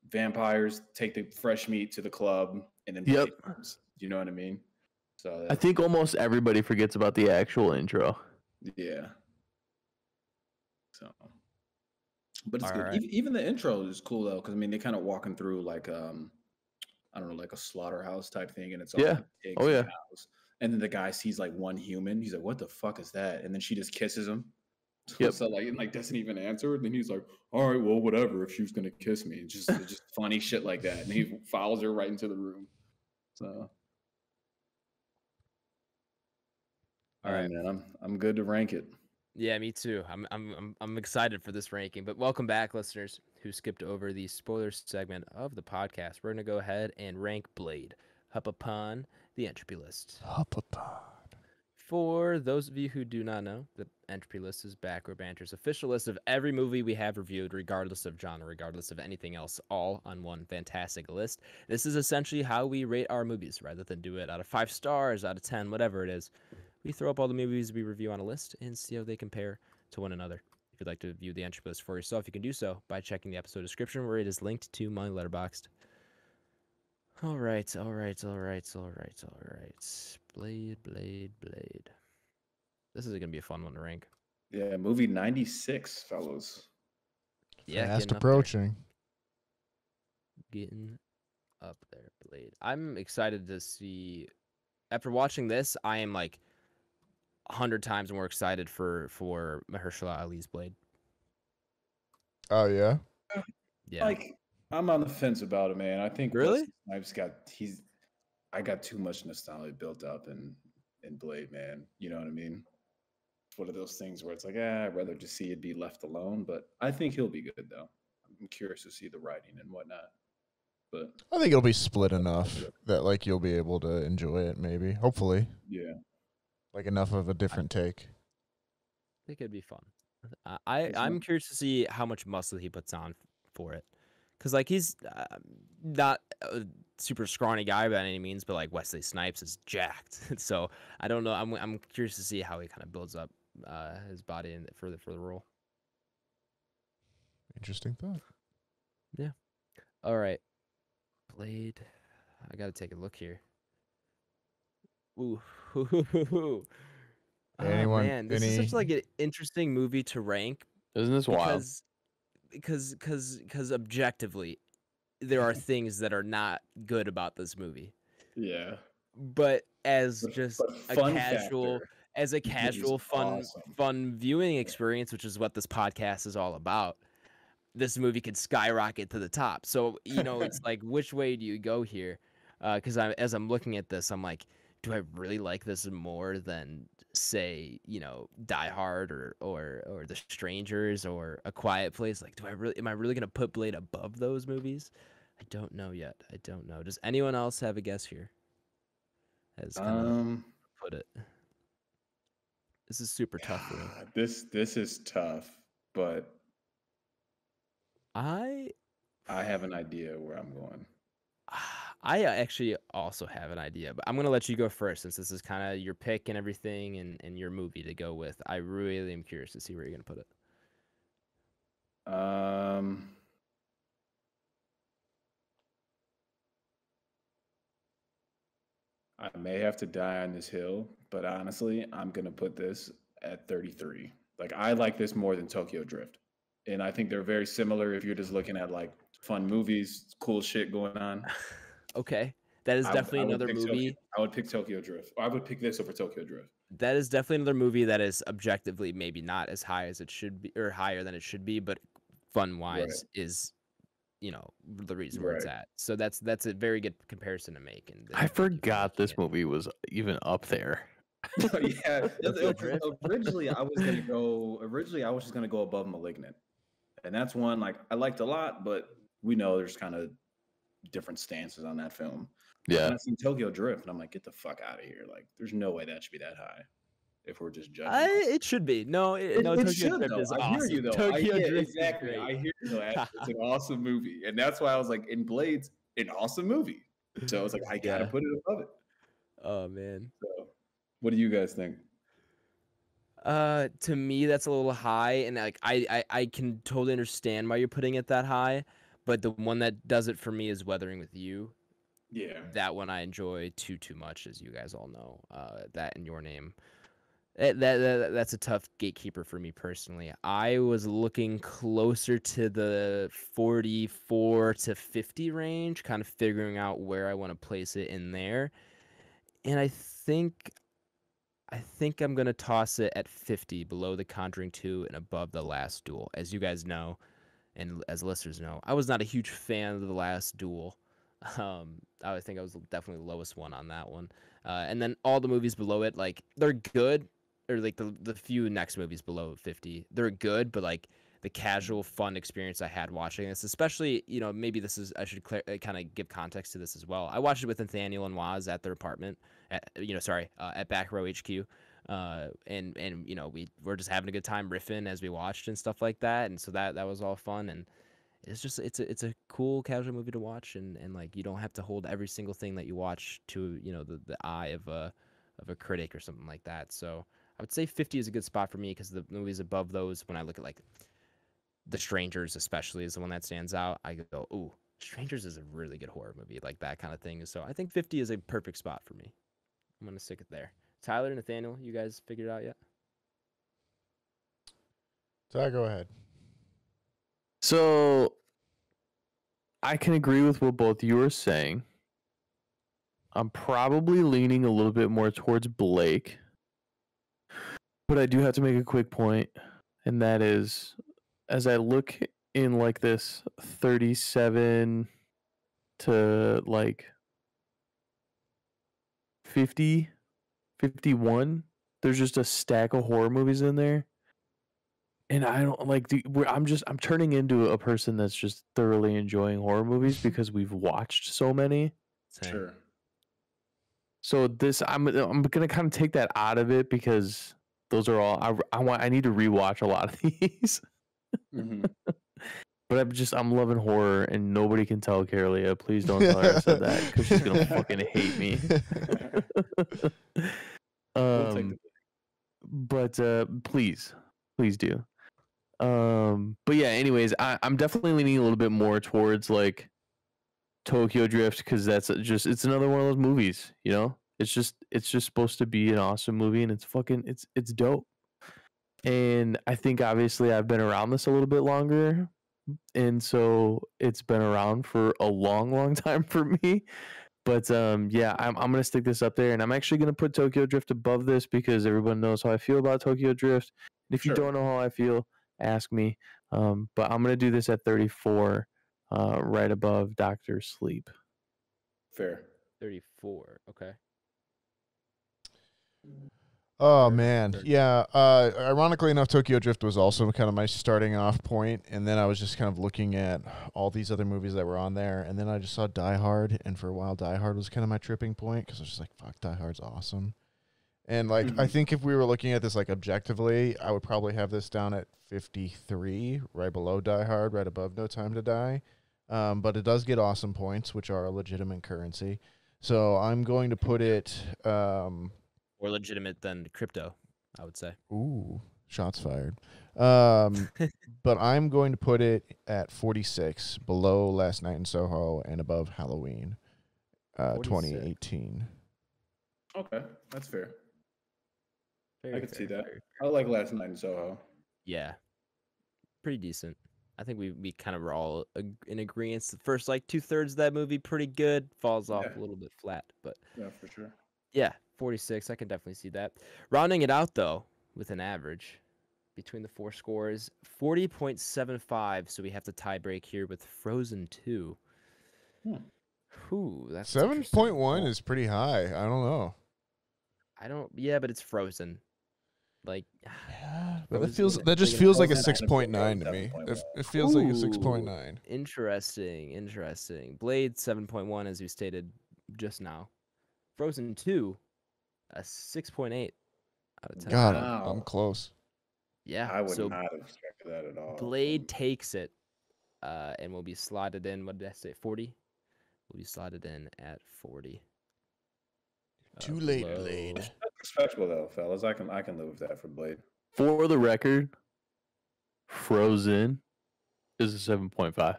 vampires take the fresh meat to the club and then Yep. Blade comes. Do you know what I mean? So I think almost everybody forgets about the actual intro. yeah. So, but it's All good. right. Even the intro is cool though, because I mean they kind of walking through like I don't know, like a slaughterhouse type thing, and it's all Yeah. like pigs Oh, and yeah. cows. And then the guy sees like one human. He's like, "What the fuck is that?" And then she just kisses him. Yep. So like doesn't even answer. And then he's like, "All right, well, whatever. If she was gonna kiss me, it's just funny shit like that." And he follows her right into the room. So, All right. man, I'm good to rank it. Yeah, me too. I'm excited for this ranking. But welcome back, listeners who skipped over the spoilers segment of the podcast. We're gonna go ahead and rank Blade up upon the entropy list. For those of you who do not know, the entropy list is Back Row Banter's official list of every movie we have reviewed, regardless of genre, regardless of anything else, all on one fantastic list. This is essentially how we rate our movies, rather than do it out of 5 stars, out of 10, whatever it is. We throw up all the movies we review on a list and see how they compare to one another. If you'd like to view the entropy list for yourself, you can do so by checking the episode description where it is linked to my Letterboxd. All right. Blade. This is going to be a fun one to rank. Yeah, movie 96, fellas. Yeah, Fast getting up there. approaching. Getting up there, Blade. I'm excited to see. After watching this, I am like 100 times more excited for Mahershala Ali's Blade. Oh yeah. Yeah. Like, I'm on the fence about it, man. I think Really? Wesley Snipes I got too much nostalgia built up in Blade, man. You know what I mean? It's one of those things where it's like, I'd rather just see it be left alone. But I think he'll be good though. I'm curious to see the writing and whatnot. But I think it'll be split enough that like you'll be able to enjoy it. Maybe, hopefully, yeah, like enough of a different take. I think it'd be fun. I'm curious to see how much muscle he puts on for it, because like he's not a super scrawny guy by any means, but like Wesley Snipes is jacked. So I don't know. I'm curious to see how he kind of builds up his body for the role. Interesting thought. Yeah. All right, Blade. I gotta take a look here. Ooh. Anyone? Man, this is such like an interesting movie to rank. Isn't this wild? Because objectively, there are things that are not good about this movie. yeah. But as just but a fun casual, factor, as a movie's casual awesome. fun viewing experience, which is what this podcast is all about, this movie could skyrocket to the top. So it's like, which way do you go here? Because as I'm looking at this, I'm like, do I really like this more than say Die Hard or The Strangers or A Quiet Place? Like, am I really gonna put Blade above those movies? I don't know yet. I don't know. Does anyone else have a guess here? As kind of put it. This is super tough for me. This is tough, but I have an idea where I'm going. I actually also have an idea, but I'm gonna let you go first since this is kind of your pick and everything and your movie to go with. I really am curious to see where you're gonna put it. I may have to die on this hill, but honestly, I'm gonna put this at 33. Like, I like this more than Tokyo Drift, and I think they're very similar. If you're just looking at like fun movies, cool shit going on. Okay, that is definitely another movie. I would pick Tokyo Drift. I would pick this over Tokyo Drift. That is definitely another movie that is objectively maybe not as high as it should be, or higher than it should be, but fun-wise is, the reason where it's at. So that's a very good comparison to make. And I forgot this movie was even up there. Yeah, originally I was just gonna go above Malignant, and that's one like I liked a lot, but we know there's kind of different stances on that film. Yeah, and I seen Tokyo Drift, and I'm like, get the fuck out of here! Like, there's no way that should be that high. If we're just judging, it should be. No, Tokyo Drift is awesome. I hear you though. Tokyo Drift exactly. I hear you though. It's an awesome movie, and that's why I was like, in Blade's an awesome movie. So I was like, I gotta put it above it. Oh man. So, what do you guys think? To me, that's a little high, and like I can totally understand why you're putting it that high, but the one that does it for me is Weathering with You. Yeah, that one I enjoy too much, as you guys all know. That and Your Name. That's a tough gatekeeper for me personally. I was looking closer to the 44 to 50 range, kind of figuring out where I want to place it in there, and I think I'm going to toss it at 50, below The Conjuring 2 and above The Last Duel. As you guys know, and as listeners know, I was not a huge fan of The Last Duel. I think I was definitely the lowest one on that one. And then all the movies below it, like, they're good, or like the few next movies below 50, they're good, but like the casual fun experience I had watching this, especially, maybe this is, I should kind of give context to this as well. I watched it with Nathaniel and Waz at their apartment at Back Row HQ. And we're just having a good time riffing as we watched and stuff like that. And so that was all fun. And it's just, it's a cool casual movie to watch. And like, you don't have to hold every single thing that you watch to, the eye of a critic or something like that. So I would say 50 is a good spot for me, because the movies above those, when I look at like The Strangers especially is the one that stands out, I go, ooh, Strangers is a really good horror movie, like that kind of thing. So I think 50 is a perfect spot for me. I'm going to stick it there. Tyler, Nathaniel, you guys figured it out yet? So go ahead. So I can agree with what both you are saying. I'm probably leaning a little bit more towards Blake. But I do have to make a quick point, and that is, as I look in like this 37 to like 50, 51, there's just a stack of horror movies in there. And I don't like I'm turning into a person that's just thoroughly enjoying horror movies because we've watched so many. Same. Sure. So this I'm gonna kind of take that out of it because those are all I need to rewatch a lot of these. Mm-hmm. But I'm loving horror, and nobody can tell Carolia. Please don't tell her I said that because she's gonna fucking hate me. We'll take But please do. But yeah. Anyways, I'm definitely leaning a little bit more towards like Tokyo Drift because that's it's another one of those movies. You know, it's just supposed to be an awesome movie, and it's dope. And I think obviously I've been around this a little bit longer, and so it's been around for a long time for me. But yeah, I'm gonna stick this up there, and I'm actually gonna put Tokyo Drift above this because everyone knows how I feel about Tokyo Drift. And if you Sure. don't know how I feel, ask me. But I'm gonna do this at 34, right above Doctor Sleep. Fair. 34. Okay. Oh man, yeah. Ironically enough, Tokyo Drift was also kind of my starting off point, and then I was just kind of looking at all these other movies that were on there, and then I just saw Die Hard, and for a while, Die Hard was kind of my tripping point because I was just like, "Fuck, Die Hard's awesome." And like, I think if we were looking at this like objectively, I would probably have this down at 53, right below Die Hard, right above No Time to Die. But it does get awesome points, which are a legitimate currency. So I'm going to put it. More legitimate than crypto, I would say. Ooh, shots fired. But I'm going to put it at 46, below Last Night in Soho and above Halloween 2018. Okay, that's fair. Very I could fair, see that. very I like Last Night in Soho. Yeah, pretty decent. I think we kind of were all in agreement. The first like 2/3 of that movie pretty good. Falls off Yeah. a little bit flat, but Yeah, for sure. yeah, 46. I can definitely see that. Rounding it out though, with an average between the four scores, 40.75. So we have to tie break here with Frozen 2. Ooh, that's 7.1 is pretty high. I don't know. Yeah, but it's Frozen. Like, Yeah, but Frozen that just is feels like a Frozen 6.9 to me. It feels like a 6.9. Interesting. Blade 7.1, as you stated just now. Frozen 2, a 6.8 out of 10. God, Wow. I'm close. Yeah, I would so not have expected that at all. Blade takes it, and will be slotted in. What did I say? 40. Will be slotted in at 40. Too late, below- Blade. That's respectable though, fellas. I can live with that for Blade. For the record, Frozen is a 7.5.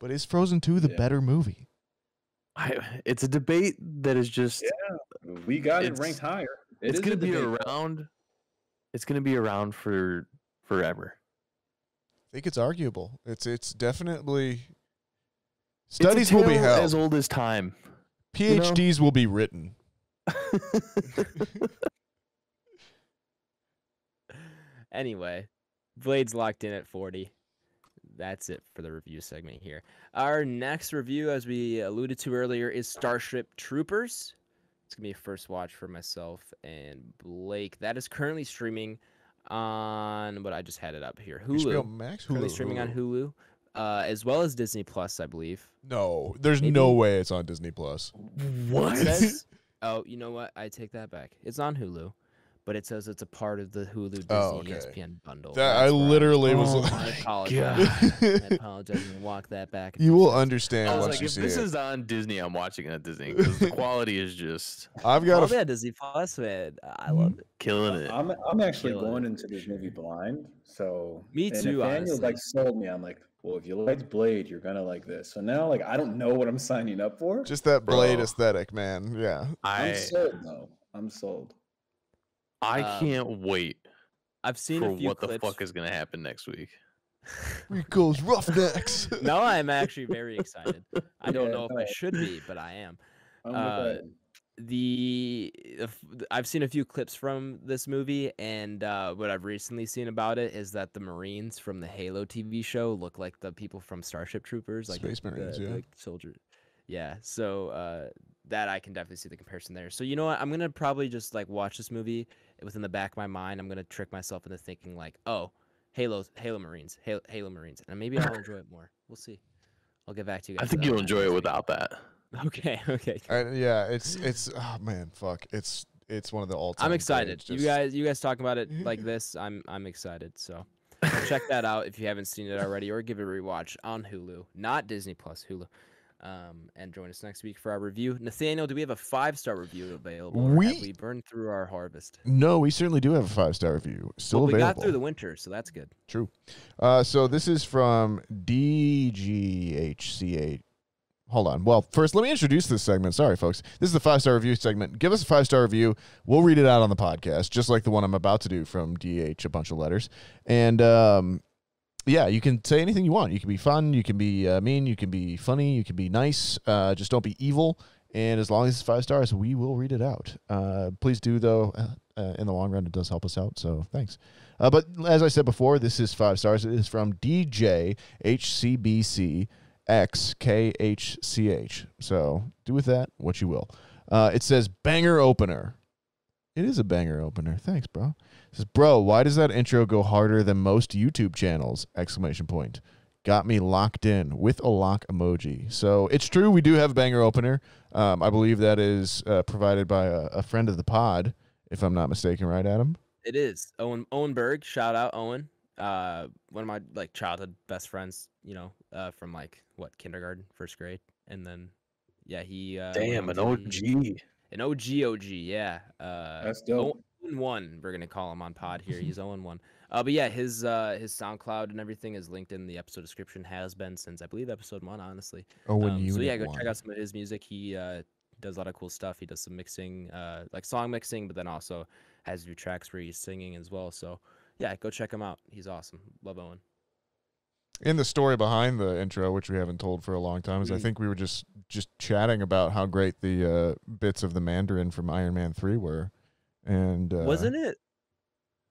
But is Frozen 2 the Yeah. better movie? It's a debate that is just We got it It's- ranked higher. it's is gonna a be debate, though. around. It's gonna be around for forever. I think it's arguable. It's definitely It's a studies will be tale held. as old as time. PhDs will be written. Anyway, Blade's locked in at 40. That's it for the review segment here. Our next review, as we alluded to earlier, is Starship Troopers. It's going to be a first watch for myself and Blake. That is currently streaming on, what I just had it up here, HBO Hulu. Max? Currently streaming on Hulu, as well as Disney Plus, I believe. No, there's Maybe- no way it's on Disney Plus. What? It says, oh, you know what? I take that back. It's on Hulu, but it says it's a part of the Hulu Disney Oh, okay. ESPN bundle. That I That's where I'm- literally was. Oh like- my I apologize. I apologize and walk that back. a You few will steps. understand I was once like, you if see this it. is on Disney, I'm watching it on Disney because the quality is just I've got Oh a yeah, Disney Plus, man. I love it. killing it. I'm actually Killing going it. into this movie blind. So Me and too, Nathaniel honestly. like sold me. I'm like, well, if you liked Blade, you're gonna like this. So now like I don't know what I'm signing up for. just that Blade Bro. aesthetic, man. Yeah. I'm I sold though. I'm sold. can't wait I've seen for a few what clips. the fuck is gonna happen next week. Rico's Roughnecks. No, I'm actually very excited. I don't Yeah, know if I should be, but I am. I'm with Uh, that. I've seen a few clips from this movie, and what I've recently seen about it is that the Marines from the Halo TV show look like the people from Starship Troopers, like Space Marines, yeah. the soldiers. Yeah, so that I can definitely see the comparison there. So you know what? I'm gonna probably just like watch this movie within the back of my mind. I'm gonna trick myself into thinking like, oh, Halo Marines, Halo Marines, and maybe I'll enjoy it more. We'll see. I'll get back to you I guys. think with that you'll one enjoy next it week. without that. Okay, okay. Yeah, it's oh man, fuck. It's one of the all-time. I'm excited. greats, You guys talking about it like this. I'm excited. So check that out if you haven't seen it already, or give it a rewatch on Hulu, not Disney Plus, Hulu. And join us next week for our review. Nathaniel, do we have a 5-star review available? Or have we burned through our harvest? No, we certainly do have a 5-star review still Well, we available. got through the winter, so that's good. True. So this is from DGHCA. Hold on. Well, first, let me introduce this segment. Sorry, folks. This is the 5-star review segment. Give us a 5-star review. We'll read it out on the podcast, just like the one I'm about to do from DH, a bunch of letters. And yeah, you can say anything you want. You can be fun. You can be mean. You can be funny. You can be nice. Just don't be evil. And as long as it's 5 stars, we will read it out. Please do, though. In the long run, it does help us out. So thanks. But as I said before, this is 5 stars. It is from DJHCBC. XKHCH. So do with that what you will. It says banger opener. It is a banger opener. Thanks, bro. It says, bro, why does that intro go harder than most YouTube channels? Exclamation point. Got me locked in with a lock emoji. So it's true. We do have a banger opener. I believe that is provided by a friend of the pod, if I'm not mistaken, right, Adam? It is Owen Berg. Shout out Owen. One of my like childhood best friends, from like kindergarten, first grade, and then he Damn, an OG. An OG, yeah. That's dope. 0-1, we're gonna call him on pod here. He's 0-1. But yeah, his SoundCloud and everything is linked in the episode description. Has been since I believe episode 1, honestly. So yeah, go check out some of his music. He does a lot of cool stuff. He does some mixing, like song mixing, but then also has a few tracks where he's singing as well. So yeah, go check him out. He's awesome. Love Owen. In the story behind the intro, which we haven't told for a long time, is I think we were just chatting about how great the bits of the Mandarin from Iron Man 3 were. And wasn't it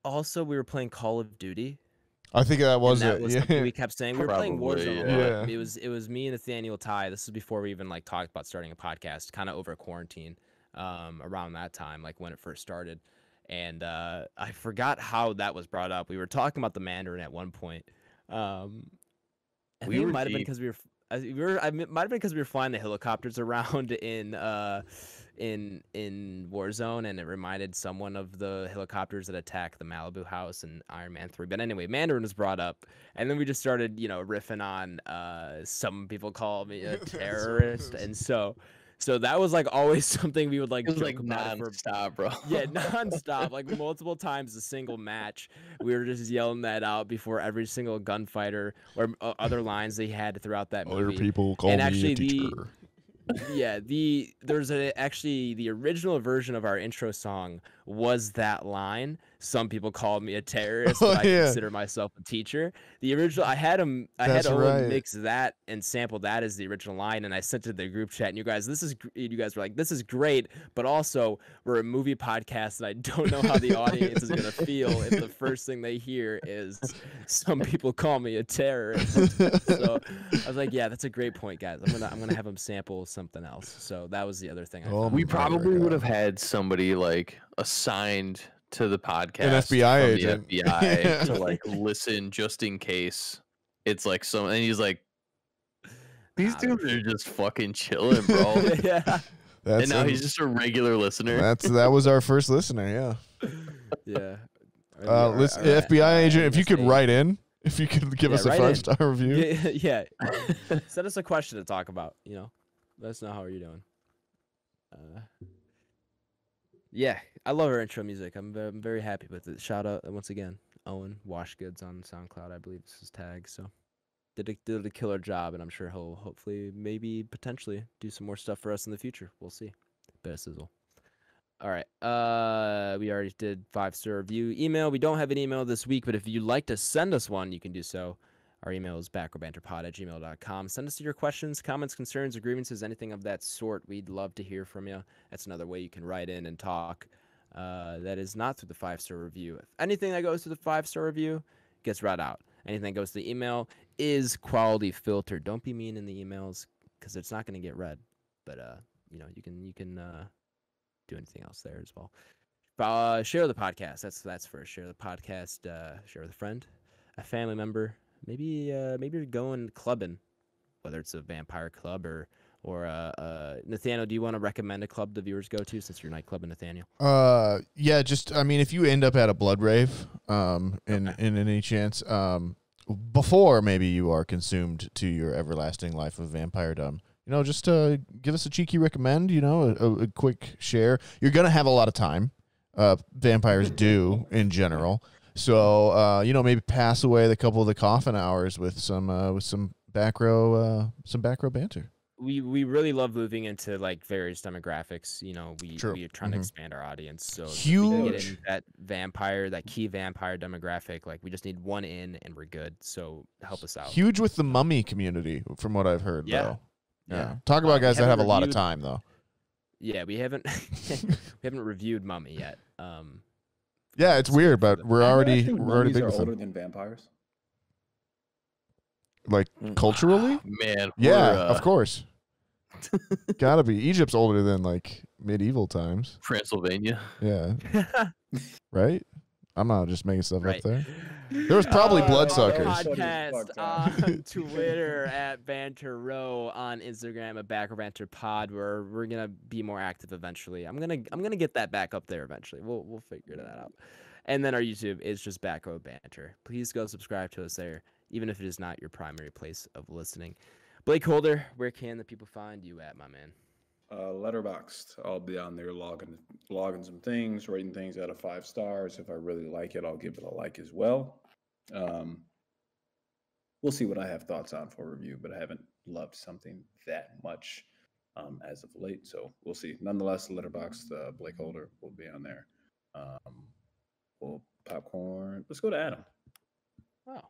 also we were playing Call of Duty? I think that was and that it. was something we kept saying. We were playing Warzone. Yeah. It was me and Nathaniel Ty. This is before we even like talked about starting a podcast, kind of over quarantine, around that time, like when it first started. And I forgot how that was brought up. We were talking about the Mandarin at one point. I think it might have been because we were flying the helicopters around in Warzone, and it reminded someone of the helicopters that attacked the Malibu house in Iron Man 3. But anyway, Mandarin was brought up, and then we just started, riffing on some people call me a terrorist, and so that was like always something we would like joke like about nonstop, bro. Yeah, nonstop, like multiple times a single match. We were just yelling that out before every single gunfighter or other lines they had throughout that movie. Other people call me a teacher. There's the original version of our intro song was that line. Some people called me a terrorist, but I consider myself a teacher. The original, I had Owen mix that and sample that as the original line, and I sent it to the group chat. And you guys were like, "This is great," but also we're a movie podcast, and I don't know how the audience is gonna feel if the first thing they hear is "Some people call me a terrorist." So I was like, "Yeah, that's a great point, guys. I'm gonna have them sample something else." So that was the other thing. We probably would have had somebody like assigned to the podcast, an FBI from agent, the FBI to like listen just in case it's like and he's like, these dudes are just fucking chilling, bro. Yeah. And now he's just a regular listener. That was our first listener, yeah. Yeah. FBI agent, if you could write in, if you could give us a 5-star review. Yeah. Send us a question to talk about, Let us know how are you doing. Yeah, I love our intro music. I'm very happy with it. Shout out once again, Owen Washgoods on SoundCloud. I believe this is tag. So did a killer job, and I'm sure he'll hopefully, maybe, potentially do some more stuff for us in the future. We'll see. Bit of sizzle. All right. We already did 5-star review email. We don't have an email this week, but if you'd like to send us one, you can do so Our email is backrowbanterpod@gmail.com. Send us your questions, comments, concerns, or grievances, anything of that sort. We'd love to hear from you. That's another way you can write in and talk. That is not through the 5-star review. If anything that goes to the 5-star review gets read out. Anything that goes to the email is quality filtered. Don't be mean in the emails because it's not going to get read. But you can do anything else there as well. Share the podcast. That's first. Share the podcast. Share with a friend, a family member. Maybe you're going clubbing, whether it's a vampire club or Nathaniel. Do you want to recommend a club the viewers go to since you're nightclubbing, Nathaniel? Yeah. Just if you end up at a blood rave, in any chance, before maybe you are consumed to your everlasting life of vampiredom. Just give us a cheeky recommend. A quick share. You're gonna have a lot of time. Vampires do in general. So maybe pass away the couple of the coffin hours with some back row banter. We really love moving into like various demographics. We are trying to expand our audience. So Huge. if we can get in that key vampire demographic. Like we just need one in and we're good. So help us out. Huge with the mummy community, from what I've heard. Yeah. Though. Yeah. Talk about guys that have a lot of time though. Yeah, we haven't reviewed Mummy yet. Yeah, it's weird, but we're already big with older them. than vampires. Like culturally, man. Yeah, of course. Gotta be. Egypt's older than like medieval times. Transylvania. Yeah. Right? I'm not just making stuff up there. There was probably bloodsuckers. Podcast on Twitter at Banter Row, on Instagram at Back Row Banter Pod, where we're gonna be more active eventually. I'm gonna get that back up there eventually. We'll figure that out. And then our YouTube is just Back Row Banter. Please go subscribe to us there, even if it is not your primary place of listening. BlakeHolder, where can the people find you at, my man? Letterboxd. I'll be on there logging some things, rating things out of 5 stars. If I really like it, I'll give it a like as well. We'll see what I have thoughts on for review, but I haven't loved something that much as of late, so we'll see. Nonetheless, Letterboxd, BlakeHolder will be on there. We'll popcorn. Let's go to Adam. Oh,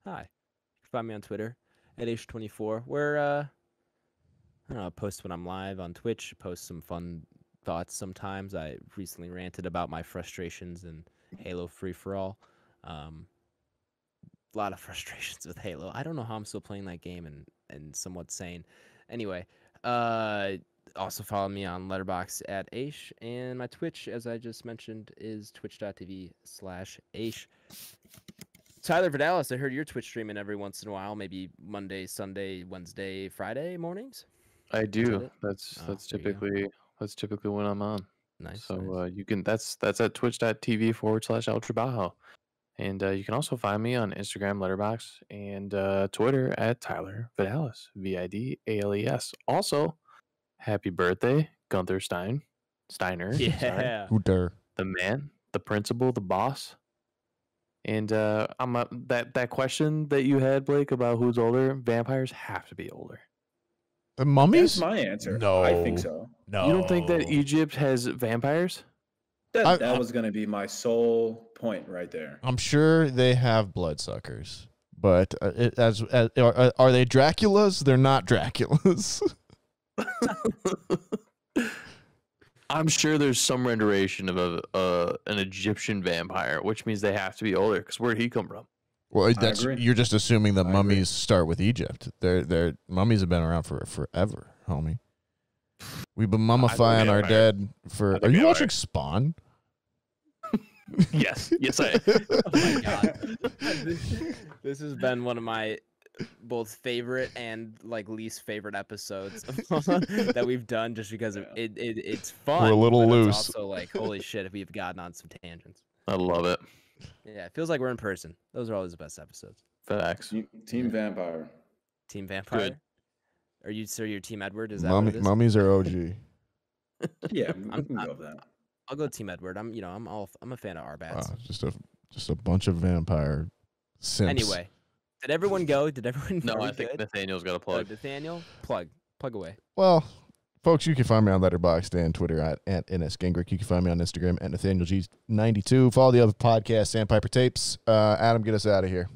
hi. You can find me on Twitter at H24, where I don't know, I post when I'm live on Twitch, post some fun thoughts sometimes. I recently ranted about my frustrations in Halo Free-for-All. A lot of frustrations with Halo. I don't know how I'm still playing that game and somewhat sane. Anyway, also follow me on Letterboxd at Aish, and my Twitch, as I just mentioned, is twitch.tv/Aish. Tyler Vidalis, I heard you're Twitch streaming every once in a while, maybe Monday, Sunday, Wednesday, Friday mornings. I do. That's typically when I'm on. Nice. So nice. you can that's at twitch.tv/ultrabajo. And you can also find me on Instagram, Letterboxd, and Twitter at Tyler Vidalis, Vidales. Also, happy birthday, Gunther Steiner. Yeah. Who dare? The man, the principal, the boss. And that question that you had, Blake, about who's older, vampires have to be older. The mummies? That's my answer. No. I think so. No. You don't think that Egypt has vampires? That was going to be my sole point right there. I'm sure they have bloodsuckers, but are they Draculas? They're not Draculas. I'm sure there's some rendition of an Egyptian vampire, which means they have to be older. Because where'd he come from? Well, agree. You're just assuming that I mummies start with Egypt. Their mummies have been around for forever, homie. We've been mummifying our dead for. Are you watching Spawn? Yes, I am. Oh my god. This has been one of my both favorite and like least favorite episodes that we've done, just because it's fun. We're a little but loose. It's also like, holy shit, we've gotten on some tangents. I love it. Yeah, it feels like we're in person. Those are always the best episodes. Facts. Team Vampire. Team Vampire. Good. Are you Team Edward? Is that what it is? Mummies are OG. Yeah, we can go with that. I'll go Team Edward. I'm a fan of Arbats. Wow, just a bunch of vampire simps. Anyway, did everyone go? Did everyone? No, are we I think good? Nathaniel's got a plug. Nathaniel, plug away. Well, folks, you can find me on Letterboxd and Twitter at @NSGangrick. You can find me on Instagram at NathanielG92. Follow the other podcast, Sandpiper Tapes. Adam, get us out of here.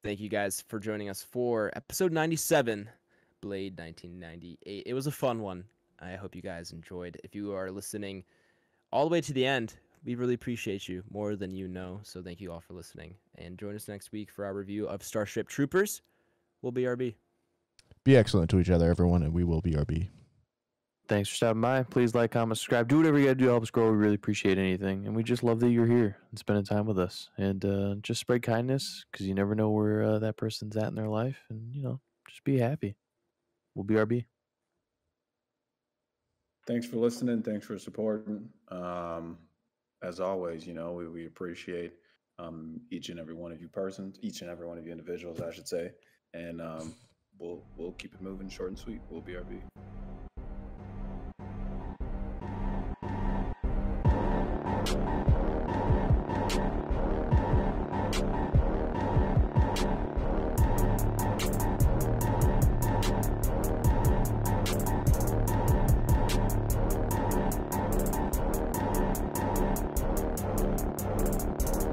Thank you guys for joining us for episode 97, Blade 1998. It was a fun one. I hope you guys enjoyed. If you are listening all the way to the end, we really appreciate you more than you know. So thank you all for listening. And join us next week for our review of Starship Troopers. We'll BRB. Be excellent to each other, everyone, and we will BRB. Thanks for stopping by. Please like, comment, subscribe. Do whatever you got to do to help us grow. We really appreciate anything. And we just love that you're here and spending time with us. And just spread kindness because you never know where that person's at in their life. And, just be happy. We'll BRB. Thanks for listening. Thanks for supporting. As always, we appreciate each and every one of you persons, each and every one of you individuals, I should say. And we'll keep it moving short and sweet. We'll BRB.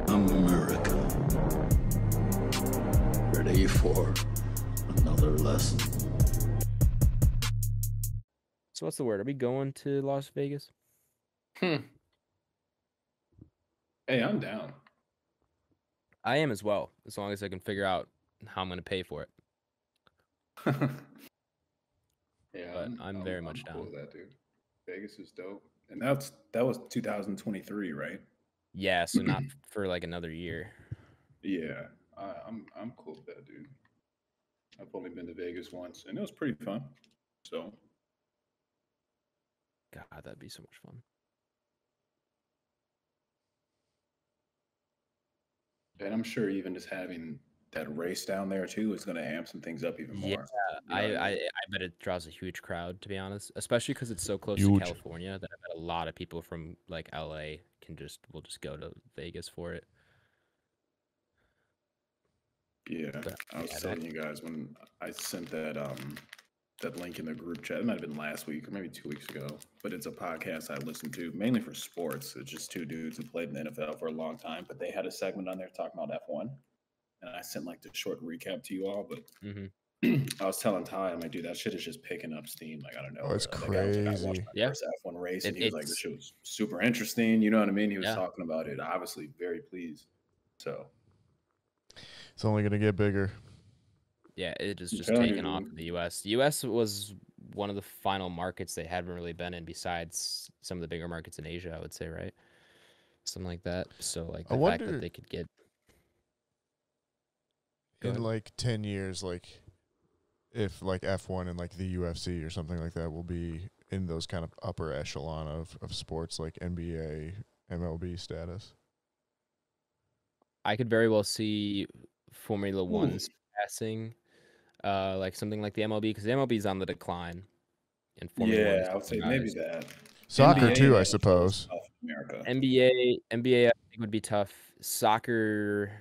America. Ready for another lesson. So what's the word? Are we going to Las Vegas? Hey, I'm down. I am as well, as long as I can figure out how I'm going to pay for it. Yeah, But I'm very much cool down. with that, dude. Vegas is dope, and that was 2023, right? Yeah, so not for like another year. Yeah, I'm cool with that, dude. I've only been to Vegas once, and it was pretty fun. So, God, that'd be so much fun. and I'm sure even just having that race down there too is going to amp some things up even more. Yeah, You know what I I mean? bet it draws a huge crowd, to be honest, especially because it's so close Huge. to California that I bet a lot of people from like LA will just go to Vegas for it. Yeah, But I was yeah, telling you guys when I sent that link in the group chat. It might have been last week or maybe 2 weeks ago, but it's a podcast I listen to mainly for sports. It's just two dudes who played in the NFL for a long time, but they had a segment on there talking about F1, and I sent like the short recap to you all. But I was telling Ty, I'm like, dude, that shit is just picking up steam. Like, I don't know. Oh, it's That guy was like, I watched crazy. my Yeah. first F1 race, and It- he was like, this it's- shit was super interesting. You know what I mean? He was Yeah. talking about it. Obviously, very pleased. So, It's only going to get bigger. Yeah, it is I'm just telling you, taking off dude. in the U.S. The U.S. was one of the final markets they haven't really been in, besides some of the bigger markets in Asia, I would say, right? Something like that. So, like I the fact wonder- that they could get Go In ahead. like 10 years, like if like F1 and like the UFC or something like that will be in those kind of upper echelon of sports like NBA, MLB status. I could very well see Formula One surpassing, like something like the MLB, because the MLB is on the decline, and Formula One is yeah, I would say on the maybe rise. that. Soccer NBA too, I is suppose. tough in America. NBA, I think would be tough. Soccer,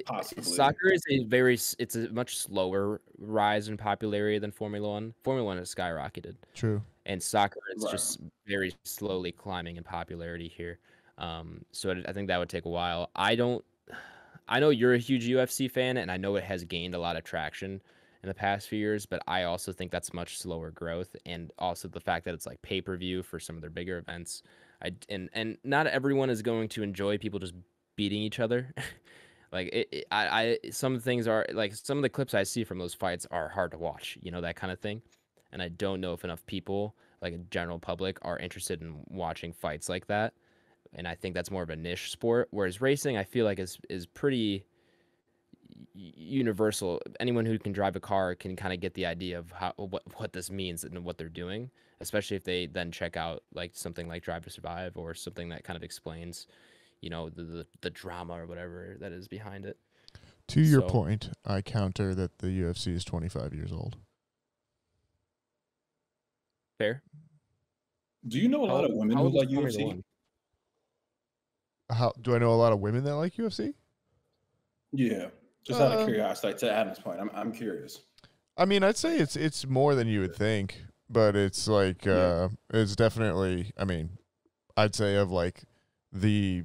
Possibly. soccer is it's a much slower rise in popularity than Formula One. Formula One has skyrocketed, True. and soccer is Right. just very slowly climbing in popularity here. So I think that would take a while. I know you're a huge UFC fan, and I know it has gained a lot of traction in the past few years, but I also think that's much slower growth, and also the fact that it's like pay-per-view for some of their bigger events. And not everyone is going to enjoy people just beating each other. Like some things are like some of the clips I see from those fights are hard to watch, that kind of thing. And I don't know if enough people, like a general public, are interested in watching fights like that. And I think that's more of a niche sport. Whereas racing, I feel like is pretty universal. Anyone who can drive a car can kind of get the idea of what this means and what they're doing, especially if they then check out like something like Drive to Survive or something that kind of explains, the drama or whatever that is behind it. To your So- point, I counter that the UFC is 25 years old. Fair. Do you know a lot of women How who old is like Formula UFC? One? How do I know a lot of women that like UFC? Yeah, just out of Uh, curiosity. Like, to Adam's point, I'm curious. I mean, I'd say it's more than you would think, but it's like Yeah. it's definitely. I mean, I'd say of like the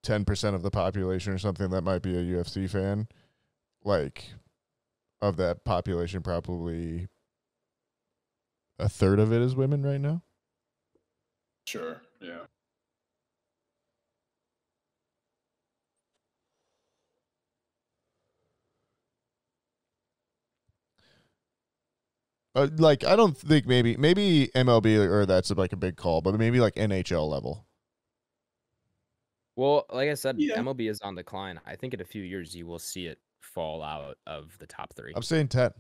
10% of the population or something that might be a UFC fan, like of that population, probably a third of it is women right now. Sure. Yeah. Like I don't think maybe MLB or that's like a big call, but maybe like NHL level. Well, like I said, Yeah. MLB is on decline. I think in a few years you will see it fall out of the top 3. I'm saying 10.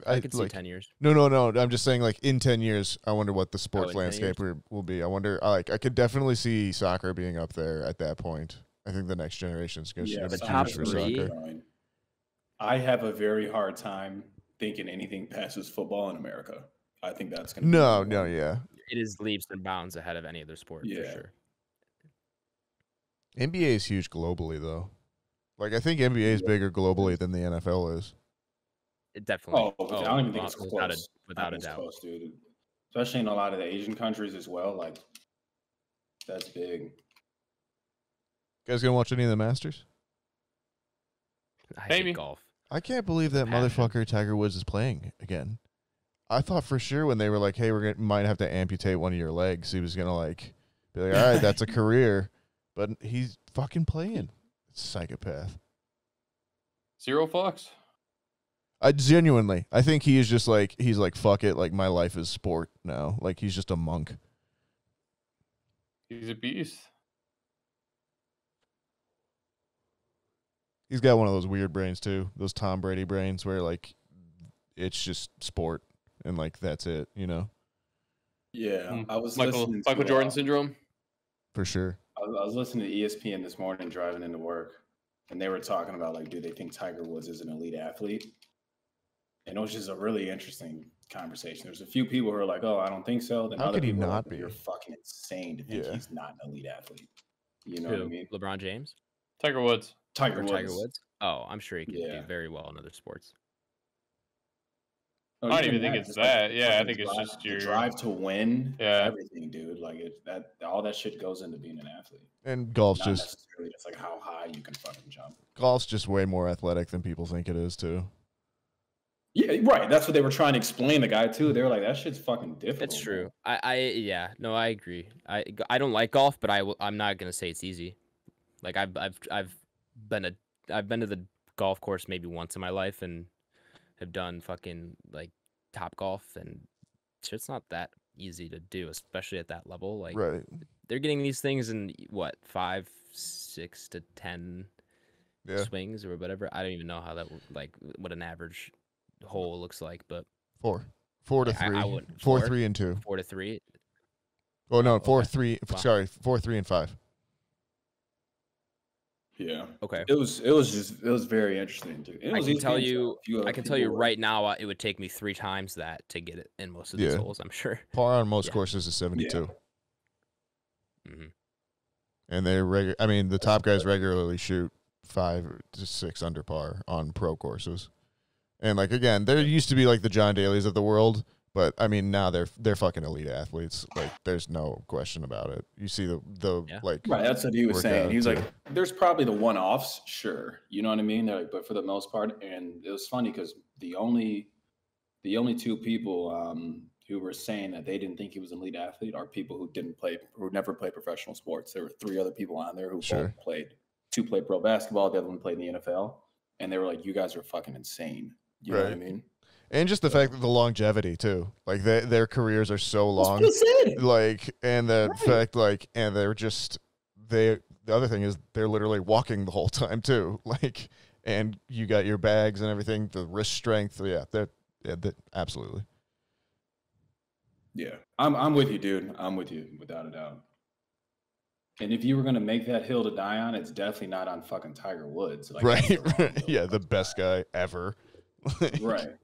I could see like 10 years. No. I'm just saying like in 10 years, I wonder what the in sports 10 landscape years? will be. I wonder like I could definitely see soccer being up there at that point. I think the next generation is going to The be top huge for three? soccer. I have a very hard time thinking anything passes football in America. I think that's going to No, be one. yeah. It is leaps and bounds ahead of any other sport for Yeah. sure. NBA is huge globally though. Like I think NBA is bigger globally than the NFL is. It definitely. I don't even think it's close. Without a It's doubt. close, dude. Especially in a lot of the Asian countries as well. Like, that's big. You guys gonna watch any of the Masters? I Maybe. hate golf. I can't believe that Passion. motherfucker Tiger Woods is playing again. I thought for sure when they were like, "Hey, might have to amputate one of your legs," he was gonna like be like, "All right, that's a career," but he's fucking playing. Psychopath. 0 fucks. I genuinely, I think he is just like he's like fuck it, like my life is sport now. Like he's just a monk. He's a beast. He's got one of those weird brains too, those Tom Brady brains where like it's just sport and like that's it, you know. Yeah. I was Michael listening to, Jordan syndrome. For sure. I was listening to ESPN this morning driving into work, and they were talking about like, do they think Tiger Woods is an elite athlete? And it was just a really interesting conversation. There's a few people who are like, "Oh, I don't think so." Then How other could he people are not like, be? "You're fucking insane to think Yeah. he's not an elite athlete." You know what I mean? LeBron James Tiger Woods. Tiger or Woods. Tiger Woods? Oh, I'm sure he could Yeah. do very well in other sports. Oh, I don't even even think that, it's just, that. Yeah, I fucking think it's drive- just the your drive to win. Yeah. Everything, dude. Like that. All that shit goes into being an athlete. And golf's Not just necessarily just like how high you can fucking jump. golf's just way more athletic than people think it is too. Yeah, right. That's what they were trying to explain the guy too. They were like, "That shit's fucking difficult." It's true. man." I agree. I don't like golf, but I'm not gonna say it's easy. Like I've been to the golf course maybe once in my life and have done fucking like top golf, and shit's not that easy to do, especially at that level. Like Right. they're getting these things in what 5, 6 to 10 Yeah. swings or whatever. I don't even know how that like what an average hole looks like, but 4 to I 3. wouldn't- 4, four? 3, and 2. 4 to 3. Oh no, Oh, 4, okay. 3. Wow. Sorry, 4, 3, and 5. Yeah. Okay. It was very interesting, dude. It I was can easy tell to you. a few other I can tell you people were- right now, it would take me 3 times that to get it in most of these Yeah. holes. I'm sure. Par on most Yeah. courses is 72. hmm And the top guys regularly shoot 5 to 6 under par on pro courses. And like again, there used to be like the John Daly's of the world, but I mean now they're fucking elite athletes. Like there's no question about it. You see the Yeah. like Right, that's what he was saying. workout, He was too. like, "There's probably the one-offs, sure. You know what I mean? They're like, but for the most part, and it was funny because the only 2 people who were saying that they didn't think he was an elite athlete are people who never played professional sports. There were 3 other people on there who Sure. both played. 2 played pro basketball, the other one played in the NFL, and they were like, "You guys are fucking insane." You know what I Right. mean? and just the fact that the longevity too. Like their careers are so long. That's what I said. Like and the Right. fact like and they're just the other thing is they're literally walking the whole time too. Like and you got your bags and everything, the wrist strength. Yeah, absolutely. Yeah, I'm with you, dude. I'm with you without a doubt. And if you were gonna make that hill to die on, it's definitely not on fucking Tiger Woods. Like, that's Right. the wrong hill Yeah, to the die best guy ever. on. Right.